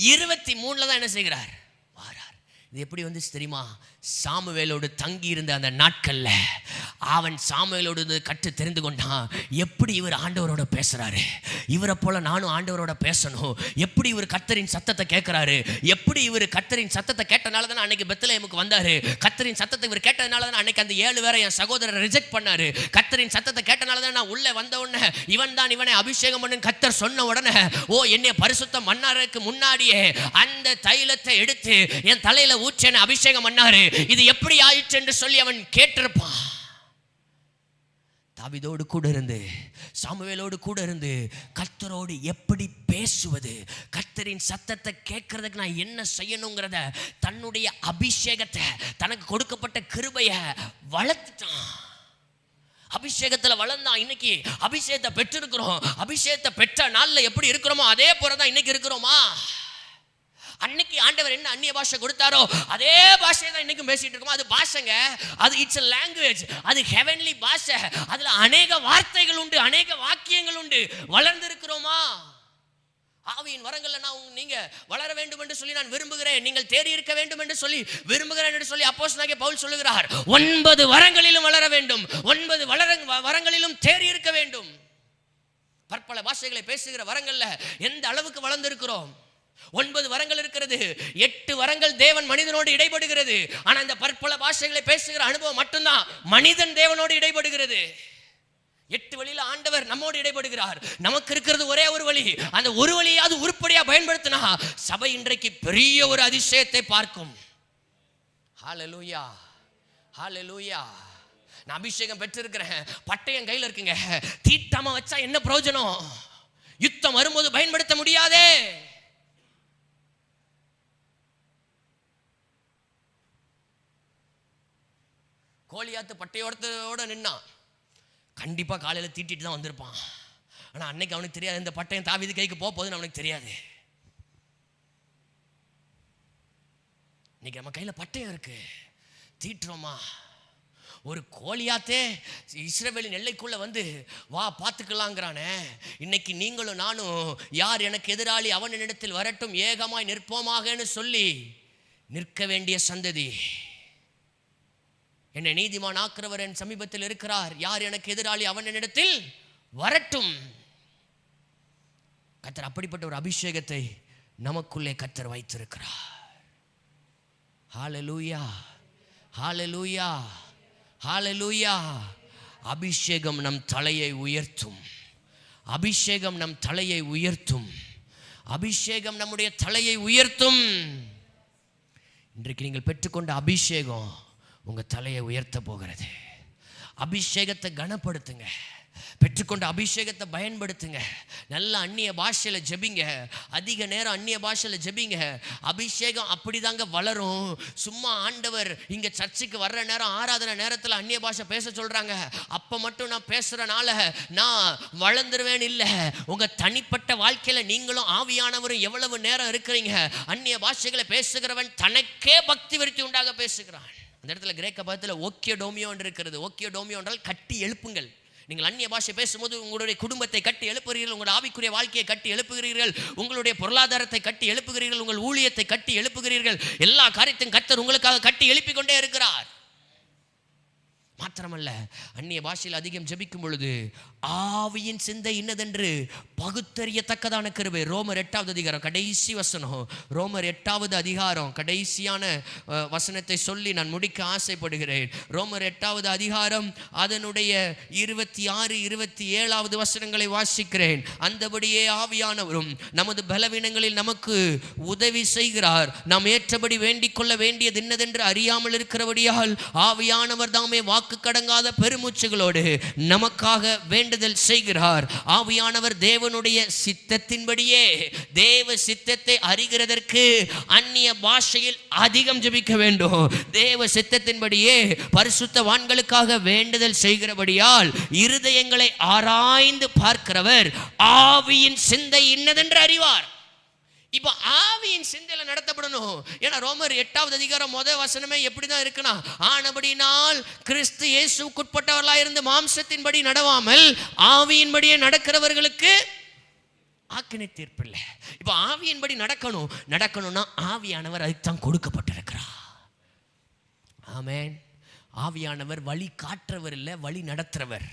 23 தான் என்ன செய்கிறார், வாரார். இது எப்படி வந்துச்சு தெரியுமா? சாமுவேலோடு தங்கி இருந்த அந்த நாட்கள்ல அவன் சாமுவேலோடு கற்று தெரிந்து கொண்டான். எப்படி இவர் ஆண்டவரோட பேசுறாரு, இவரை போல நானும் ஆண்டவரோட பேசணும். எப்படி இவர் கர்த்தரின் சத்தத்தை கேட்கிறாரு, எப்படி இவர் கர்த்தரின் சத்தத்தை கேட்டனால தான் அன்னைக்கு பெத்லகேமுக்கு வந்தாரு. கர்த்தரின் சத்தத்தை இவர் கேட்டனால தான் அன்னைக்கு அந்த 7 பேரை என் சகோதரர் ரிஜெக்ட் பண்ணாரு. கர்த்தரின் சத்தத்தை கேட்டனால தான் நான் உள்ளே வந்த உடனே இவன் தான் இவனை அபிஷேகம் பண்ணு கர்த்தர் சொன்ன உடனே, ஓ என்னை பரிசுத்தம் மன்னாருக்கு முன்னாடியே அந்த தைலத்தை எடுத்து என் தலையில ஊற்றேன்னு அபிஷேகம் பண்ணாரு. இது எப்படி ஆயிற்று என்று சொல்லி அவன் கேட்டிருப்பான். தாவீதோடு கூட இருந்து, சாமுவேலோடு கூட இருந்து கர்த்தரோடு எப்படி பேசுவது, கர்த்தரின் சத்தத்தை கேட்கறதுக்கு நான் என்ன செய்யணுங்கிறத, தன்னுடைய அபிஷேகத்தை, தனக்கு கொடுக்கப்பட்ட கிருபையை வளர்த்துட்டான். அபிஷேகத்தில் வளர்ந்தான். இன்னைக்கு அபிஷேகத்தை பெற்றிருக்கிறோம். அபிஷேகத்தை பெற்ற நாளில் எப்படி இருக்கிறோமோ அதே போலதான் இன்னைக்கு இருக்கிறோமா? அன்னைக்கு ஆண்டவர் என்ன அந்நிய பாஷை கொடுத்தாரோ அதே பாஷையை தான் இன்னைக்கும் பேசிட்டு இருக்கோம். அது பாஷைங்க, அது இட்ஸ் a language, அது ஹெவன்லி பாஷை. அதுல அநேக வார்த்தைகள் உண்டு, அநேக வாக்கியங்கள் உண்டு. வளர்ந்து இருக்கிறோமா? ஆவியின் வரங்கள்ல நான் நீங்க வளர வேண்டும் என்று சொல்லி நான் விரும்புகிறேன், நீங்கள் தேறி இருக்க வேண்டும் என்று சொல்லி விரும்புகிறேன் என்று சொல்லி அப்போஸ்தலனாகிய பவுல் சொல்லுகிறார். 9 வரங்களிலும் வளர வேண்டும், 9 வரங்களிலும் தேறி இருக்க வேண்டும். பற்பல பாஷைகளை பேசுகிற வரங்கள்ல எந்த அளவுக்கு வளர்ந்து இருக்கிறோம்? 9 வரங்கள் இருக்கிறது. 8 வரங்கள் தேவன் மனிதனோடு இடைபடுகிறது. ஆனா இந்த பற்பல பாஷைகளை பேசுகிற அனுபவம் மட்டும்தான் மனிதன் தேவனோடு இடைபடுகிறது. 8 வழியில ஆண்டவர் நம்மோடு இடைபடுகிறார். நமக்கு இருக்கிறது ஒரே ஒரு வழி. அந்த ஒரு வழியாவது உருப்படியா பயன்படுத்தினா சபை இன்றைக்கு பெரிய ஒரு அதிசயத்தை பார்க்கும். ஹல்லேலூயா, ஹல்லேலூயா. நான் அபிஷேகம் பெற்றிருக்கிறேன், பட்டயம் கையில் இருக்குங்க, தீட்டாம வச்சா என்ன பிரயோஜனம்? யுத்தம் வரும்போது பயன்படுத்த முடியாதே. கோலியாத்து பட்டையோட நின்னான். கண்டிப்பா காலையில தீட்டிட்டு தான் வந்திருப்பான். ஆனா அன்னைக்கு அவனுக்கு தெரியாது இந்த பட்டயம் தாவீது கைக்கு போகுதுன்னு அவனுக்கு தெரியாது. இன்னைக்கு நம்ம கையில பட்டயம் இருக்கு, தீட்டுறோமா? ஒரு கோலியாத்தே இஸ்ரவேலின் எல்லைக்குள்ள வந்து வா பார்த்துக்கலாங்கிறானே. இன்னைக்கு நீங்களும் நானும் யார் எனக்கு எதிராளி அவன் என்னிடத்தில் வரட்டும் ஏகமாய் நிற்போமாகன்னு சொல்லி நிற்க வேண்டிய சந்ததி. என்னை நீதிமான் ஆக்குறவர் என் சமீபத்தில் இருக்கிறார், யார் எனக்கு எதிராளி அவன் என்னிடத்தில் வரட்டும். கர்த்தர் அப்படிப்பட்ட ஒரு அபிஷேகத்தை நமக்குள்ளே கர்த்தர் வைத்திருக்கிறார். ஹல்லேலூயா, ஹல்லேலூயா, ஹல்லேலூயா. அபிஷேகம் நம் தலையை உயர்த்தும். அபிஷேகம் நம் தலையை உயர்த்தும். அபிஷேகம் நம்முடைய தலையை உயர்த்தும். இன்றைக்கு நீங்கள் பெற்றுக்கொண்ட அபிஷேகம் உங்க தலையை உயர்த்த போகிறது. அபிஷேகத்தை கனப்படுத்துங்க. பெற்றுக்கொண்ட அபிஷேகத்தை பயன்படுத்துங்க. நல்ல அந்நிய பாஷையில் ஜெபிங்க. அதிக நேரம் அந்நிய பாஷையில் ஜெபிங்க. அபிஷேகம் அப்படிதாங்க வளரும். சும்மா ஆண்டவர் இங்கே சர்ச்சுக்கு வர்ற நேரம், ஆராதனை நேரத்தில் அந்நிய பாஷை பேச சொல்கிறாங்க, அப்போ மட்டும் நான் பேசுகிறனால நான் வளர்ந்துருவேன் இல்லை. உங்கள் தனிப்பட்ட வாழ்க்கையில் நீங்களும் ஆவியானவரும் எவ்வளவு நேரம் இருக்கிறீங்க, அந்நிய பாஷைகளை பேசுகிறவன் தனக்கே பக்தி விருத்தி உண்டாக பேசுகிறான். அந்த இடத்துல கிரேக்க பதத்தில் ஓக்கியோ டோமியோ என்று இருக்கிறது. ஓக்கியோ டோமியோ என்றால் கட்டி எழுப்புங்கள். நீங்கள் அந்நிய பாஷை பேசும்போது உங்களுடைய குடும்பத்தை கட்டி எழுப்புகிறீர்கள், உங்களுடைய ஆவிக்குரிய வாழ்க்கையை கட்டி எழுப்புகிறீர்கள், உங்களுடைய பொருளாதாரத்தை கட்டி எழுப்புகிறீர்கள், உங்கள் ஊழியத்தை கட்டி எழுப்புகிறீர்கள். எல்லா காரியத்தையும் கர்த்தர் உங்களுக்காக கட்டி எழுப்பிக் கொண்டே இருக்கிறார். மாத்திரமல்ல, அந்நிய பாஷையில் அதிகம் ஜெபிக்கும் பொழுது ஆவியின் சிந்தை இன்னதென்று பகுத்தறியத்தக்கதான கிருபை. ரோமர் 8வது அதிகாரம் கடைசி வசனம். ரோமர் 8வது அதிகாரம் கடைசியான வசனத்தை சொல்லி நான் முடிக்க ஆசைப்படுகிறேன். ரோமர் 8வது அதிகாரம் அதனுடைய 26, 27வது வசனங்களை வாசிக்கிறேன். அந்தபடியே ஆவியானவரும் நமது பலவீனங்களில் நமக்கு உதவி செய்கிறார். நாம் ஏற்றபடி வேண்டிக் கொள்ள வேண்டியது என்னதென்று அறியாமல் இருக்கிறபடியால் ஆவியானவர் தாமே வாக்கு கடங்காத பெருமூச்சுகளோடு நமக்காக வேண்டுதல் செய்கிறார். ஆவியானவர் தேவனுடைய சித்தத்தின்படியே, தேவ சித்தத்தை அறிகிறதற்கு அந்நிய பாஷையில் அதிகம் ஜெபிக்க வேண்டும். தேவ சித்தத்தின்படியே பரிசுத்தவான்களுக்காக வேண்டுதல் செய்கிறபடியால் இருதயங்களை ஆராய்ந்து பார்க்கிறவர் ஆவியின் சிந்தை இன்னதென்று அறிவார். இப்போ ஆவியின் சிந்தையில நடத்தப்படணும். ஏன்னா ரோமர் 8வது அதிகாரம் முதல் வசனமே எப்படிதான் இருக்குன்னா, ஆனபடினால் கிறிஸ்து இயேசுவுக்குட்பட்டவர்களாக இருந்து மாம்சத்தின்படி நடவாமல் ஆவியின்படியே நடக்கிறவர்களுக்கு ஆக்கினை தீர்ப்பில்லை. இப்போ ஆவியின்படி நடக்கணும்னா ஆவியானவர் அதுதான் கொடுக்கப்பட்டிருக்கிறார். ஆமென். ஆவியானவர் வழி காட்டுறவர் இல்லை, வழி நடத்துறவர்.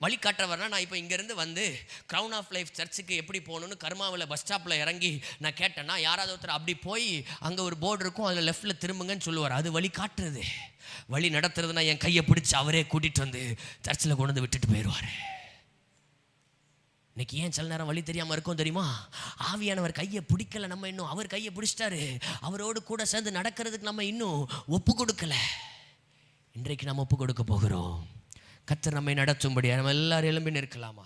வழி காட்டுறவர்னா, நான் இப்போ இங்கேருந்து வந்து க்ரௌன் ஆஃப் லைஃப் சர்ச்சுக்கு எப்படி போகணுன்னு கர்மாவில் பஸ் ஸ்டாப்பில் இறங்கி நான் கேட்டேன்னா, யாராவது ஒருத்தர் அப்படி போய் அங்கே ஒரு போர்டு இருக்கும், அதில் லெஃப்ட்டில் திரும்புங்கன்னு சொல்லுவார். அது வழி காட்டுறது. வழி நடத்துறதுனா என் கையை பிடிச்சி அவரே கூட்டிகிட்டு வந்து சர்ச்சில் கொண்டு வந்து விட்டுட்டு போயிடுவார். இன்னைக்கு ஏன் சில நேரம் வழி தெரியாமல் இருக்கும் தெரியுமா? ஆவியானவர் கையை பிடிக்கல, நம்ம இன்னும் அவர் கையை பிடிச்சிட்டாரு. அவரோடு கூட சேர்ந்து நடக்கிறதுக்கு நம்ம இன்னும் ஒப்பு கொடுக்கல. இன்றைக்கு நம்ம ஒப்பு கொடுக்க போகிறோம். கர்த்தர் நம்மை நடத்தும்படியா நம்ம எல்லாரும் எழும்பி நிற்கலாமா?